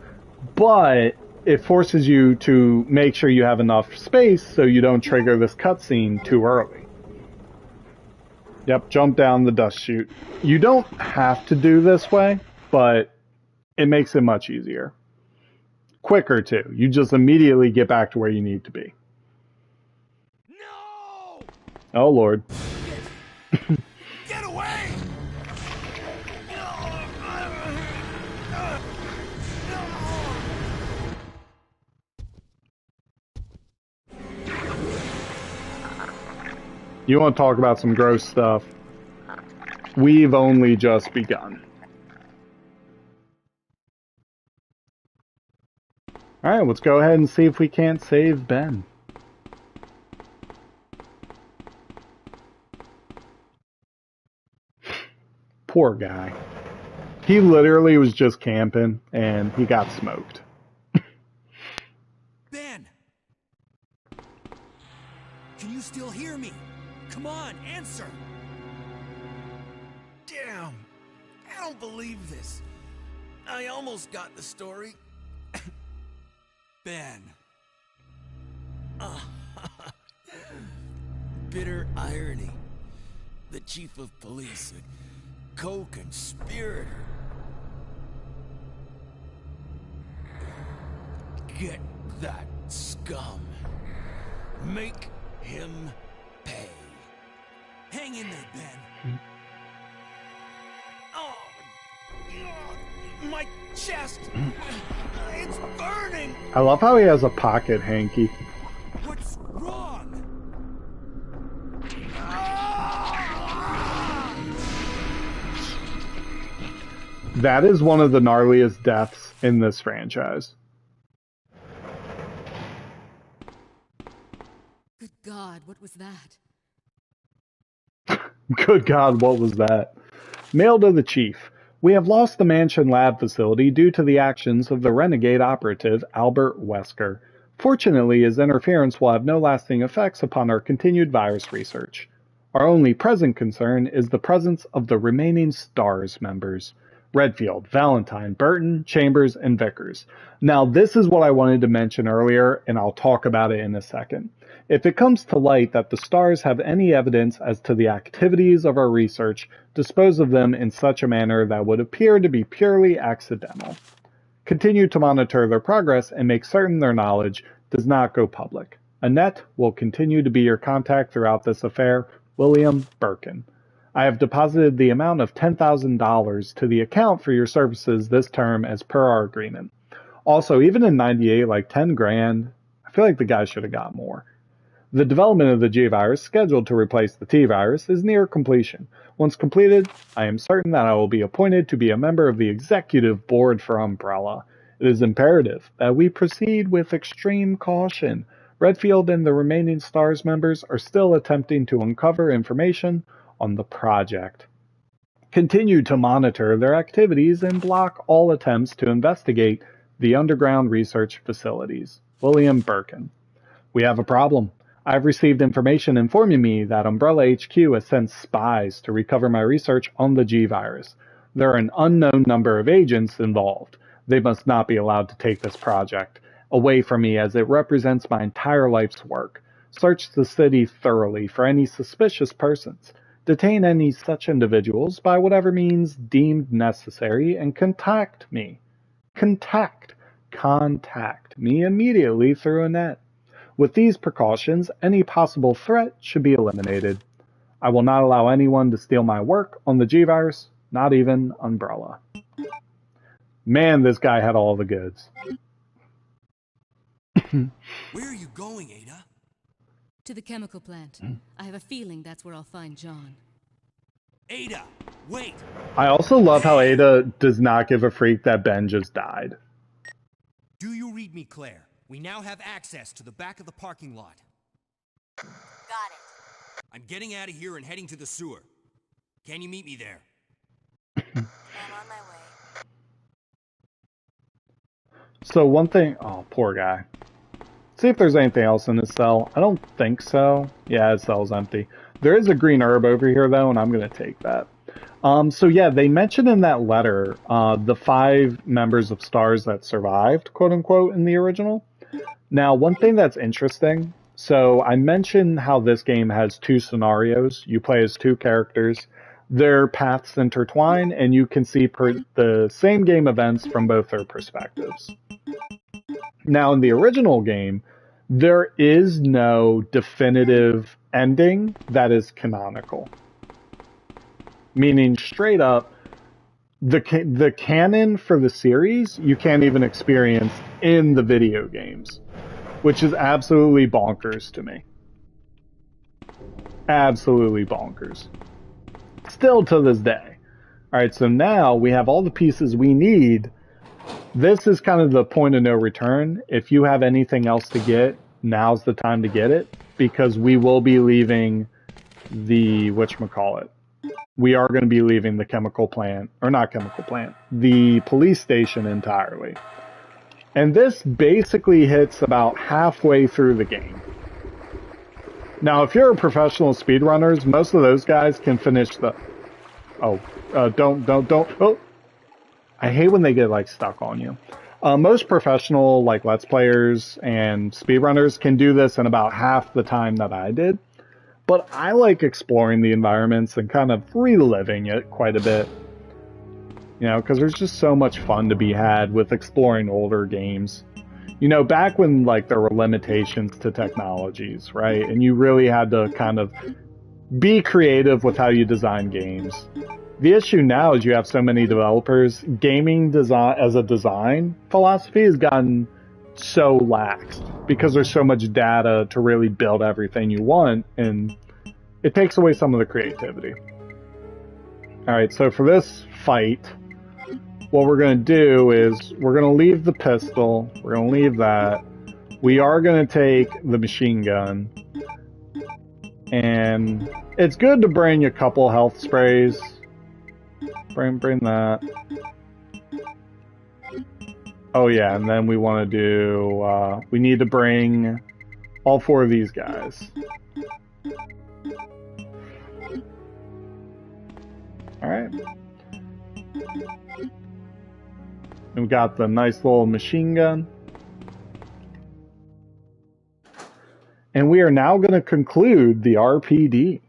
but it forces you to make sure you have enough space so you don't trigger this cutscene too early. Yep, jump down the dust chute. You don't have to do this way, but it makes it much easier. Quicker, too. You just immediately get back to where you need to be. No! Oh, Lord. Get away! You want to talk about some gross stuff? We've only just begun. Alright, let's go ahead and see if we can't save Ben. Poor guy. He literally was just camping, and he got smoked. Ben! Can you still hear me? Come on, answer! Damn! I don't believe this. I almost got the story. Ben. Bitter irony. The chief of police, a co-conspirator. Get that scum. Make him pay. Hang in there, Ben. Oh, my chest! It's burning! I love how he has a pocket hanky. What's wrong? That is one of the gnarliest deaths in this franchise. Good God, what was that? Good God, what was that? Mail to the chief. We have lost the mansion lab facility due to the actions of the renegade operative Albert Wesker. Fortunately, his interference will have no lasting effects upon our continued virus research. Our only present concern is the presence of the remaining STARS members. Redfield, Valentine, Burton, Chambers, and Vickers. Now, this is what I wanted to mention earlier, and I'll talk about it in a second. If it comes to light that the STARS have any evidence as to the activities of our research, dispose of them in such a manner that would appear to be purely accidental. Continue to monitor their progress and make certain their knowledge does not go public. Annette will continue to be your contact throughout this affair. William Birkin. I have deposited the amount of $10,000 to the account for your services this term as per our agreement. Also, even in 98, like 10 grand, I feel like the guy should have got more. The development of the G-Virus, scheduled to replace the T-Virus, is near completion. Once completed, I am certain that I will be appointed to be a member of the executive board for Umbrella. It is imperative that we proceed with extreme caution. Redfield and the remaining STARS members are still attempting to uncover information on the project. Continue to monitor their activities and block all attempts to investigate the underground research facilities. William Birkin. We have a problem. I have received information informing me that Umbrella HQ has sent spies to recover my research on the G-Virus. There are an unknown number of agents involved. They must not be allowed to take this project away from me as it represents my entire life's work. Search the city thoroughly for any suspicious persons. Detain any such individuals by whatever means deemed necessary and contact me. Contact me immediately through Annette. With these precautions, any possible threat should be eliminated. I will not allow anyone to steal my work on the G-Virus, not even Umbrella. Man, this guy had all the goods. Where are you going, Ada? To the chemical plant. I have a feeling that's where I'll find John. Ada, wait! I also love how Ada does not give a freak that Ben just died. Do you read me, Claire? We now have access to the back of the parking lot. Got it. I'm getting out of here and heading to the sewer. Can you meet me there? I'm on my way. So one thing... Oh, poor guy. See if there's anything else in this cell. I don't think so. Yeah, his cell's empty. There is a green herb over here, though, and I'm going to take that. So yeah, they mentioned in that letter the 5 members of STARS that survived, quote-unquote, in the original. Now, one thing that's interesting, so I mentioned how this game has 2 scenarios. You play as 2 characters. Their paths intertwine, and you can see the same game events from both their perspectives. Now, in the original game, there is no definitive ending that is canonical. Meaning, straight up, the canon for the series, you can't even experience in the video games, which is absolutely bonkers to me. Absolutely bonkers. Still to this day. Alright, so now we have all the pieces we need. This is kind of the point of no return. If you have anything else to get, now's the time to get it, because we will be leaving the, whatchamacallit, we are going to be leaving the chemical plant, or not chemical plant, the police station entirely. And this basically hits about halfway through the game. Now, if you're a professional speedrunners, most of those guys can finish the... don't. Oh, I hate when they get, like, stuck on you. Most professional, like, Let's Players and speedrunners can do this in about half the time that I did. But I like exploring the environments and kind of reliving it quite a bit. You know, because there's just so much fun to be had with exploring older games. You know, back when, like, there were limitations to technologies, right? And you really had to kind of be creative with how you design games. The issue now is you have so many developers. Gaming design as a design philosophy has gotten so lax because there's so much data to really build everything you want, and it takes away some of the creativity. Alright, so for this fight, what we're going to do is we're going to leave the pistol. We're going to leave that. We are going to take the machine gun. And it's good to bring a couple health sprays. Bring that. Oh yeah, and then we want to do, we need to bring all 4 of these guys. Alright. And we got the nice little machine gun. And we are now going to conclude the RPD.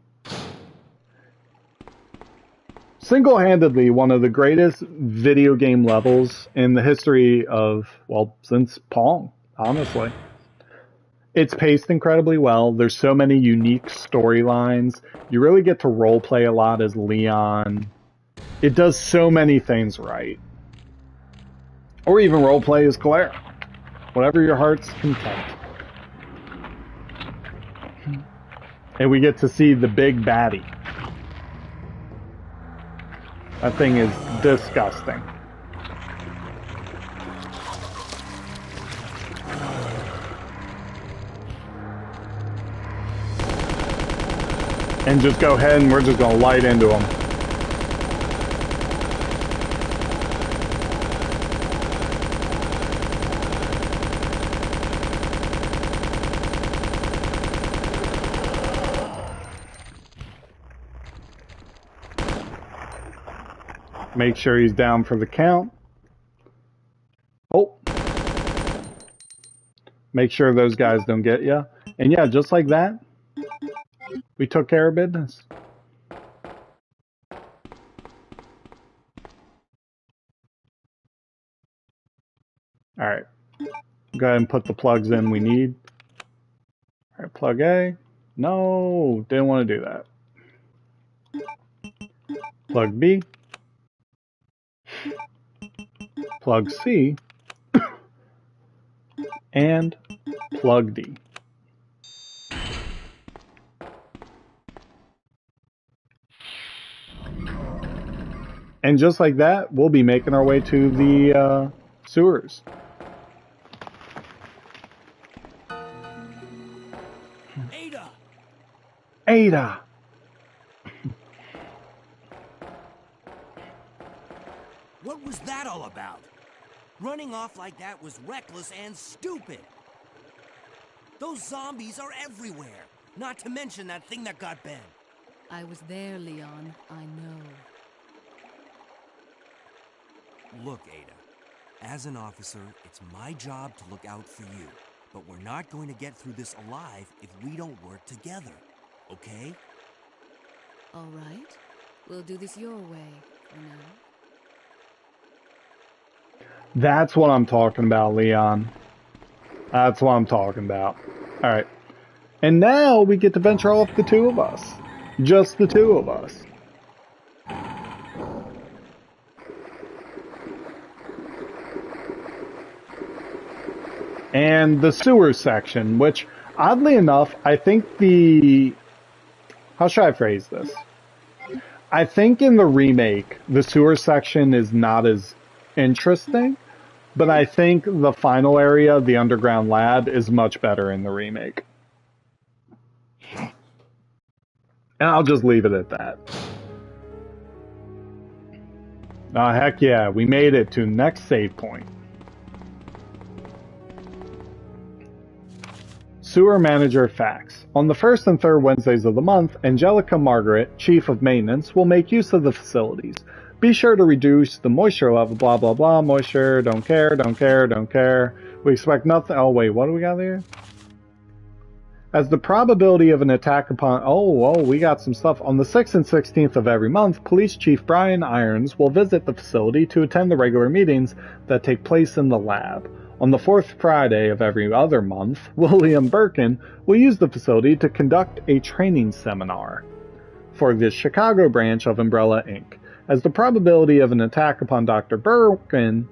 Single-handedly, one of the greatest video game levels in the history of, well, since Pong, honestly. It's paced incredibly well. There's so many unique storylines. You really get to roleplay a lot as Leon. It does so many things right. Or even roleplay as Claire. Whatever your heart's content. And we get to see the big baddie. That thing is disgusting. And just go ahead and we're just going to light into them. Make sure he's down for the count. Oh. Make sure those guys don't get you. And yeah, just like that, we took care of business. Alright. Go ahead and put the plugs in we need. Alright, plug A. No, didn't want to do that. Plug B. Plug C. And plug D. And just like that, we'll be making our way to the sewers. Ada! Ada! What was that all about? Running off like that was reckless and stupid. Those zombies are everywhere. Not to mention that thing that got Ben. I was there, Leon. I know. Look, Ada. As an officer, it's my job to look out for you. But we're not going to get through this alive if we don't work together. Okay? All right. We'll do this your way for now. That's what I'm talking about, Leon. That's what I'm talking about. Alright. And now we get to venture off the two of us. Just the two of us. And the sewer section, which, oddly enough, I think the How should I phrase this? I think in the remake, the sewer section is not as interesting, but I think the final area, the underground lab, is much better in the remake. And I'll just leave it at that. Oh, heck yeah, we made it to next save point. Sewer Manager Facts. On the first and third Wednesdays of the month, Angelica Margaret, Chief of Maintenance, will make use of the facilities. Be sure to reduce the moisture level, blah, blah, blah, moisture, don't care, don't care, don't care. We expect nothing. Oh, wait, what do we got here? As the probability of an attack upon... Oh, we got some stuff. On the 6th and 16th of every month, Police Chief Brian Irons will visit the facility to attend the regular meetings that take place in the lab. On the 4th Friday of every other month, William Birkin will use the facility to conduct a training seminar for the Chicago branch of Umbrella Inc. As the probability of an attack upon Dr. Birkin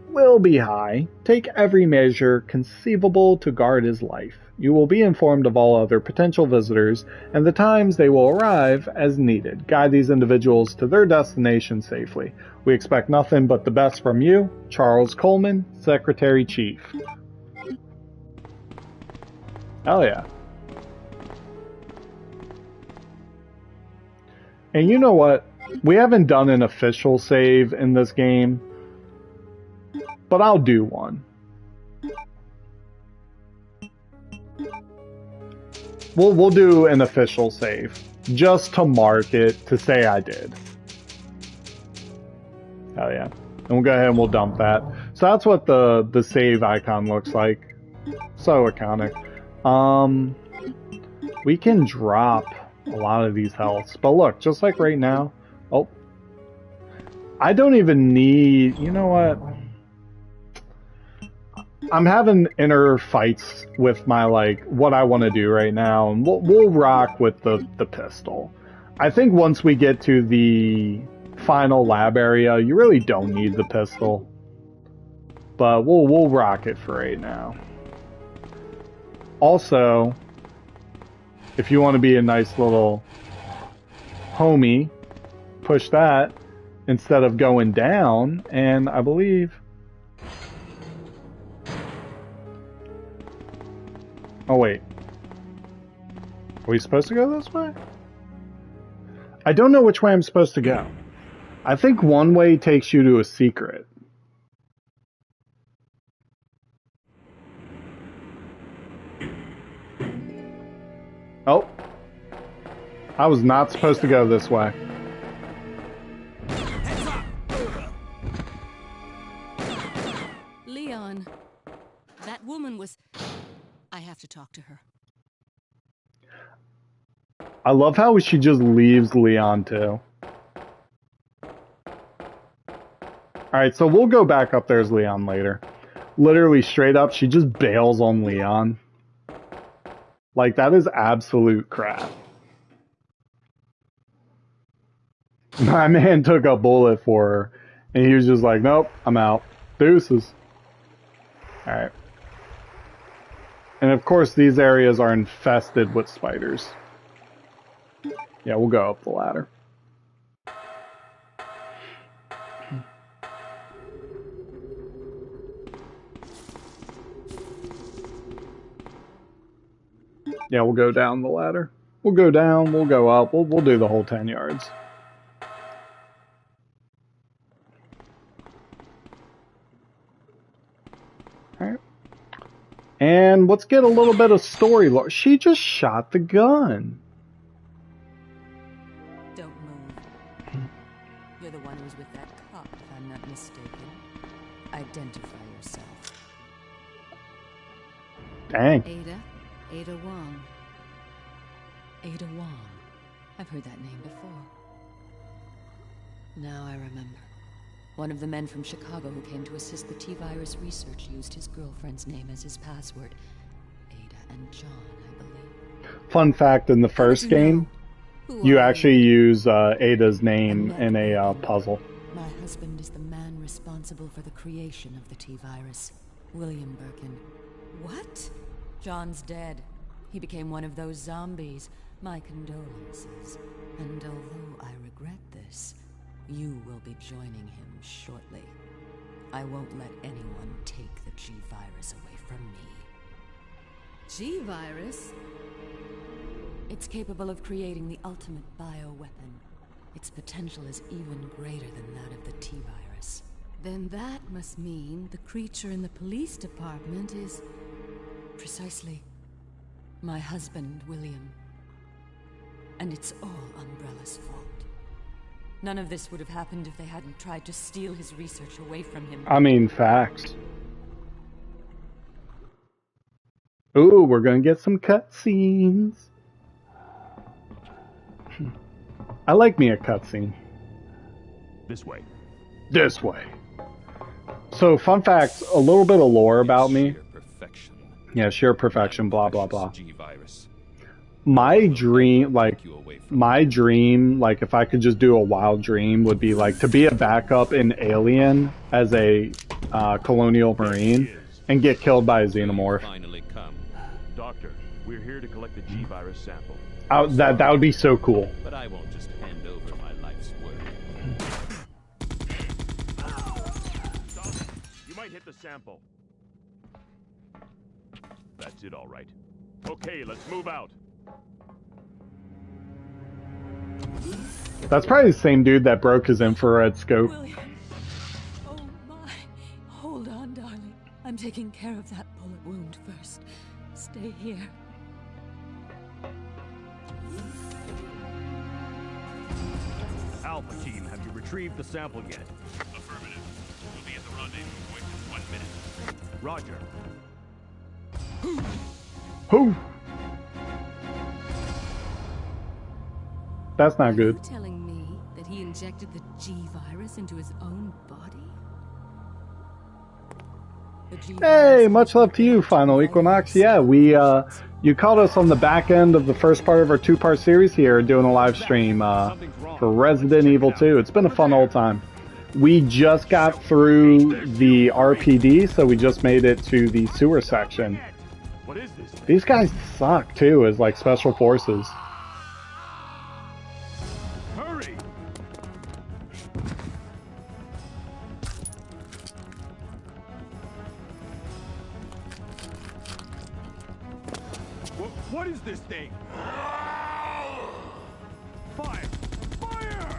will be high, take every measure conceivable to guard his life. You will be informed of all other potential visitors and the times they will arrive as needed. Guide these individuals to their destination safely. We expect nothing but the best from you, Charles Coleman, Secretary Chief. Hell yeah. And you know what? We haven't done an official save in this game, but I'll do one. We'll do an official save, just to mark it, to say I did. Hell yeah. And we'll go ahead and we'll dump that. So that's what the save icon looks like. So iconic. We can drop a lot of these healths. But look, just like right now. Oh. I don't even need... You know what? I'm having inner fights with my, like, what I want to do right now, and we'll rock with the pistol. I think once we get to the final lab area, you really don't need the pistol. But we'll rock it for right now. Also, if you want to be a nice little homie, push that instead of going down, and I believe... Oh, wait. Are we supposed to go this way? I don't know which way I'm supposed to go. I think one way takes you to a secret. Oh. I was not supposed to go this way. Leon, that woman was... I have to talk to her. I love how she just leaves Leon too. Alright, so we'll go back up there as Leon later. Literally straight up, she just bails on Leon. Like, that is absolute crap. My man took a bullet for her, and he was just like, nope, I'm out. Deuces. Alright. And of course, these areas are infested with spiders. Yeah, we'll go up the ladder. Yeah, we'll go down the ladder. We'll go down, we'll go up, we'll do the whole 10 yards. Alright. And let's get a little bit of story. She just shot the gun. Don't move. You're the one who was with that cop, if I'm not mistaken. Identify yourself. Dang. Ada Wong. Ada Wong. I've heard that name before. Now I remember. One of the men from Chicago who came to assist the T-virus research used his girlfriend's name as his password. Ada and John, I believe. Fun fact, in the first game, you actually use Ada's name in a puzzle. My husband is the man responsible for the creation of the T-virus, William Birkin. What? John's dead. He became one of those zombies. My condolences. And although I regret this, you will be joining him shortly. I won't let anyone take the G-Virus away from me. G-Virus? It's capable of creating the ultimate bioweapon. Its potential is even greater than that of the T-Virus. Then that must mean the creature in the police department is... Precisely. My husband, William. And it's all Umbrella's fault. None of this would have happened if they hadn't tried to steal his research away from him. I mean, facts. Ooh, we're gonna get some cutscenes. I like me a cutscene. This way. This way. So, fun fact, a little bit of lore about me. Sheer perfection. Yeah, sheer perfection, blah, blah, blah. G-Virus. My dream, like, if I could just do a wild dream, would be, like, to be a backup in Alien as a colonial marine and get killed by a xenomorph. Finally come. Doctor, we're here to collect the G-Virus sample. That would be so cool. But I won't just hand over my life's work. Stop. You might hit the sample. That's it, all right. Okay, let's move out. That's probably the same dude that broke his infrared scope. William. Oh my. Hold on, darling. I'm taking care of that bullet wound first. Stay here. Alpha team, have you retrieved the sample yet? Affirmative. We'll be at the rendezvous point in 1 minute. Roger. Who? That's not good. Are you telling me that he injected the G-Virus into his own body? Hey, much love to you, Final Equinox. Yeah, you caught us on the back end of the first part of our 2-part series here, doing a live stream for Resident Evil 2. It's been a fun old time. We just got through the RPD, so we just made it to the sewer section. What is this? These guys suck too, as like special forces. Hurry! What is this thing? Fire! Fire!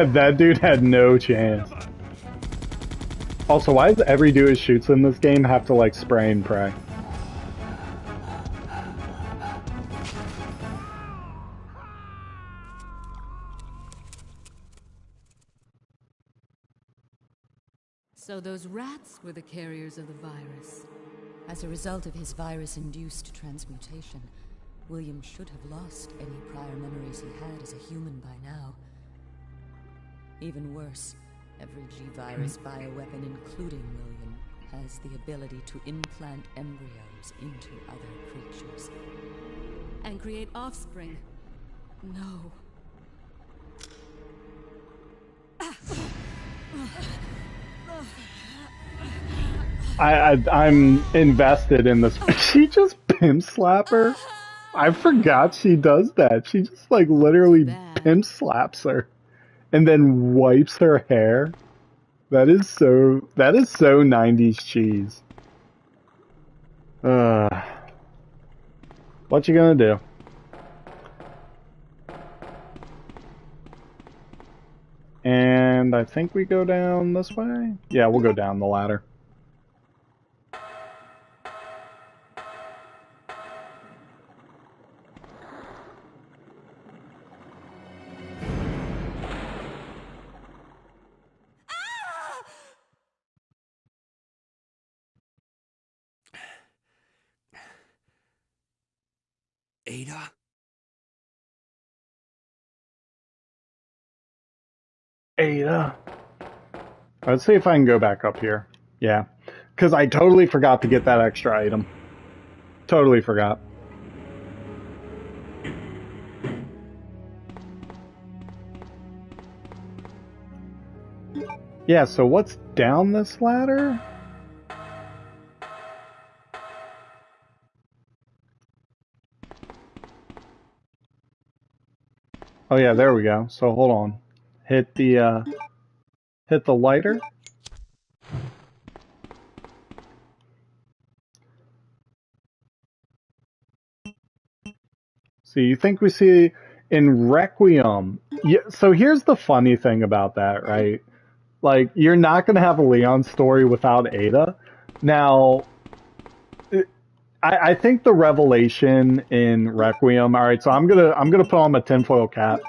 That dude had no chance. Also, why does every dude who shoots in this game have to like spray and pray? So those rats were the carriers of the virus. As a result of his virus-induced transmutation, William should have lost any prior memories he had as a human by now. Even worse, every G-Virus bioweapon, including William, has the ability to implant embryos into other creatures. And create offspring. No. I'm invested in this. She just pimp slap her. I forgot she does that. She just like literally pimp slaps her and then wipes her hair. That is so 90s cheese. What you gonna do? And I think we go down this way? Yeah, we'll go down the ladder. Ada? Ada. Let's see if I can go back up here. Yeah. Because I totally forgot to get that extra item. Totally forgot. Yeah, so what's down this ladder? Oh yeah, there we go. So hold on. Hit the lighter. So you think we see in Requiem? Yeah, so here's the funny thing about that, right? Like, you're not going to have a Leon story without Ada. Now, I think the revelation in Requiem. All right, so I'm gonna put on my tinfoil cap.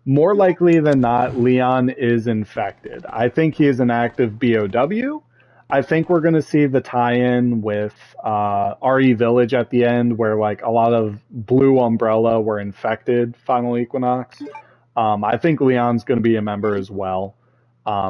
More likely than not, Leon is infected. I think he is an active BOW. I think we're gonna see the tie-in with RE Village at the end, where like a lot of Blue Umbrella were infected. Final Equinox. I think Leon's gonna be a member as well.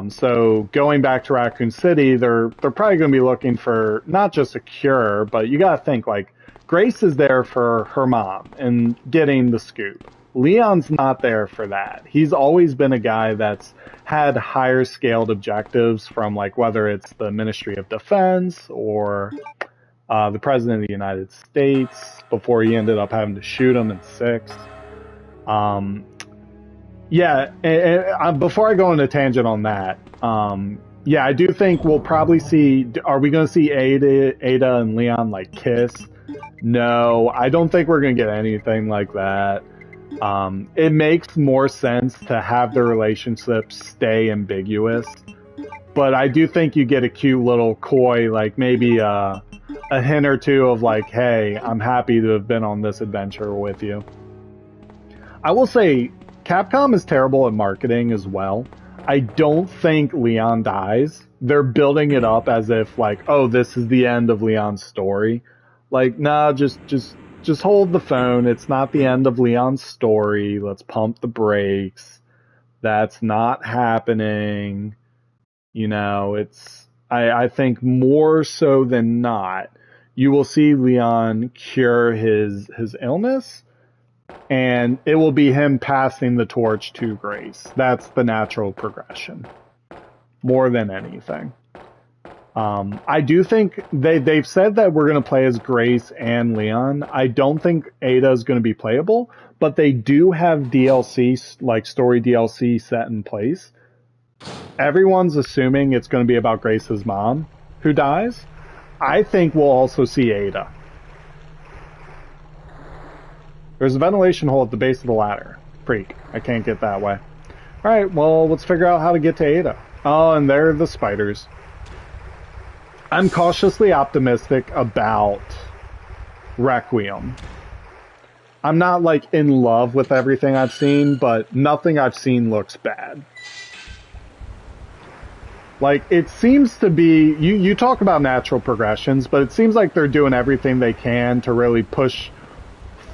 So going back to Raccoon City, they're probably going to be looking for not just a cure, but you got to think like Grace is there for her mom and getting the scoop. Leon's not there for that. He's always been a guy that's had higher scaled objectives from like whether it's the Ministry of Defense or the President of the United States before he ended up having to shoot him in 6. Yeah, before I go on a tangent on that, yeah, I do think we'll probably see. Are we going to see Ada and Leon like kiss? No, I don't think we're going to get anything like that. It makes more sense to have the relationship stay ambiguous, but I do think you get a cute little coy, like maybe a hint or two of like, "Hey, I'm happy to have been on this adventure with you." I will say, Capcom is terrible at marketing as well. I don't think Leon dies. They're building it up as if like, oh, this is the end of Leon's story. Like, nah, just hold the phone. It's not the end of Leon's story. Let's pump the brakes. That's not happening. You know, I think more so than not, you will see Leon cure his illness. And it will be him passing the torch to Grace. That's the natural progression, more than anything. I do think they've said that we're going to play as Grace and Leon. I don't think Ada is going to be playable, but they do have DLC, like story DLC set in place. Everyone's assuming it's going to be about Grace's mom who dies. I think we'll also see Ada. There's a ventilation hole at the base of the ladder. Freak. I can't get that way. Alright, well, let's figure out how to get to Ada. Oh, and there are the spiders. I'm cautiously optimistic about Requiem. I'm not, like, in love with everything I've seen, but nothing I've seen looks bad. Like, it seems to be... You talk about natural progressions, but it seems like they're doing everything they can to really push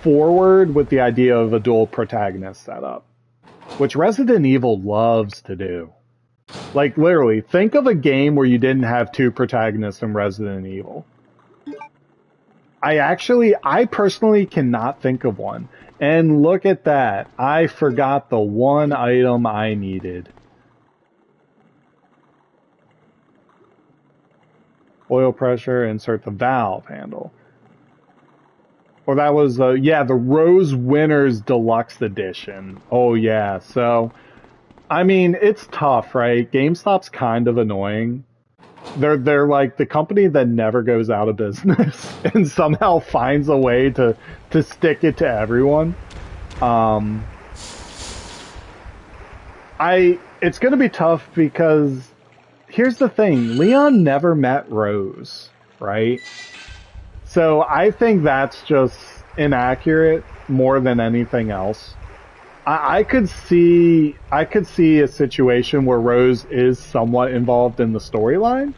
forward with the idea of a dual protagonist setup, which Resident Evil loves to do. Like, literally, think of a game where you didn't have 2 protagonists in Resident Evil. I personally cannot think of one. And look at that. I forgot the one item I needed. Oil pressure, insert the valve handle. Or that was, yeah, the Rose Winners Deluxe Edition. Oh, yeah. So, I mean, it's tough, right? GameStop's kind of annoying. They're like the company that never goes out of business and somehow finds a way to stick it to everyone. It's going to be tough because here's the thing. Leon never met Rose, right? So I think that's just inaccurate more than anything else. I could see a situation where Rose is somewhat involved in the storyline.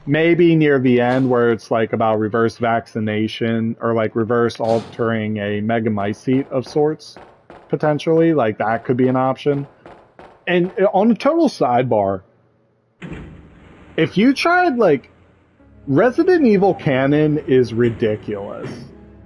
Maybe near the end where it's like about reverse vaccination or like reverse altering a megamycete of sorts, potentially. Like that could be an option. And on a total sidebar, if you tried like Resident Evil canon is ridiculous.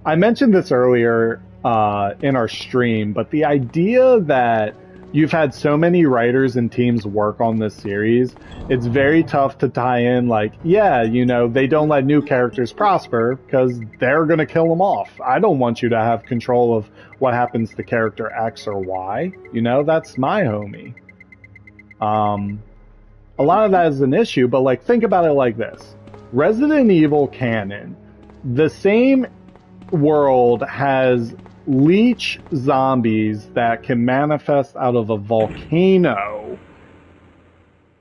I mentioned this earlier in our stream, but the idea that you've had so many writers and teams work on this series, it's very tough to tie in, like, yeah, you know, they don't let new characters prosper because they're going to kill them off. I don't want you to have control of what happens to character X or Y. You know, that's my homie. A lot of that is an issue, but like, think about it like this. Resident Evil canon, the same world has leech zombies that can manifest out of a volcano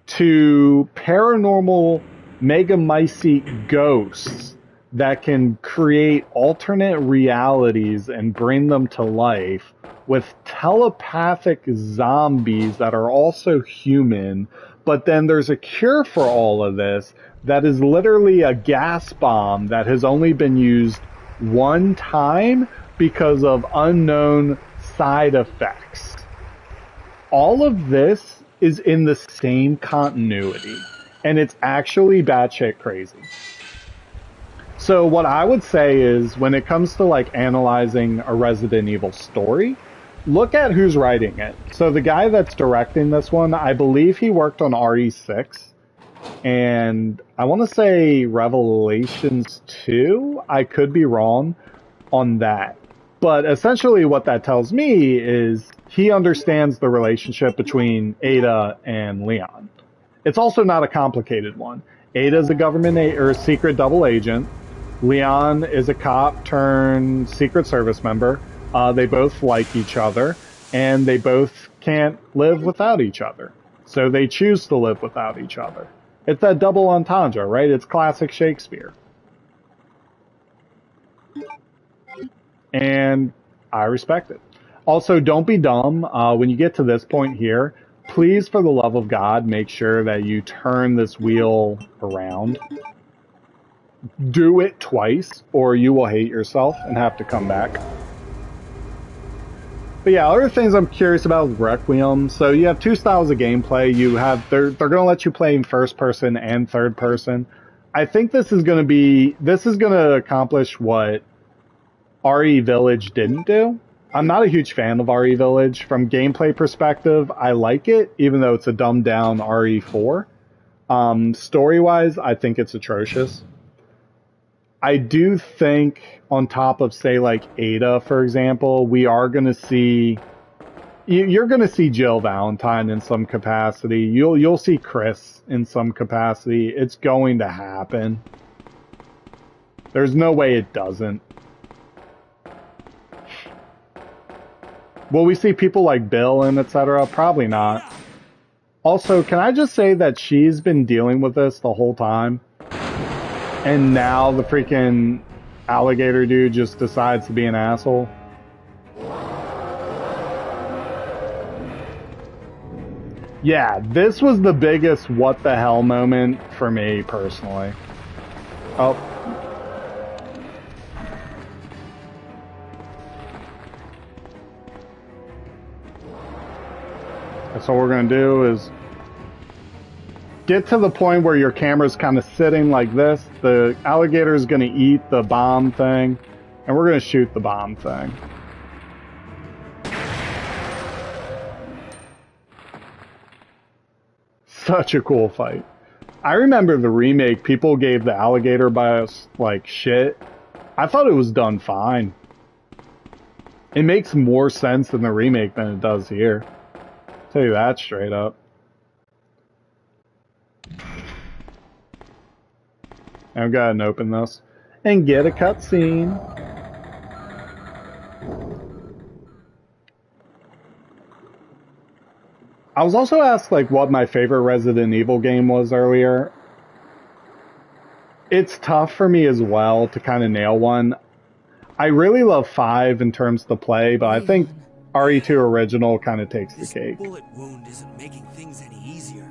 to paranormal megamycete ghosts that can create alternate realities and bring them to life, with telepathic zombies that are also human. But then there's a cure for all of this that is literally a gas bomb that has only been used one time because of unknown side effects. All of this is in the same continuity, and it's actually batshit crazy. So what I would say is, when it comes to like analyzing a Resident Evil story, look at who's writing it. So the guy that's directing this one, I believe he worked on RE6, and I want to say Revelations 2. I could be wrong on that. But essentially what that tells me is he understands the relationship between Ada and Leon. It's also not a complicated one. Ada's a government or a secret double agent. Leon is a cop turned Secret Service member. They both like each other, and they both can't live without each other. So they choose to live without each other. It's that double entendre, right? It's classic Shakespeare. And I respect it. Also, don't be dumb. When you get to this point here, please, for the love of God, make sure that you turn this wheel around. Do it twice, or you will hate yourself and have to come back. But yeah, other things I'm curious about with Requiem. So you have two styles of gameplay. You have they're going to let you play in first person and third person. I think this is going to accomplish what RE Village didn't do. I'm not a huge fan of RE Village. From gameplay perspective, I like it, even though it's a dumbed down RE4. Story-wise, I think it's atrocious. I do think, on top of, say, like Ada, for example, we are going to see... You're going to see Jill Valentine in some capacity. You'll see Chris in some capacity. It's going to happen. There's no way it doesn't. Will we see people like Bill and etc.? Probably not. Also, can I just say that she's been dealing with this the whole time? And now the freaking alligator dude just decides to be an asshole? Yeah, this was the biggest what the hell moment for me personally. Oh. So what we're going to do is get to the point where your camera's kind of sitting like this. The alligator is going to eat the bomb thing, and we're going to shoot the bomb thing. Such a cool fight. I remember the remake, people gave the alligator bios like shit. I thought it was done fine. It makes more sense in the remake than it does here. Tell you that straight up. I've got to open this and get a cutscene. I was also asked like what my favorite Resident Evil game was earlier. It's tough for me as well to kind of nail one. I really love 5 in terms of the play, but I think RE2 original kind of takes the cake. This bullet wound isn't making things any easier.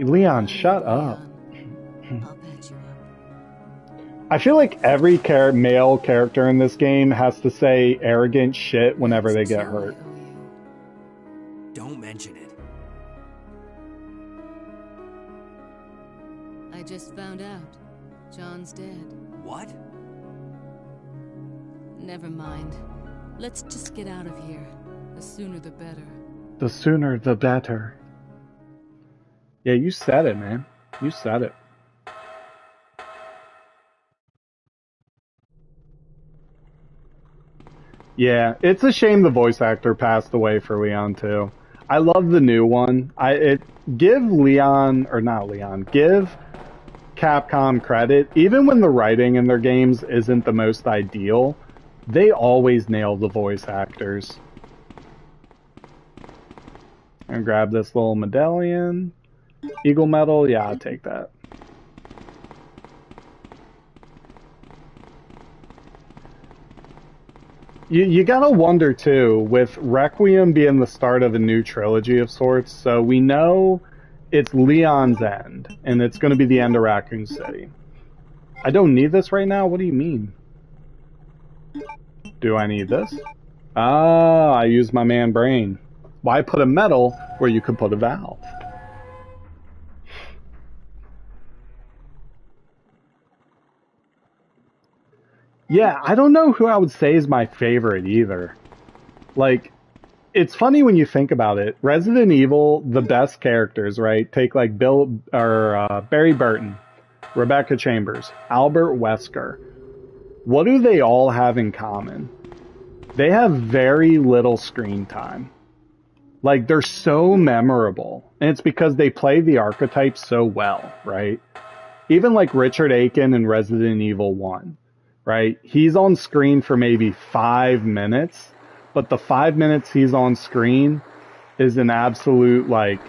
Leon, shut up. I feel like every male character in this game has to say arrogant shit whenever they get hurt. Don't mention it. I just found out. John's dead. What? Never mind. Let's just get out of here. The sooner the better. The sooner the better. Yeah, you said it, man. You said it. Yeah, it's a shame the voice actor passed away for Leon too. I love the new one. Give Leon or not Leon, give Capcom credit. Even when the writing in their games isn't the most ideal, they always nail the voice actors. And grab this little medallion. Eagle medal, yeah, I'll take that. You gotta wonder too, with Requiem being the start of a new trilogy of sorts, so we know it's Leon's end, and it's gonna be the end of Raccoon City. I don't need this right now? What do you mean? Do I need this? Ah, I used my man brain. Why put a medal where you could put a valve? Yeah, I don't know who I would say is my favorite either. Like, it's funny when you think about it. Resident Evil, the best characters, right? Take like Barry Burton, Rebecca Chambers, Albert Wesker. What do they all have in common? They have very little screen time. Like, they're so memorable. And it's because they play the archetypes so well, right? Even like Richard Aiken in Resident Evil 1, right? He's on screen for maybe 5 minutes, but the 5 minutes he's on screen is an absolute, like,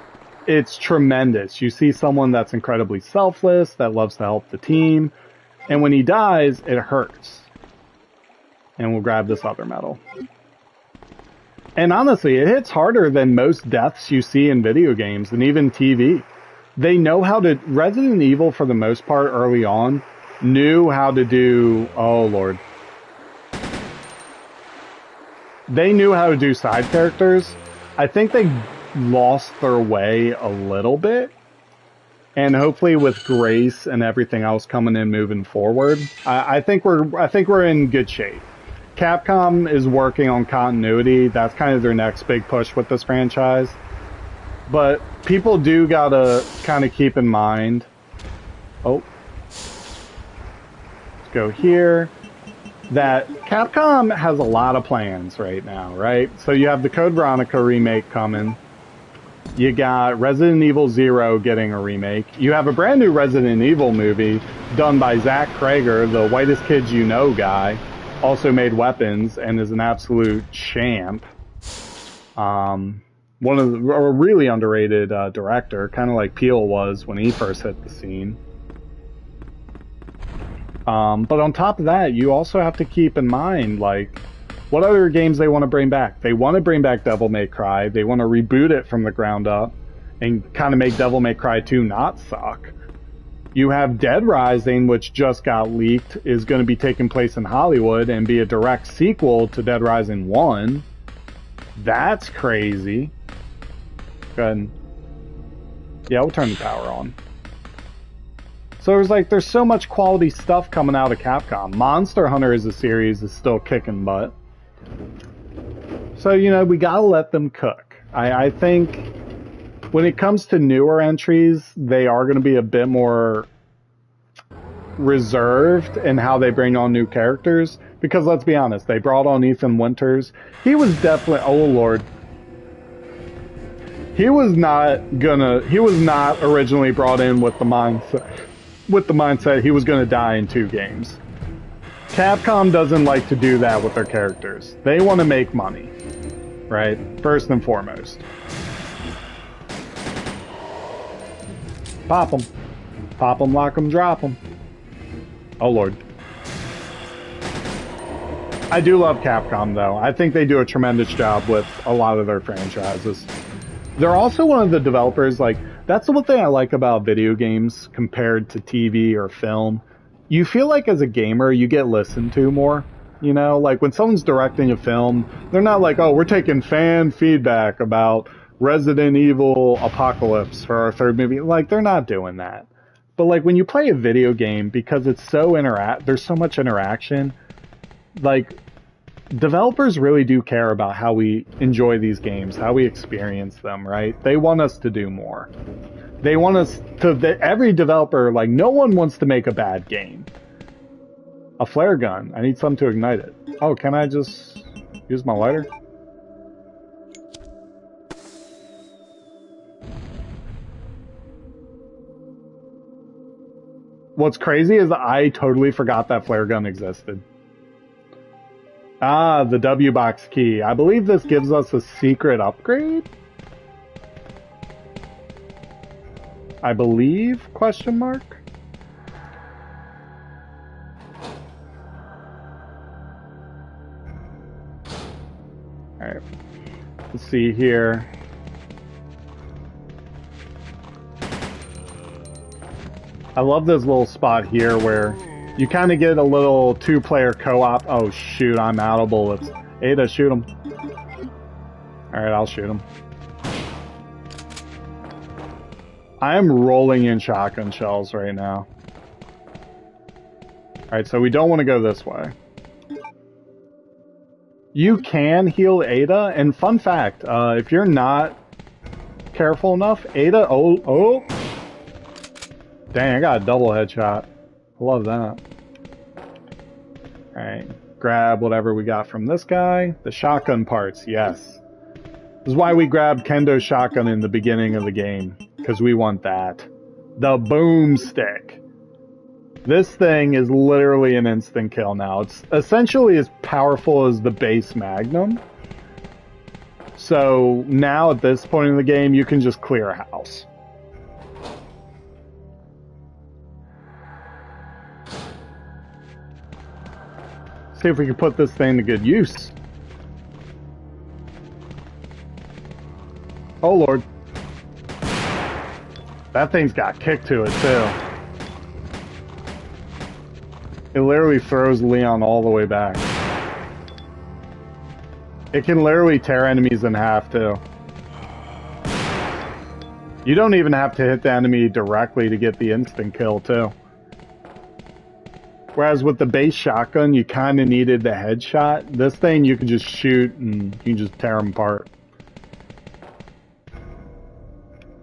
it's tremendous. You see someone that's incredibly selfless, that loves to help the team, and when he dies, it hurts. And we'll grab this other medal. And honestly, it hits harder than most deaths you see in video games and even TV. They know how to... Resident Evil, for the most part, early on, knew how to do... Oh, Lord. They knew how to do side characters. I think they lost their way a little bit. And hopefully with Grace and everything else coming in moving forward, I think we're in good shape. Capcom is working on continuity. That's kind of their next big push with this franchise. But people do gotta kind of keep in mind... Oh. Let's go here. That Capcom has a lot of plans right now, right? So you have the Code Veronica remake coming. You got Resident Evil 0 getting a remake. You have a brand new Resident Evil movie done by Zach Krager, the whitest kids you know guy. Also made weapons and is an absolute champ. A really underrated director, kind of like Peele was when he first hit the scene. But on top of that, you also have to keep in mind, like, what other games they want to bring back. They want to bring back Devil May Cry. They want to reboot it from the ground up and kind of make Devil May Cry 2 not suck. You have Dead Rising, which just got leaked, is going to be taking place in Hollywood and be a direct sequel to Dead Rising 1. That's crazy. Go ahead. Yeah, we'll turn the power on. So there's so much quality stuff coming out of Capcom. Monster Hunter as a series is still kicking butt. So, you know, we gotta let them cook. I think when it comes to newer entries, they are going to be a bit more reserved in how they bring on new characters. Because let's be honest, they brought on Ethan Winters. He was definitely, oh Lord. He was not originally brought in with the mindset he was going to die in 2 games. Capcom doesn't like to do that with their characters. They want to make money, right? First and foremost. Pop them. Pop them, lock them, drop them. Oh, Lord. I do love Capcom, though. I think they do a tremendous job with a lot of their franchises. They're also one of the developers, like, that's the one thing I like about video games compared to TV or film. You feel like as a gamer, you get listened to more. You know, like when someone's directing a film, they're not like, oh, we're taking fan feedback about Resident Evil Apocalypse for our 3rd movie. Like, they're not doing that. But like when you play a video game, because it's so there's so much interaction, like developers really do care about how we enjoy these games, how we experience them, right? They want us to do more. They want us to, every developer, like, no one wants to make a bad game. A flare gun. I need something to ignite it. Oh, can I just use my lighter? What's crazy is I totally forgot that flare gun existed. Ah, the W box key. I believe this gives us a secret upgrade? I believe? Question mark? Alright. Let's see here. I love this little spot here where you kind of get a little two-player co-op. Oh shoot, I'm out of bullets. Ada, shoot him. Alright, I'll shoot him. I am rolling in shotgun shells right now. Alright, so we don't want to go this way. You can heal Ada, and fun fact, if you're not careful enough, Ada... Oh! Dang, I got a double headshot. I love that. Alright, grab whatever we got from this guy. The shotgun parts, yes. This is why we grabbed Kendo's shotgun in the beginning of the game. Because we want that. The boomstick. This thing is literally an instant kill now. It's essentially as powerful as the base Magnum. So now at this point in the game, you can just clear a house. See if we can put this thing to good use. Oh Lord. That thing's got kick to it too. It literally throws Leon all the way back. It can literally tear enemies in half too. You don't even have to hit the enemy directly to get the instant kill too. Whereas with the base shotgun, you kind of needed the headshot. This thing, you can just shoot and you can just tear them apart.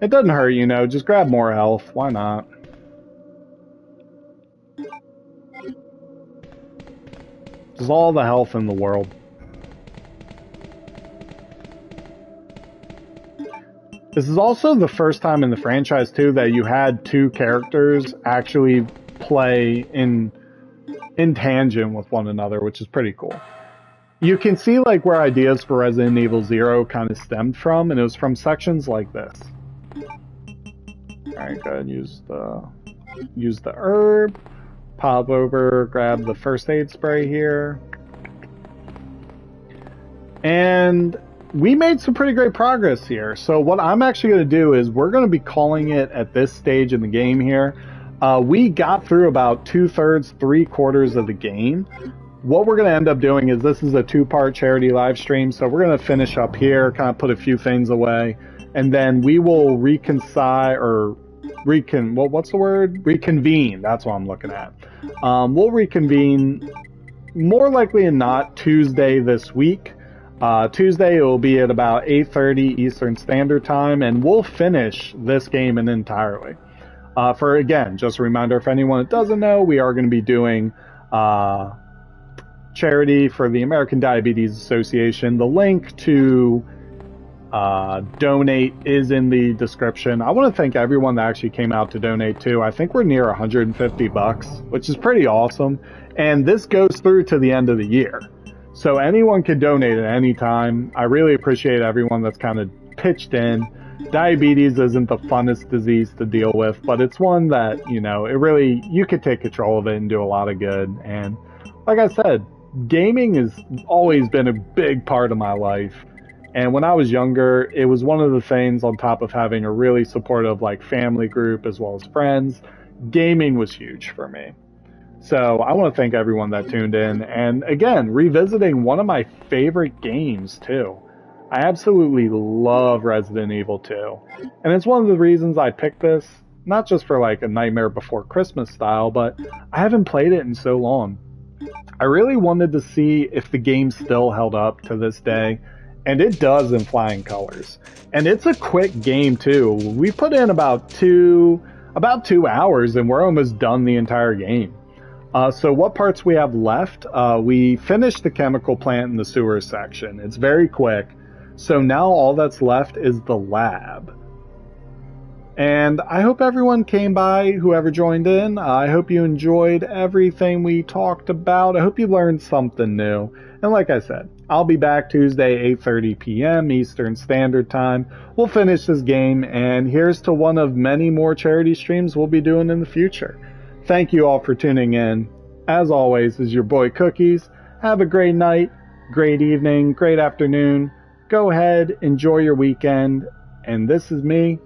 It doesn't hurt, you know, just grab more health. Why not? Just all the health in the world. This is also the first time in the franchise, too, that you had two characters actually play in tangent with one another, which is pretty cool. You can see, like, where ideas for Resident Evil 0 kind of stemmed from, and it was from sections like this. Alright, go ahead and use the herb. Pop over, grab the first aid spray here. And we made some pretty great progress here. So what I'm actually going to do is we're going to be calling it at this stage in the game here. We got through about 2/3, 3/4 of the game. What we're going to end up doing is this is a 2-part charity live stream. So we're going to finish up here, kind of put a few things away. And then we will reconcile or what's the word? Reconvene. That's what I'm looking at. We'll reconvene more likely than not Tuesday this week. Tuesday it will be at about 8:30 Eastern Standard Time, and we'll finish this game entirely. For again, just a reminder, if anyone that doesn't know, we are going to be doing charity for the American Diabetes Association. The link to donate is in the description. I want to thank everyone that actually came out to donate too. I think we're near $150, which is pretty awesome. And this goes through to the end of the year. So anyone can donate at any time. I really appreciate everyone that's kind of pitched in. Diabetes isn't the funnest disease to deal with, but it's one that, you know, you could take control of it and do a lot of good. And like I said, gaming has always been a big part of my life. And when I was younger, it was one of the things, on top of having a really supportive like family group as well as friends, gaming was huge for me. So I want to thank everyone that tuned in. And again, revisiting one of my favorite games too. I absolutely love Resident Evil 2. And it's one of the reasons I picked this, not just for like a Nightmare Before Christmas style, but I haven't played it in so long. I really wanted to see if the game still held up to this day, and it does in flying colors. And it's a quick game too. We put in about 2 hours and we're almost done the entire game. So what parts we have left? We finished the chemical plant in the sewer section. It's very quick. So now all that's left is the lab. And I hope everyone came by, whoever joined in. I hope you enjoyed everything we talked about. I hope you learned something new. And like I said, I'll be back Tuesday, 8:30 p.m. Eastern Standard Time. We'll finish this game, and here's to one of many more charity streams we'll be doing in the future. Thank you all for tuning in. As always, is your boy Cookies. Have a great night, great evening, great afternoon. Go ahead, enjoy your weekend. And this is me,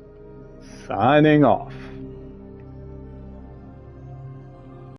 signing off.